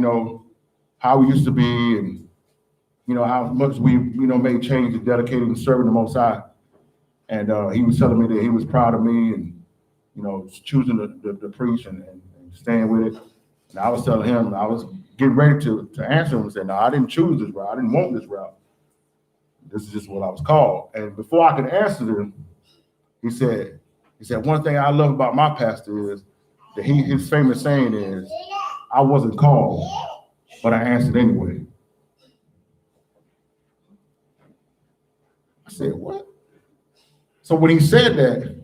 how we used to be and, how much we, made change and dedicated and serving the Most High. And he was telling me that he was proud of me and, choosing to preach and staying with it. And I was telling him, I was getting ready to answer him and say, no, I didn't choose this route. I didn't want this route. This is just what I was called. And before I could answer him, he said, one thing I love about my pastor is that his famous saying is, I wasn't called, but I answered anyway. I said, what? So when he said that,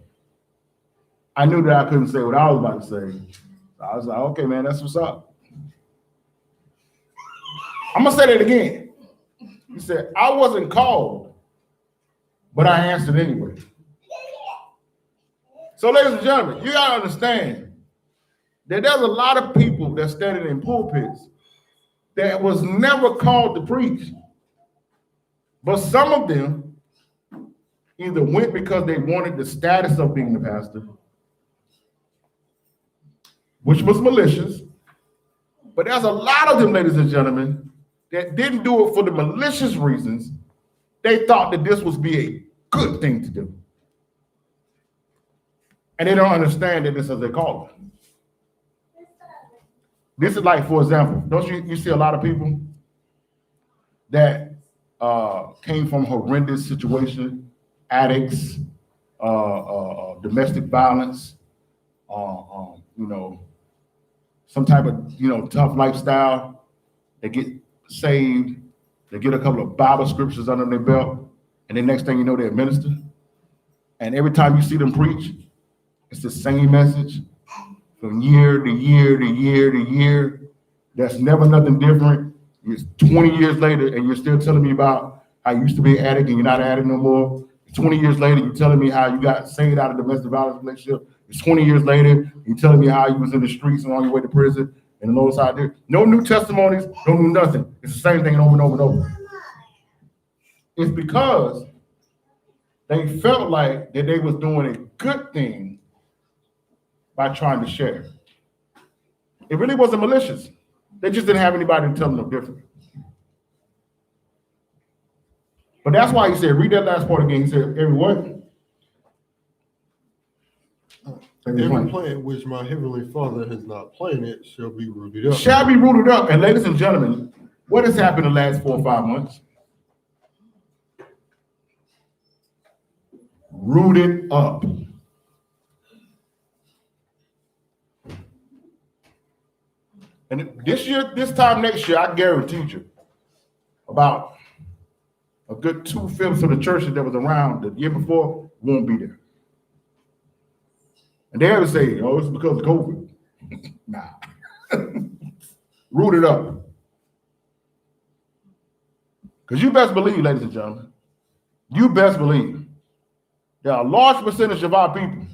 I knew that I couldn't say what I was about to say. So I was like, okay, man, that's what's up. I'm going to say that again. He said, I wasn't called, but I answered anyway. So, ladies and gentlemen, you got to understand that there's a lot of people that standing in pulpits that was never called to preach. But some of them either went because they wanted the status of being the pastor, which was malicious. But there's a lot of them, ladies and gentlemen, that didn't do it for the malicious reasons. They thought that this would be a good thing to do. And they don't understand that this is their calling. This is like, for example, don't you see a lot of people that came from horrendous situation, addicts, domestic violence, some type of, tough lifestyle. They get saved, they get a couple of Bible scriptures under their belt, and the next thing you know, they're a minister. And every time you see them preach, it's the same message from year to year to year to year. That's never nothing different. It's 20 years later, and you're still telling me about how you used to be an addict and you're not an addict no more. 20 years later, you're telling me how you got saved out of domestic violence relationship. It's 20 years later, you're telling me how you was in the streets and on your way to prison. And the Lord's out there. No new testimonies, no new nothing. It's the same thing over and over and over. It's because they felt like that they was doing a good thing by trying to share. It really wasn't malicious. They just didn't have anybody to tell them no different. But that's why he said, read that last part again. He said, every what? Every plant which my heavenly Father has not planted shall be rooted up. Shall be rooted up. And ladies and gentlemen, what has happened the last 4 or 5 months? Rooted up. And this time next year, I guarantee you, about a good 2/5 of the churches that was around the year before won't be there. And they ever say, oh, it's because of COVID. Nah. Rooted up. Because you best believe, ladies and gentlemen, you best believe there are a large percentage of our people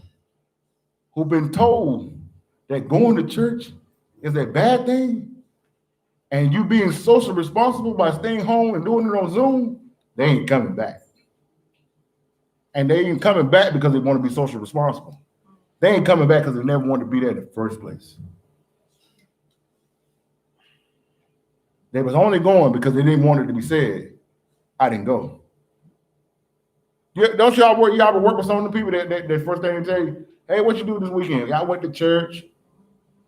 who've been told that going to church is a bad thing, and you being social responsible by staying home and doing it on Zoom, they ain't coming back. And they ain't coming back because they want to be social responsible. They ain't coming back because they never wanted to be there in the first place. They was only going because they didn't want it to be said, I didn't go. Don't y'all work with some of the people that first thing they tell you, hey, what you do this weekend? I went to church.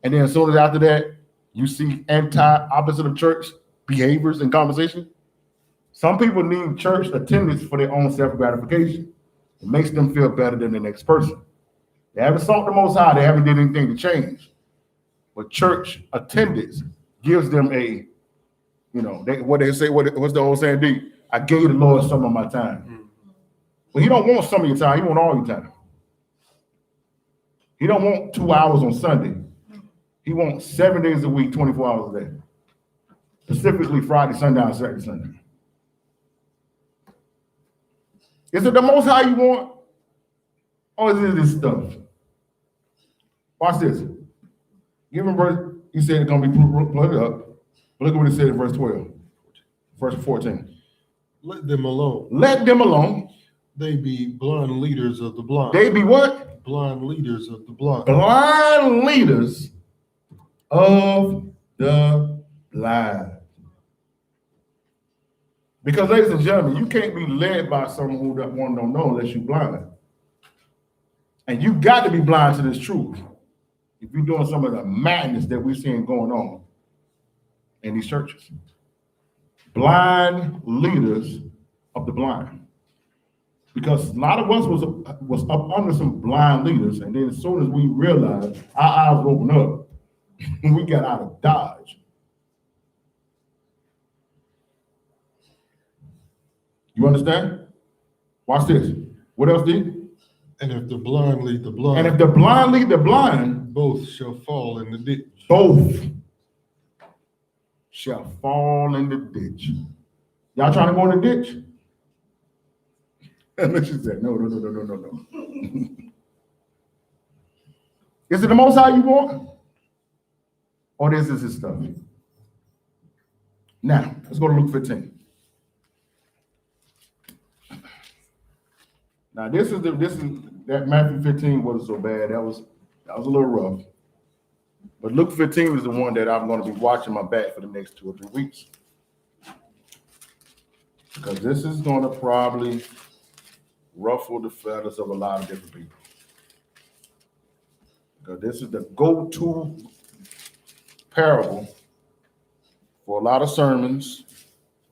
And then as soon as after that, you see opposite of church behaviors and conversation. Some people need church attendance for their own self-gratification. It makes them feel better than the next person. They haven't sought the Most High. They haven't did anything to change. But church attendance gives them a, what they say, what's the old saying, D? I gave the Lord some of my time. But he don't want some of your time. He want all your time. He don't want 2 hours on Sunday. He wants 7 days a week, 24 hours a day. Specifically Friday, sundown, Saturday, Sunday. Is it the Most High you want? Or is it this stuff? Watch this. Give him verse, he said it's going to be plugged up. Look at what it said in verse 12. Verse 14. Let them alone. Let them alone. They be blind leaders of the blind. They be what? Blind leaders of the blind. Blind leaders of the blind. Because, ladies and gentlemen, you can't be led by someone who don't know unless you're blind. And you got to be blind to this truth if you're doing some of the madness that we're seeing going on in these churches. Blind leaders of the blind. Because a lot of us was up under some blind leaders, and then as soon as we realized, our eyes opened up, we got out of Dodge. You understand? Watch this. What else, D? And if the blind lead the blind. And if the blind lead the blind, both shall fall in the ditch. Both shall fall in the ditch. Y'all trying to go in the ditch? And she said, no. Is it the Most High you want? Or this is his stuff? Now, let's go to Luke 15. Now, this is that Matthew 15 wasn't so bad. That was a little rough. But Luke 15 is the one that I'm going to be watching my back for the next 2 or 3 weeks. Because this is going to probably ruffle the feathers of a lot of different people. Because this is the go-to parable for a lot of sermons,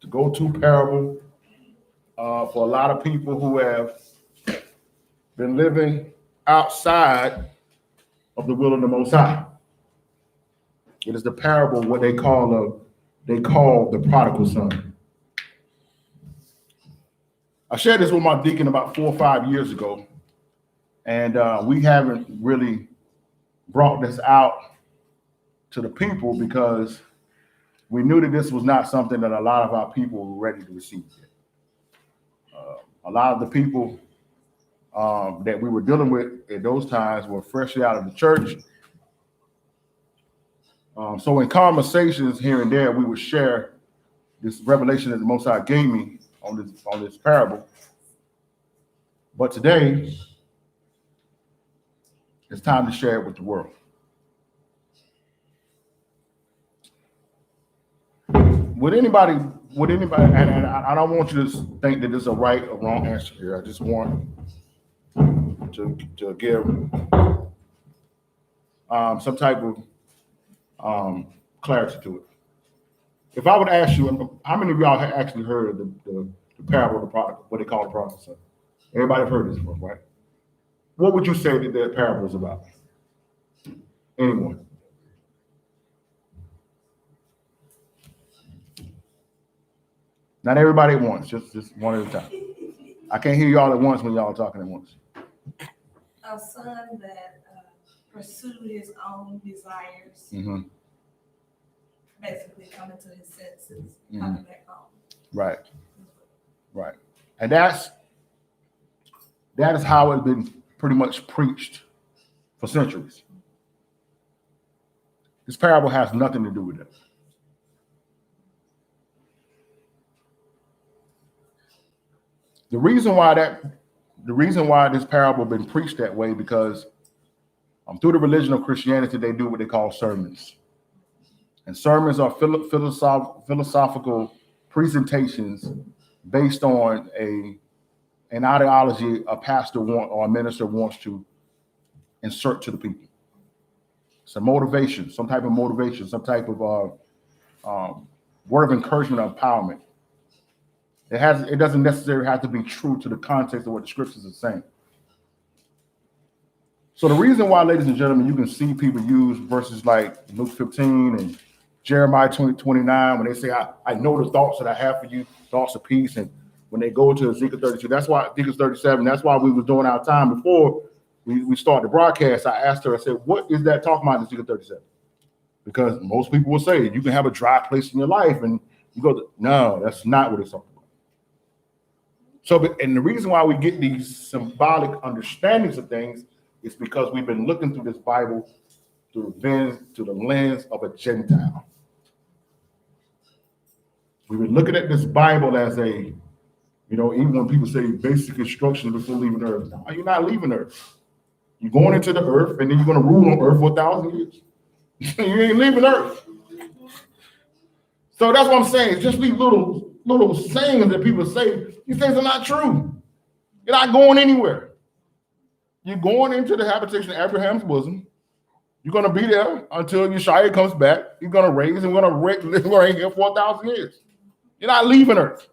the go-to parable for a lot of people who have been living outside of the will of the Most High. It is the parable, what they call the prodigal son. I shared this with my deacon about 4 or 5 years ago, and we haven't really brought this out to the people because we knew that this was not something that a lot of our people were ready to receive yet. A lot of the people that we were dealing with at those times were freshly out of the church. So in conversations here and there, we would share this revelation that the Most High gave me on this parable. But today, it's time to share it with the world. Would anybody, and I don't want you to think that there's a right or wrong answer here. I just want to give some type of clarity to it. If I would ask you, how many of y'all have actually heard of the parable of the prodigal, what they call the prodigal son? Everybody have heard this one, right? What would you say that that parable is about? Anyone? Not everybody at once, just one at a time. I can't hear y'all at once when y'all are talking at once. A son that pursued his own desires, basically coming to his senses, coming back home. Right. And that is how it's been pretty much preached for centuries. This parable has nothing to do with it. The reason why this parable has been preached that way because through the religion of Christianity, they do what they call sermons. And sermons are philosophical presentations based on an ideology a pastor or a minister wants to insert to the people. It's a motivation, some type of motivation, some type of word of encouragement or empowerment. It doesn't necessarily have to be true to the context of what the scriptures are saying. So the reason why, ladies and gentlemen, you can see people use verses like Luke 15 and Jeremiah 20:29 when they say, I know the thoughts that I have for you, thoughts of peace. And when they go to Ezekiel 32, that's why Ezekiel 37, that's why we were doing our time before we started the broadcast. I asked her, I said, what is that talking about in Ezekiel 37? Because most people will say you can have a dry place in your life and you go, no, that's not what it's talking about. So, and the reason why we get these symbolic understandings of things is because we've been looking through this Bible through the lens of a Gentile. We've been looking at this Bible as a, even when people say basic instructions before leaving earth. No, you're not leaving earth. You're going into the earth and then you're going to rule on earth for 1,000 years. You ain't leaving earth. So that's what I'm saying. It's just these little sayings that people say. These things are not true. You're not going anywhere. You're going into the habitation of Abraham's bosom. You're going to be there until Yeshua comes back. You're going to raise and we're going to live right here for 1,000 years. You're not leaving earth.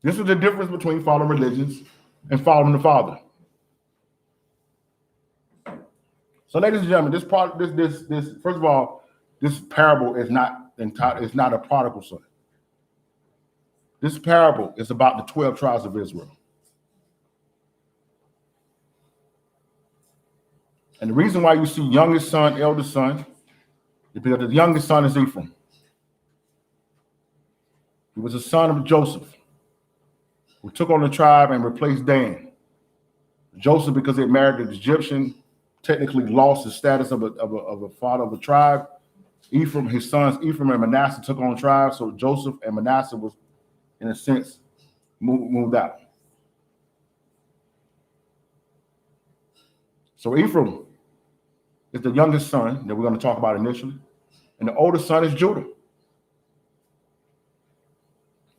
This is the difference between following religions and following the Father. So, ladies and gentlemen, this first of all, this parable is not a prodigal son. This parable is about the 12 tribes of Israel. And the reason why you see youngest son, eldest son, is because the youngest son is Ephraim. He was a son of Joseph, who took on the tribe and replaced Dan. Joseph, because he married an Egyptian, technically lost the status of a father of a tribe. Ephraim, his sons Ephraim and Manasseh took on the tribe, so Joseph and Manasseh was, in a sense, moved out. So Ephraim is the youngest son that we're going to talk about initially, and the oldest son is Judah,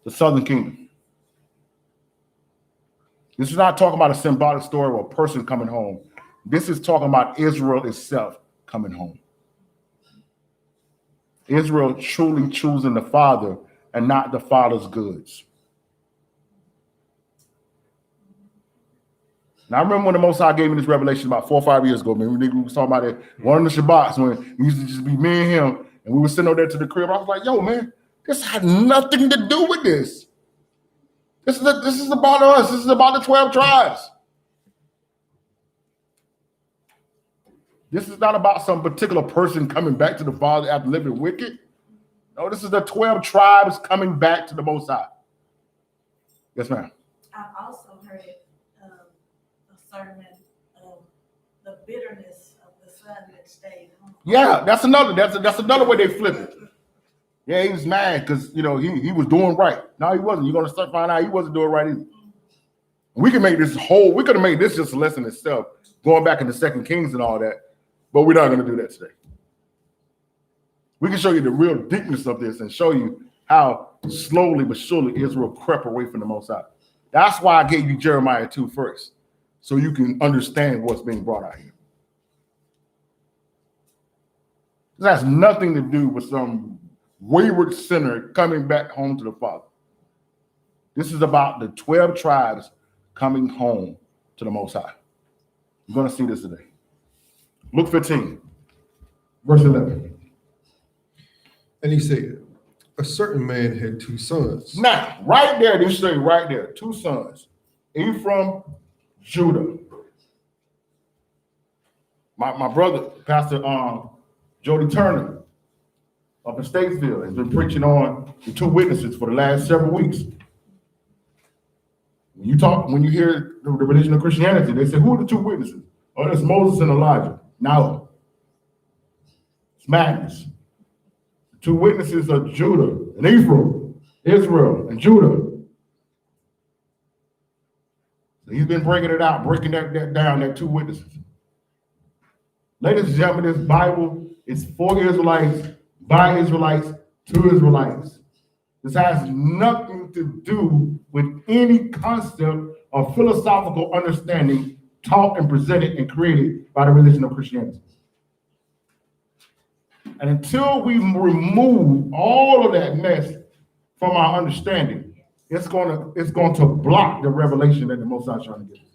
the southern kingdom. This is not talking about a symbolic story of a person coming home. This is talking about Israel itself coming home. Israel truly choosing the Father and not the Father's goods. Now, I remember when the Most High gave me this revelation about 4 or 5 years ago, man. We was talking about it one of the Shabbats when it used to just be me and him, and we were sitting over there to the crib. I was like, yo, man, this had nothing to do with this. This is about us. This is about the 12 tribes. This is not about some particular person coming back to the Father after living wicked. No, this is the 12 tribes coming back to the Most High. Yes, ma'am. I've also heard a sermon of the bitterness of the son that stayed home. Yeah, that's another way they flip it. Yeah, he was mad because he was doing right. No, he wasn't. You're gonna start find out he wasn't doing right either. We could have made this just a lesson itself, going back into 2 Kings and all that, but we're not gonna do that today. We can show you the real deepness of this and show you how slowly but surely Israel crept away from the Most High. That's why I gave you Jeremiah 2 first, so you can understand what's being brought out here. This has nothing to do with some wayward sinner coming back home to the Father. This is about the 12 tribes coming home to the Most High. You're going to see this today. Luke 15, verse 11. And he said, a certain man had 2 sons. Now, right there, they say right there, 2 sons, Ephraim, Judah. My brother, Pastor Jody Turner, up in Statesville, has been preaching on the 2 witnesses for the last several weeks. When you hear the religion of Christianity, they say, who are the 2 witnesses? Oh, that's Moses and Elijah. No. It's madness. The 2 witnesses are Judah and Ephraim, Israel and Judah. So he's been breaking it out, breaking that down, that 2 witnesses. Ladies and gentlemen, this Bible is for Israelites, by Israelites, to Israelites. This has nothing to do with any concept or philosophical understanding taught and presented and created by the religion of Christianity. And until we remove all of that mess from our understanding, it's going to block the revelation that the Most High is trying to give us.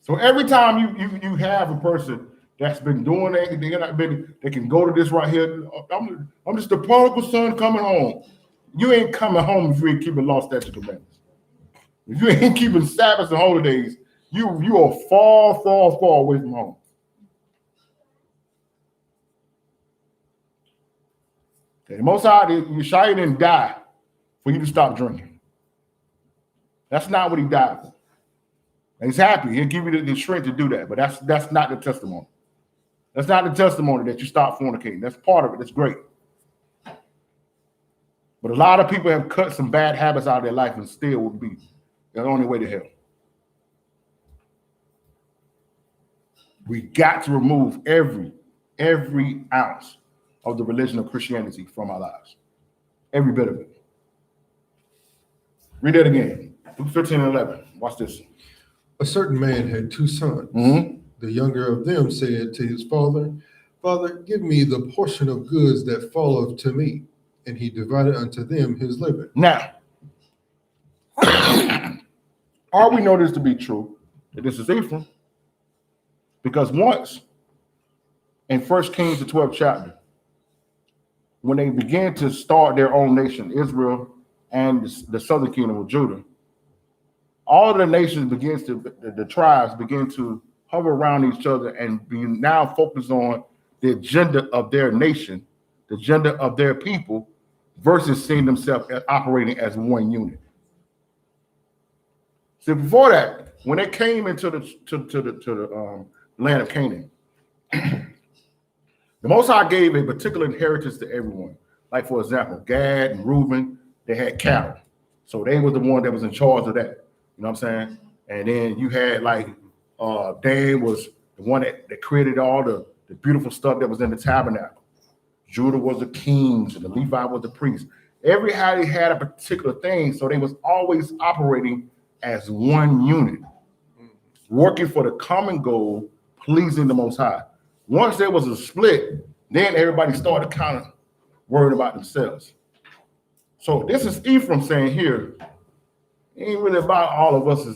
So every time you have a person that's been doing anything, they can go to this right here. I'm just the prodigal son coming home. You ain't coming home if you ain't keeping law, statutes, and commandments. If you ain't keeping Sabbaths and holidays, you are far, far, far away from home. Okay, the Most High, Yeshua didn't die for you to stop drinking. That's not what he died for. And he's happy. He'll give you the strength to do that. But that's not the testimony. That's not the testimony that you stop fornicating. That's part of it. That's great. But a lot of people have cut some bad habits out of their life and still would be the only way to hell. We got to remove every ounce of the religion of Christianity from our lives. Every bit of it. Read that again. Luke 15 and 11. Watch this. A certain man had 2 sons. Mm-hmm. The younger of them said to his father, Father, give me the portion of goods that falleth to me. And he divided unto them his living. Now, are we know this to be true, that this is Ephraim? Because once in 1 Kings, the 12th chapter, when they began to start their own nation, Israel and the southern kingdom of Judah, all of the nations the tribes begin to hover around each other and be now focused on the agenda of their nation, the agenda of their people, versus seeing themselves as operating as one unit. So before that, when they came into the land of Canaan, the Most High gave a particular inheritance to everyone. Like, for example, Gad and Reuben, they had cattle. So they were the one that was in charge of that. You know what I'm saying? And then you had like Dan was the one that created all the beautiful stuff that was in the tabernacle. Judah was the kings and the Levi was the priests. Everybody had a particular thing, so they was always operating as one unit, working for the common goal, pleasing the Most High. Once there was a split, then everybody started kind of worrying about themselves. So this is Ephraim saying here, it ain't really about all of us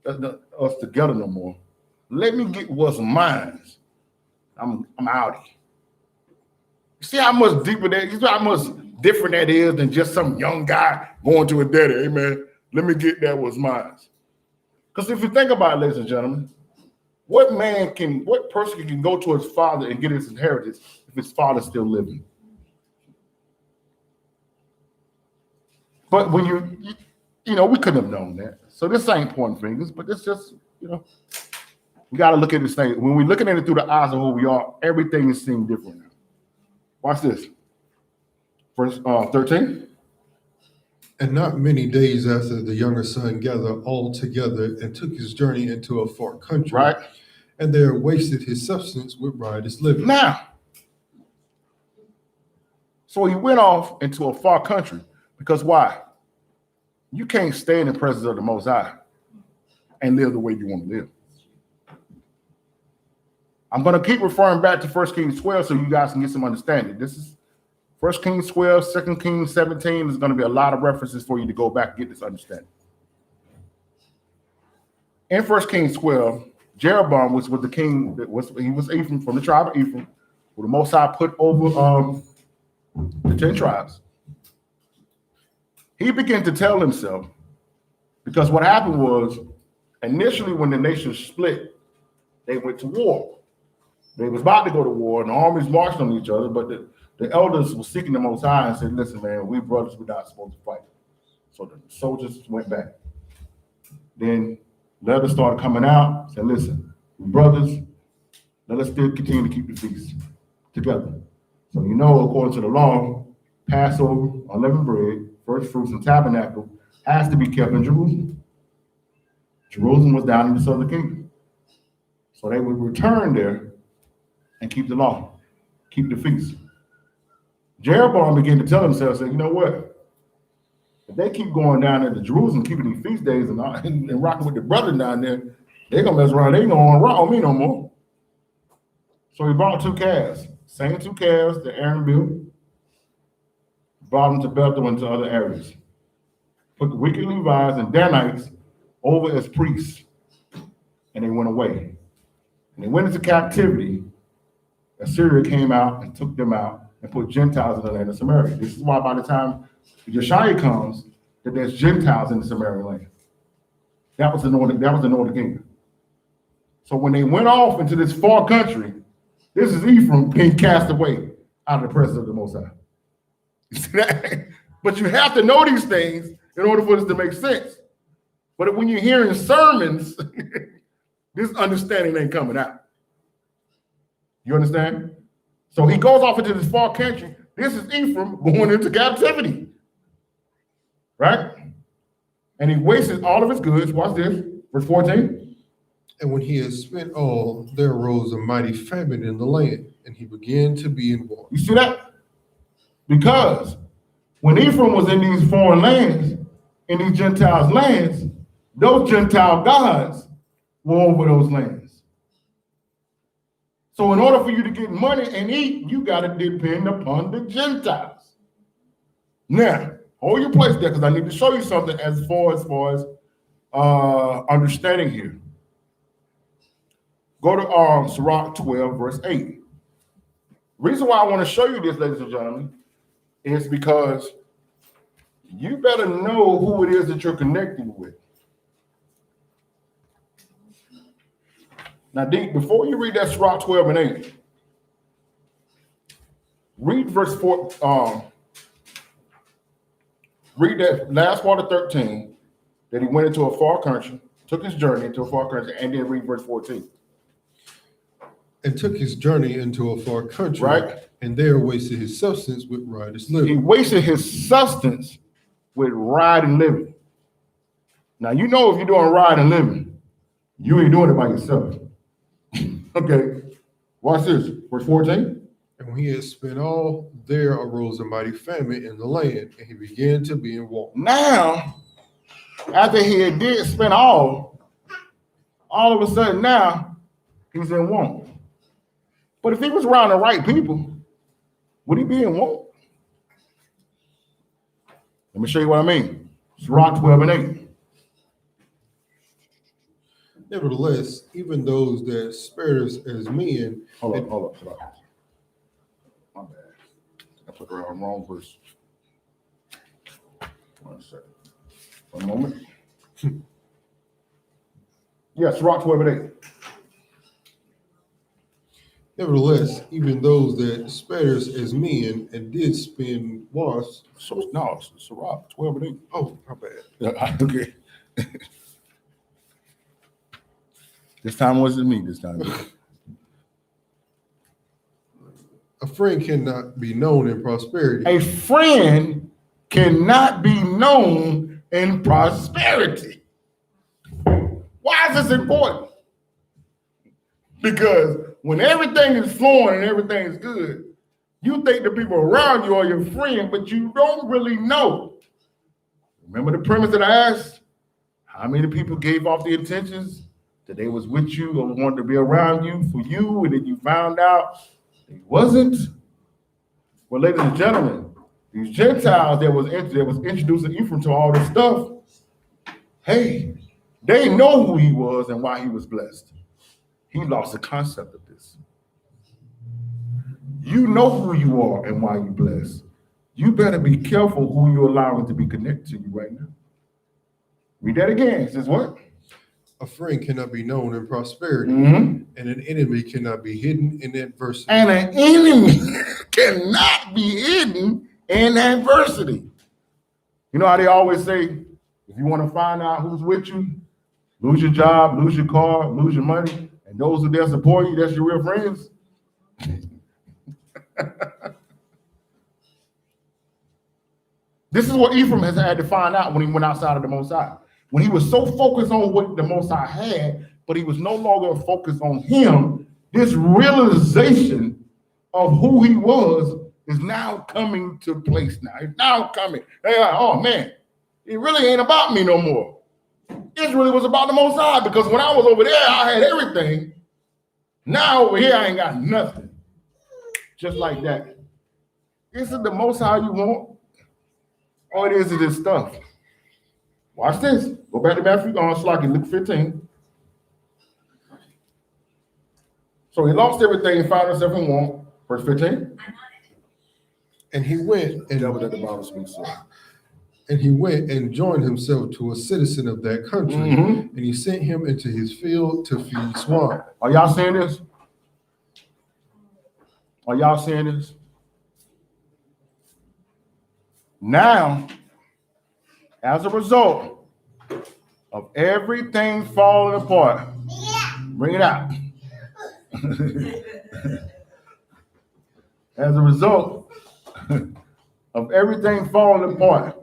us together no more. Let me get what's mine. I'm outie. See how much deeper that is, how much different that is than just some young guy going to a daddy. Amen. Let me get that what's mine. Because if you think about it, ladies and gentlemen, what person can go to his father and get his inheritance if his father's still living? But when we couldn't have known that. So this ain't pointing fingers, but it's just, we got to look at this thing. When we're looking at it through the eyes of who we are, everything is seen different now. Watch this. Verse 13. And not many days after, the younger son gathered all together and took his journey into a far country. Right. And there wasted his substance with riotous living. Now, so he went off into a far country because why? You can't stay in the presence of the Most High and live the way you want to live. I'm going to keep referring back to 1 Kings 12 so you guys can get some understanding. This is 1 Kings 12, 2 Kings 17. There's going to be a lot of references for you to go back and get this understanding. In 1 Kings 12, Jeroboam, which was the king, he was Ephraim, from the tribe of Ephraim, who the Most High put over the 10 tribes. He began to tell himself, because what happened was, initially when the nation split, they went to war. They was about to go to war, and the armies marched on each other, but the elders were seeking the Most High and said, listen, man, we brothers, we're not supposed to fight. So the soldiers went back. Then the others started coming out, said, listen, brothers, let us still continue to keep the feast together. So according to the law, Passover, unleavened bread, first fruits, and tabernacle has to be kept in Jerusalem. Jerusalem was down in the southern kingdom. So they would return there and keep the law, keep the feast. Jeroboam began to tell himself, say, you know what? If they keep going down there to Jerusalem, keeping these feast days and rocking with the brother down there, They're gonna mess around, they ain't gonna rob me no more. So he bought 2 calves, same 2 calves that Aaron built, brought them to Bethel and to other areas. Put the wicked Levites and Danites over as priests, and they went away. And they went into captivity. Assyria came out and took them out and put Gentiles in the land of Samaria. This is why by the time Josiah comes, that there's Gentiles in the Samaritan land. That was the northern kingdom. So when they went off into this far country, this is Ephraim being cast away out of the presence of the Most High. You see that? But you have to know these things in order for this to make sense. But when you're hearing sermons, this understanding ain't coming out. You understand? So he goes off into this far country. This is Ephraim going into captivity. Right? And he wasted all of his goods. Watch this. Verse 14. And when he had spent all, there arose a mighty famine in the land, and he began to be in want. You see that? Because when Ephraim was in these foreign lands, in these Gentiles' lands, those Gentile gods were over those lands. So in order for you to get money and eat, you got to depend upon the Gentiles. Now, hold your place there because I need to show you something as far as understanding here. Go to Sirach 12, verse 8. Reason why I want to show you this, ladies and gentlemen, is because you better know who it is that you're connecting with. Now, before you read that Sirach 12 and 8, read verse 4. Read that last part of 13, that he went into a far country, took his journey into a far country, and then read verse 14. And took his journey into a far country, right? And there wasted his substance with riotous living. He wasted his substance with riding living. Now, you know if you're doing riding living, you ain't doing it by yourself. Okay, watch this, verse 14. And when he had spent all, there arose a mighty famine in the land, and he began to be in want. Now, after he had spent all of a sudden now, he's in want. But if he was around the right people, would he be in want? Let me show you what I mean. Sirach 12 and 8. Nevertheless, even those that spared us as men. Hold up. My bad. I put the wrong verse. 1 second. 1 moment. Yes, Sirach 12 and 8. Nevertheless, even those that spared us as men and did spend was. So no, it's Sirach 12 and 8. Oh, my bad. Yeah, okay. This time wasn't me this time. A friend cannot be known in prosperity. A friend cannot be known in prosperity. Why is this important? Because when everything is flowing and everything is good, you think the people around you are your friend, but you don't really know. Remember the premise that I asked? How many people gave off the intentions that they was with you or wanted to be around you for you, and then you found out they wasn't? Well, ladies and gentlemen, these Gentiles that was introducing Ephraim to all this stuff, hey, they know who he was and why he was blessed. He lost the concept of this. You know who you are and why you're blessed. You better be careful who you're allowing to be connected to you right now. Read that again. It says what? A friend cannot be known in prosperity, Mm-hmm. and an enemy cannot be hidden in adversity. And an enemy cannot be hidden in adversity. You know how they always say, if you want to find out who's with you, lose your job, lose your car, lose your money, and those who there support you, that's your real friends. This is what Ephraim has had to find out when he went outside of the Most High. When he was so focused on what the Most High had, but he was no longer focused on him, this realization of who he was is now coming to place now. It's now coming. They're like, oh man, it really ain't about me no more. Israel was about the Most High, because when I was over there, I had everything. Now over here, I ain't got nothing. Just like that. Is it the Most High you want? Or it is this stuff? Watch this. Go back to Matthew, Luke 15. So he lost everything and found himself in want. Verse 15. And he went and Double that the Bible speaks so. And he went and joined himself to a citizen of that country, and he sent him into his field to feed swine. Are y'all seeing this? Are y'all seeing this? Now, as a result of everything falling apart, bring it out. As a result of everything falling apart,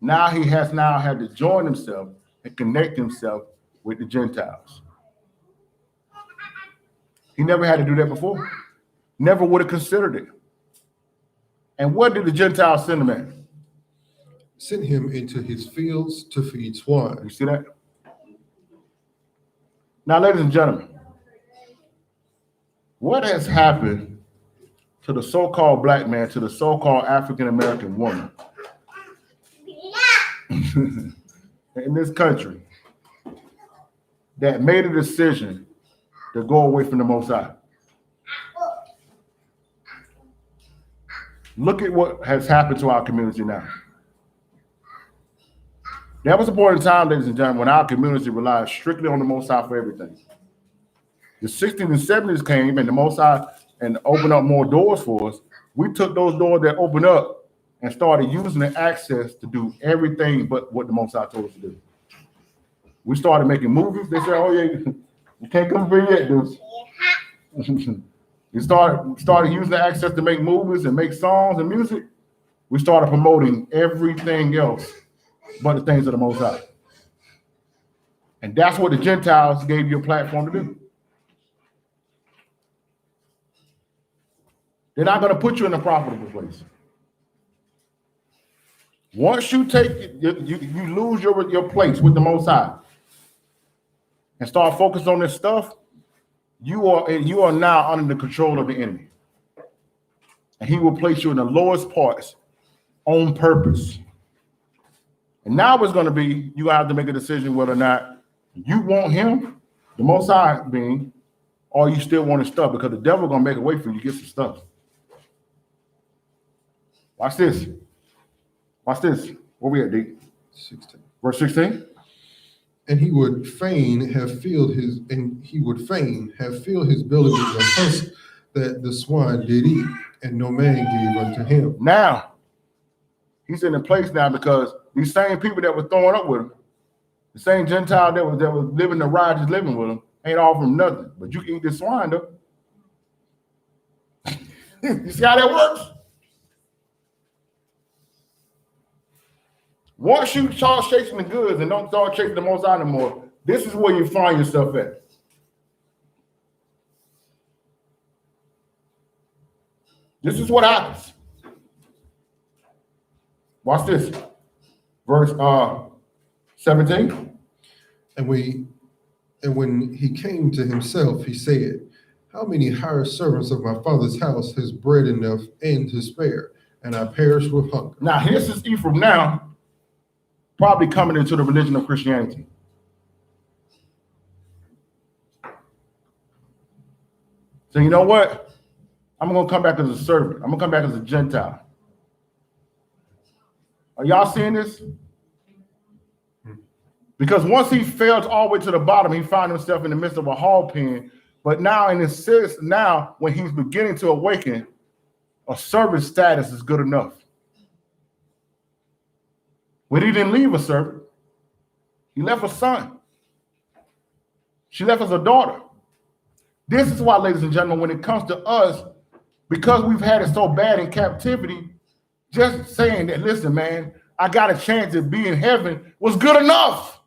now he has had to join himself and connect himself with the Gentiles. He never had to do that before. Never would have considered it. And what did the Gentiles send him at? Sent him into his fields to feed swine. You see that? Now, ladies and gentlemen, what has happened to the so-called black man, to the so-called African-American woman in this country that made a decision to go away from the Most High? Look at what has happened to our community now. There was a point in time, ladies and gentlemen, when our community relied strictly on the Most High for everything. The 60s and 70s came and the Most High and opened up more doors for us. We took those doors that opened up and started using the access to do everything but what the Most High told us to do. We started making movies. They said, oh yeah, you can't come here yet, dudes. We started using the access to make movies and make songs and music. We started promoting everything else but the things of the Most High. And that's what the Gentiles gave you a platform to do. They're not going to put you in a profitable place. Once you take it, you lose your place with the Most High and start focusing on this stuff, you are now under the control of the enemy. And he will place you in the lowest parts on purpose. And now it's going to be, you have to make a decision whether or not you want him, the Most High being, or you still want his stuff, because the devil going to make a way for you to get some stuff. Watch this. Watch this. Where we at, D? 16. Verse 16. And he would fain have filled his building with the husk that the swine did eat, and no man gave unto him. Now, he's in a place now because these same people that were throwing up with him, the same Gentile that was living the righteous living with him, ain't offering him nothing. But you can eat this swine, though. You see how that works? Once you start chasing the goods and don't start chasing the Most High anymore, this is where you find yourself at. This is what happens. Watch this. Verse 17. And when he came to himself, he said, how many hired servants of my father's house has bread enough and to spare, and I perish with hunger? Now, here's this Ephraim now, probably coming into the religion of Christianity. So you know what? I'm going to come back as a servant. I'm going to come back as a Gentile. Are y'all seeing this? Because once he fell all the way to the bottom, he found himself in the midst of a hog pen. But now in his sense, now when he's beginning to awaken, a servant status is good enough. But he didn't leave a servant. He left a son. She left us a daughter. This is why, ladies and gentlemen, when it comes to us, because we've had it so bad in captivity, just saying that, listen, man, I got a chance to be in heaven was good enough.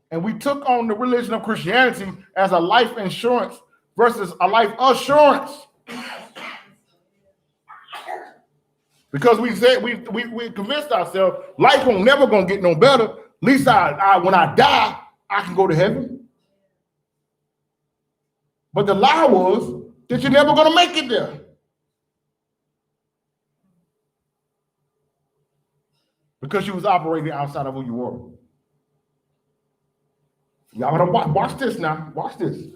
And we took on the religion of Christianity as a life insurance versus a life assurance. Because we said we convinced ourselves life won't never gonna get no better. At least I when I die, I can go to heaven. But the lie was that you're never gonna make it there. Because you was operating outside of who you were. Y'all gotta watch this now. Watch this.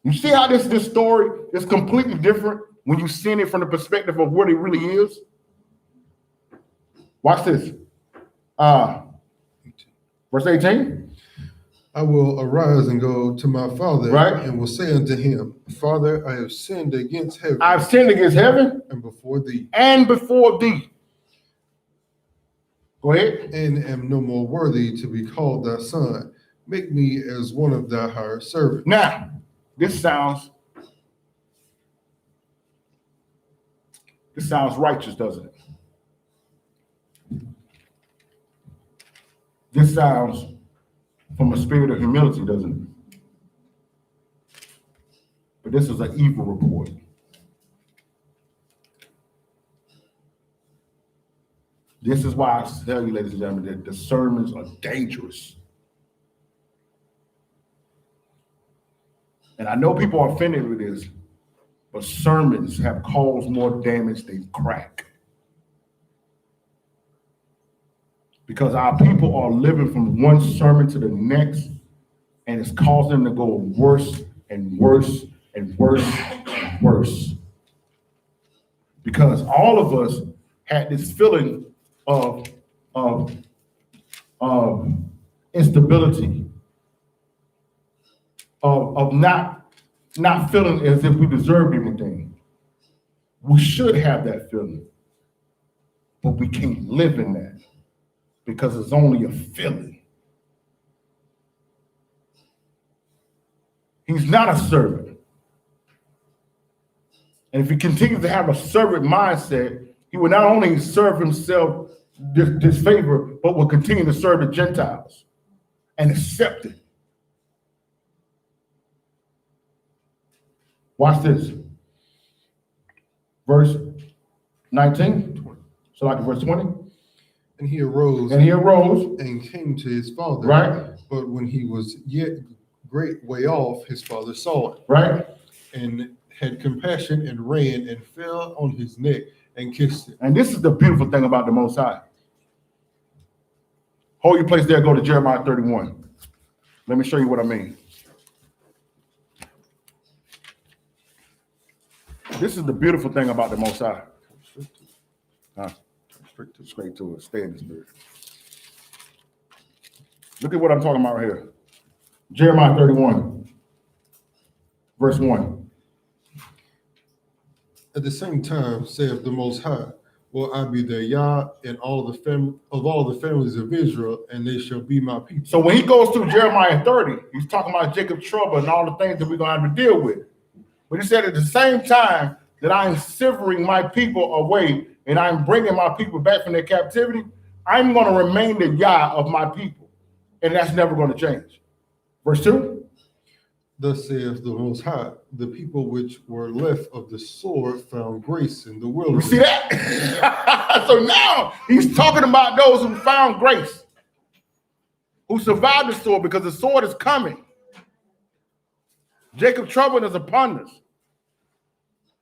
You see how this story is completely different when you see it from the perspective of what it really is? Watch this. Verse 18. I will arise and go to my father, right, and will say unto him, Father, I have sinned against heaven. I've sinned against heaven. And before thee. And before thee. Go ahead. And am no more worthy to be called thy son. Make me as one of thy hired servants. Now, this sounds righteous, doesn't it? This sounds from a spirit of humility, doesn't it? But this is an evil report. This is why I tell you, ladies and gentlemen, that the sermons are dangerous. And I know people are offended with this, but sermons have caused more damage than crack. Because our people are living from one sermon to the next, and it's causing them to go worse and worse and worse and worse. Because all of us had this feeling of instability, of not feeling as if we deserved anything. We should have that feeling, but we can't live in that because it's only a feeling. He's not a servant. And if he continues to have a servant mindset, he will not only serve himself disfavor, but will continue to serve the Gentiles and accept it. Watch this. Verse 19. So like verse 20. And he arose and came to his father. Right. But when he was yet great way off, his father saw it. Right. And had compassion and ran and fell on his neck and kissed it. And this is the beautiful thing about the Most High. Hold your place there, go to Jeremiah 31. Let me show you what I mean. This is the beautiful thing about the Most High. Straight to it. Stay in the spirit. Look at what I'm talking about right here. Jeremiah 31, verse 1. At the same time, saith the Most High, will I be their Yah and all the families of Israel, and they shall be my people. So when he goes through Jeremiah 30, he's talking about Jacob's trouble and all the things that we're going to have to deal with. But he said at the same time that I'm severing my people away and I'm bringing my people back from their captivity, I'm going to remain the Yah of my people. And that's never going to change. Verse 2. Thus saith the Most High, the people which were left of the sword found grace in the wilderness. You see that? So now he's talking about those who found grace, who survived the sword, because the sword is coming. Jacob's trouble is upon us.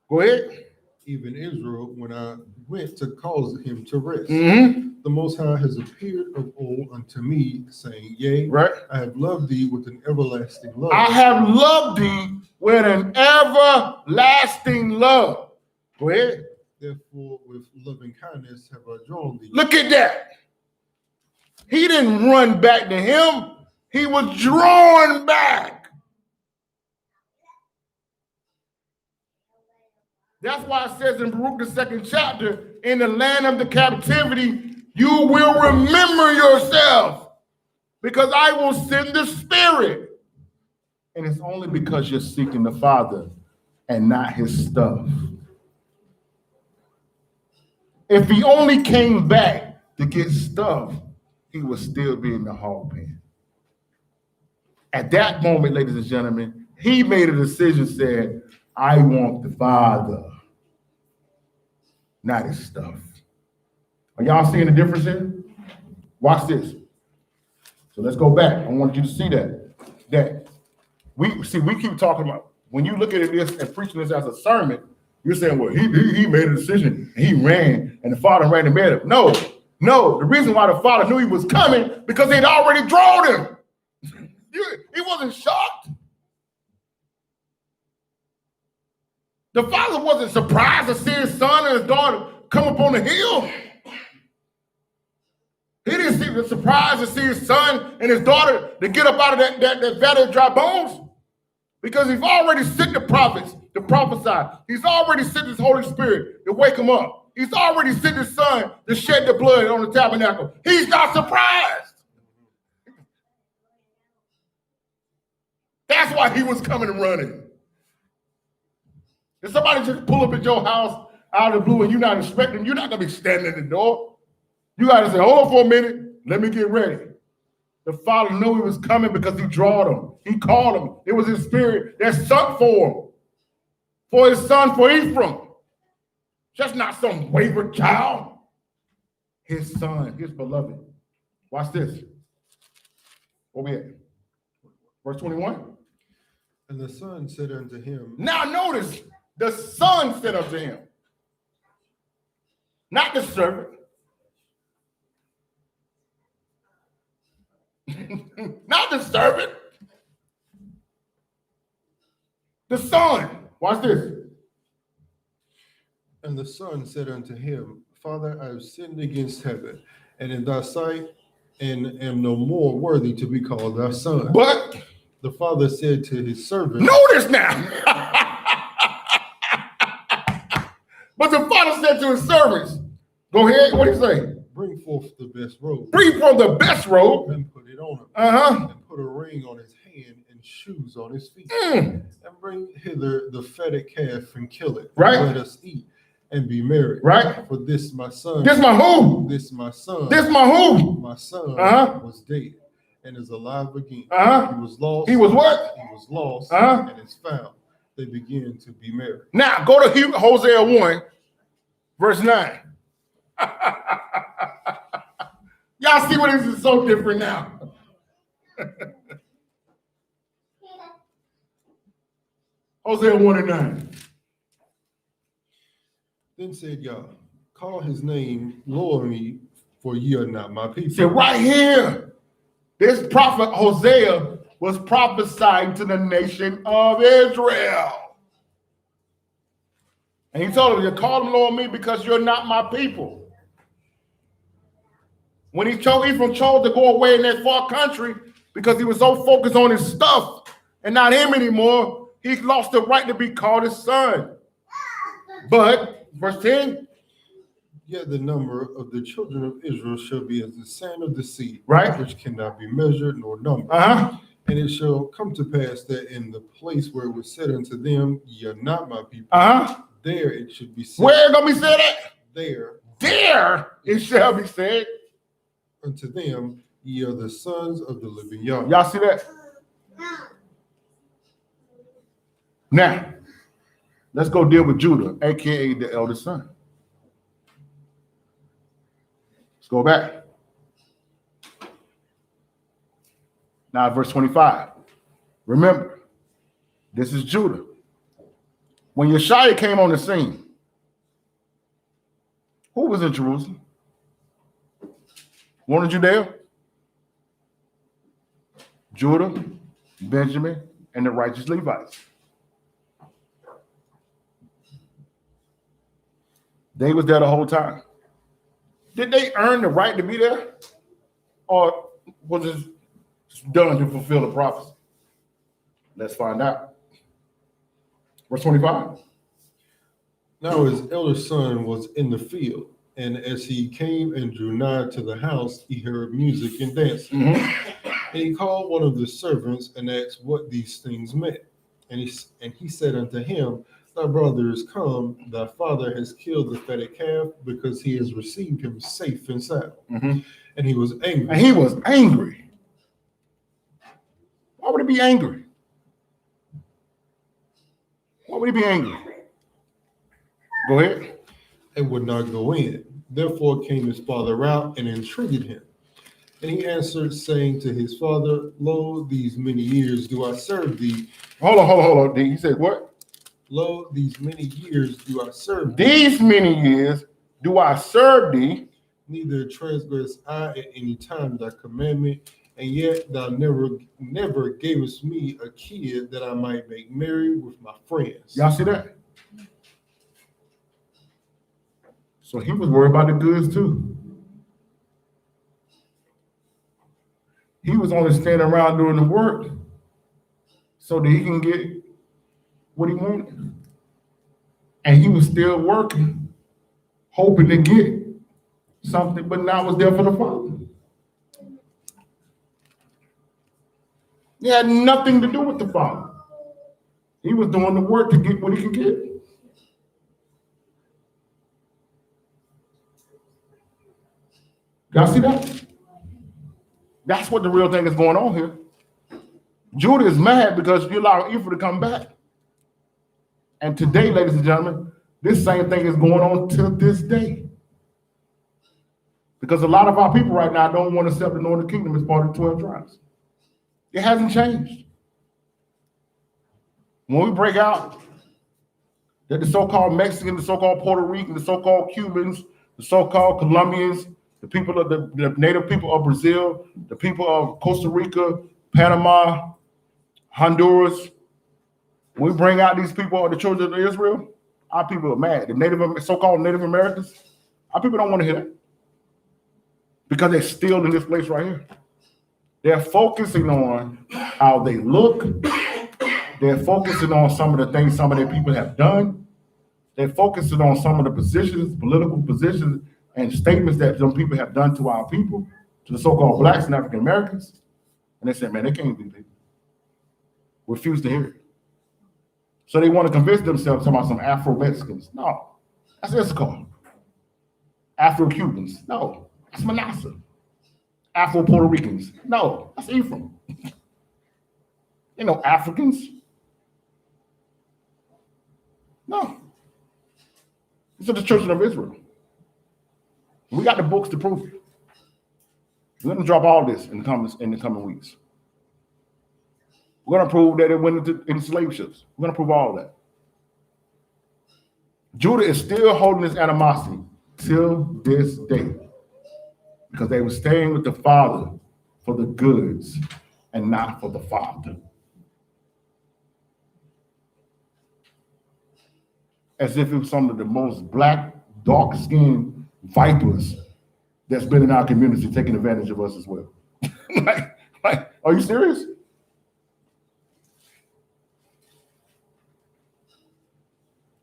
Go ahead. Even Israel, when I went to cause him to rest. Mm-hmm. The Most High has appeared of old unto me, saying, Yea, right. I have loved thee with an everlasting love. I have loved thee with an everlasting love. Go ahead. Therefore, with loving kindness have I drawn thee. Look at that. He didn't run back to him. He was drawn back. That's why it says in Baruch, the 2nd chapter, in the land of the captivity, you will remember yourself because I will send the Spirit. And it's only because you're seeking the Father and not his stuff. If he only came back to get stuff, he would still be in the hog pen. At that moment, ladies and gentlemen, he made a decision, said, I want the Father, not his stuff. Are y'all seeing the difference here? Watch this. So let's go back. I want you to see that we keep talking about, when you look at this and preaching this as a sermon, you're saying, well, he made a decision and he ran and the father ran and met him. No, the reason why the father knew he was coming because he'd already drawn him. He wasn't shocked. The father wasn't surprised to see his son and his daughter come up on the hill. He didn't see the surprise to see his son and his daughter to get up out of that valley of dry bones, because he's already sent the prophets to prophesy. He's already sent his Holy Spirit to wake him up. He's already sent his son to shed the blood on the tabernacle. He's not surprised. That's why he was coming and running. If somebody just pull up at your house out of the blue and you're not expecting, you're not going to be standing at the door. You got to say, hold on for a minute. Let me get ready. The father knew he was coming because he drawed him. He called him. It was his spirit that sunk for him, for his son, for Ephraim. Just not some wayward child. His son, his beloved. Watch this. Where we at? Verse 21. And the son said unto him. Now notice, the son said unto him. Not the servant. Not the servant. The son. Watch this. And the son said unto him, Father, I have sinned against heaven and in thy sight, and am no more worthy to be called thy son. But the father said to his servant. Notice now. But the father said to his servants, go ahead, what do you say? Bring forth the best robe. Bring forth the best robe. And put it on him. And put a ring on his hand and shoes on his feet. And bring hither the fatted calf and kill it. Right. And let us eat and be merry. Right. For this my son. This my who? This my son. This my who? My son was dead and is alive again. He was lost. He was what? He was lost and is found. They begin to be merry. Now go to Hosea 1, verse 9. Y'all see what this is so different now. Hosea 1 and 9. Then said Yah, call his name, lower me, for ye are not my people. See, right here, this prophet Hosea was prophesying to the nation of Israel. And he told them, you call them lower me because you're not my people. When Ephraim chose to go away in that far country because he was so focused on his stuff and not him anymore, he lost the right to be called his son. But, verse 10. Yet the number of the children of Israel shall be as the sand of the sea, right, which cannot be measured nor numbered. And it shall come to pass that in the place where it was said unto them, ye are not my people, there it should be said. Where it gonna be said at? There it shall be said unto them, ye are the sons of the living Yah. Y'all see that? Now, let's go deal with Judah, aka the eldest son. Let's go back. Now, verse 25. Remember, this is Judah. When Yeshua came on the scene, who was in Jerusalem? One in Judea? Judah, Benjamin, and the righteous Levites. They was there the whole time. Did they earn the right to be there? Or was it done to fulfill the prophecy? Let's find out. Verse 25. Now his elder son was in the field, and as he came and drew nigh to the house, he heard music and dancing. And he called one of the servants and asked what these things meant. And he said unto him, thy brother is come, thy father has killed the fatted calf, because he has received him safe and sound. And he was angry. Why would he be angry? Why would he be angry? Go ahead. And would not go in. Therefore came his father out and entreated him. And he answered, saying to his father, Lo, these many years do I serve thee. Hold on. He said what? Lo, these many years do I serve thee. These many years do I serve thee. Neither transgress I at any time thy commandment, and yet thou never gavest me a kid that I might make merry with my friends. Y'all see that? So he was worried about the goods too. He was only standing around doing the work so that he can get what he wanted. And he was still working, hoping to get something, but now it was there for the Father. He had nothing to do with the Father. He was doing the work to get what he could get. Y'all see that? That's what the real thing is going on here. Judah is mad because you allow Ephraim to come back. And today, ladies and gentlemen, this same thing is going on to this day. Because a lot of our people right now don't want to accept the northern kingdom as part of the 12 tribes. It hasn't changed. When we break out that the so-called Mexicans, the so-called Puerto Rican, the so-called Cubans, the so-called Colombians, the people of the native people of Brazil, the people of Costa Rica, Panama, Honduras, when we bring out these people, the children of Israel, our people are mad. The so-called Native Americans, our people don't want to hear that because they're still in this place right here. They're focusing on how they look. They're focusing on some of the things some of their people have done. They're focusing on some of the positions, political positions, and statements that some people have done to our people, to the so-called blacks and African Americans. And they said, man, they can't be people. Refuse to hear it. So they want to convince themselves about some Afro-Mexicans. No, that's Issachar. Afro-Cubans. No, that's Manasseh. Afro-Puerto Ricans. No, that's Ephraim. You know, Africans. No. These are the children of Israel. We got the books to prove it. We're going to drop all this in the coming weeks. We're going to prove that it went into slave ships. We're going to prove all that. Judah is still holding this animosity till this day because they were staying with the Father for the goods and not for the Father. As if it was some of the most black, dark-skinned vipers that's been in our community taking advantage of us as well. like, are you serious?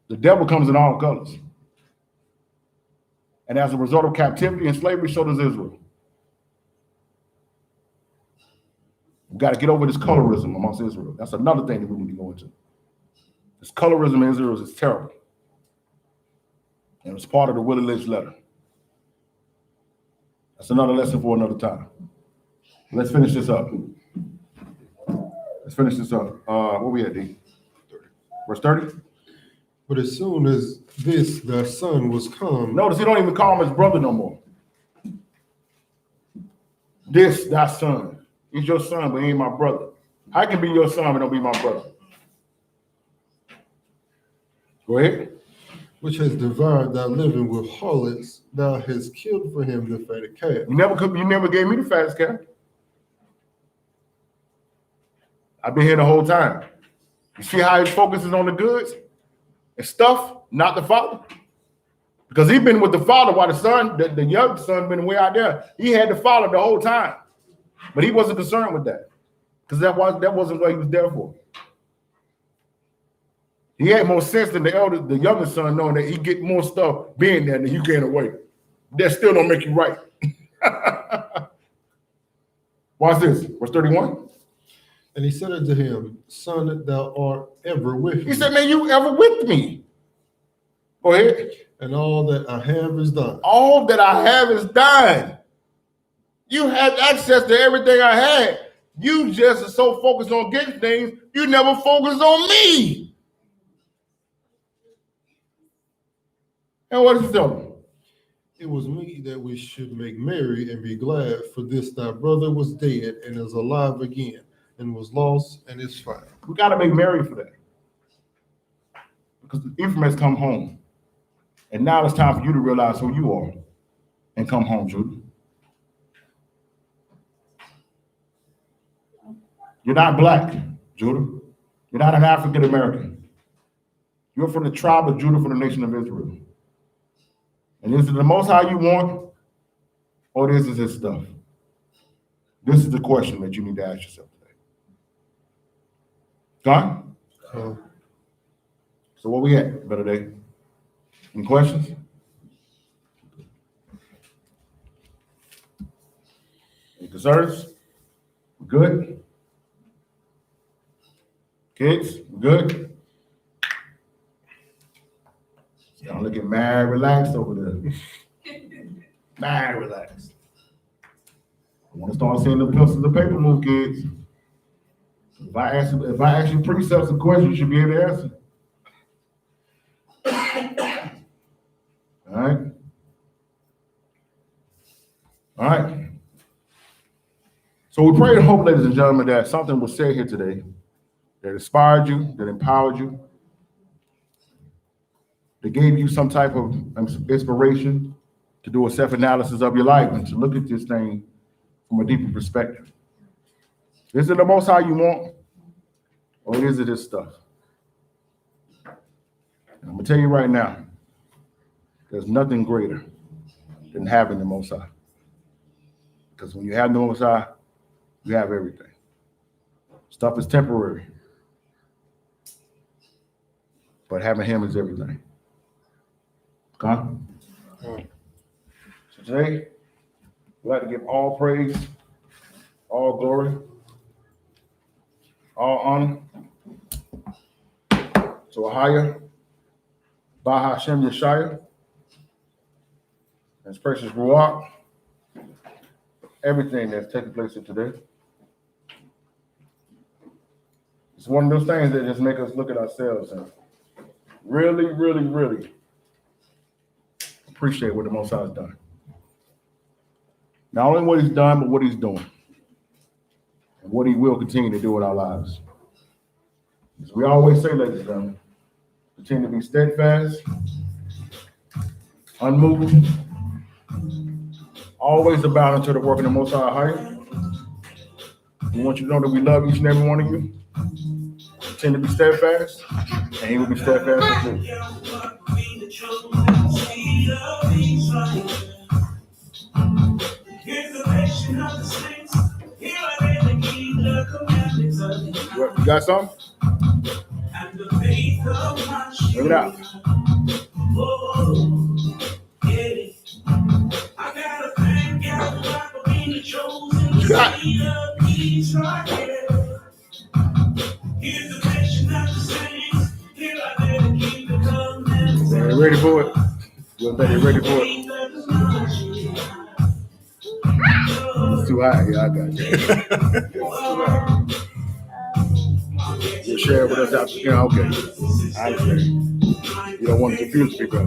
The devil comes in all colors. And as a result of captivity and slavery, so does Israel. We've got to get over this colorism amongst Israel. That's another thing that we need to go into. This colorism in Israel is terrible. And it's part of the Willie Lynch letter. That's another lesson for another time. Let's finish this up. Where we at, D? Verse 30? But as soon as this, the son was come. Notice he don't even call him his brother no more. This, thy son. He's your son, but he ain't my brother. I can be your son, but don't be my brother. Go ahead. Which has devoured thy living with harlots, thou hast killed for him the fatted calf. You never gave me the fattest calf. I've been here the whole time. You see how he focuses on the goods and stuff, not the Father? Because he's been with the Father while the son, the young son, been way out there. He had the Father the whole time, but he wasn't concerned with that because that wasn't what he was there for. He had more sense than the younger son, knowing that he get more stuff being there than you gain away. That still don't make you right. Watch this, verse 31. And he said unto him, Son, thou art ever with me. He said, man, you ever with me? Go ahead. And all that I have is done. All that I have is done. You had access to everything I had. You just are so focused on getting things, you never focus on me. And what is he telling? It was me that we should make merry and be glad, for this thy brother was dead and is alive again, and was lost and is found. We got to make merry for that. Because Ephraim has come home. And now it's time for you to realize who you are and come home, Judah. You're not black, Judah. You're not an African American. You're from the tribe of Judah, from the nation of Israel. And is it the Most High you want, or this is his stuff? This is the question that you need to ask yourself today. Gone? So where we at, Better Day? Any questions? Any concerns? We good? Kids, we good? Y'all looking mad relaxed over there. Mad relaxed. I want to start seeing the pencils and paper move, kids. If I ask you precepts and questions, you should be able to answer. All right. All right. So we pray and hope, ladies and gentlemen, that something was said here today that inspired you, that empowered you, that gave you some type of inspiration to do a self-analysis of your life and to look at this thing from a deeper perspective. Is it the Most High you want, or is it this stuff? And I'm going to tell you right now, there's nothing greater than having the Most High. Because when you have the Most High, you have everything. Stuff is temporary, but having him is everything. Okay? So today, we'd like to give all praise, all glory, all honor to Ahaya, Baha Hashem Yeshaya, His precious Ruach, everything that's taking place here today. It's one of those things that just make us look at ourselves and really, really, really appreciate what the Most High has done. Not only what he's done, but what he's doing. And what he will continue to do in our lives. As we always say, ladies and gentlemen, continue to be steadfast, unmovable, always abounding to the work of the Most High. We want you to know that we love each and every one of you. Continue to be steadfast, and he will be steadfast with you. You got something? Bring it out. You got it. You ready for it? You ready for it? It's too high. Yeah, I got you. You share with us after. Yeah, okay. I understand. You don't want to confuse people.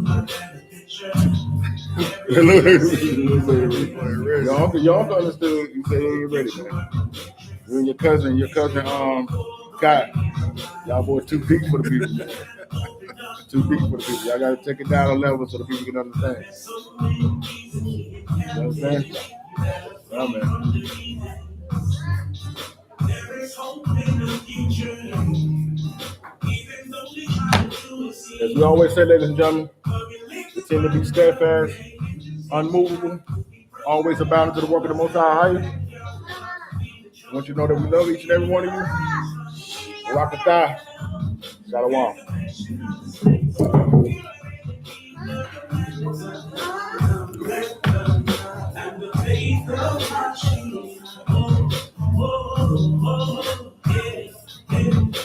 Y'all understood. You said you ain't ready, man. You and your cousin, Scott. Y'all boys too deep for the people, man. Too deep for the people. Y'all gotta take it down a level so the people can understand. You know what I'm saying? Yeah, man. As we always say, ladies and gentlemen, continue to be steadfast, unmovable, always abounding to the work of the Most High. I want you to know that we love each and every one of you. Rakatah. Shalom.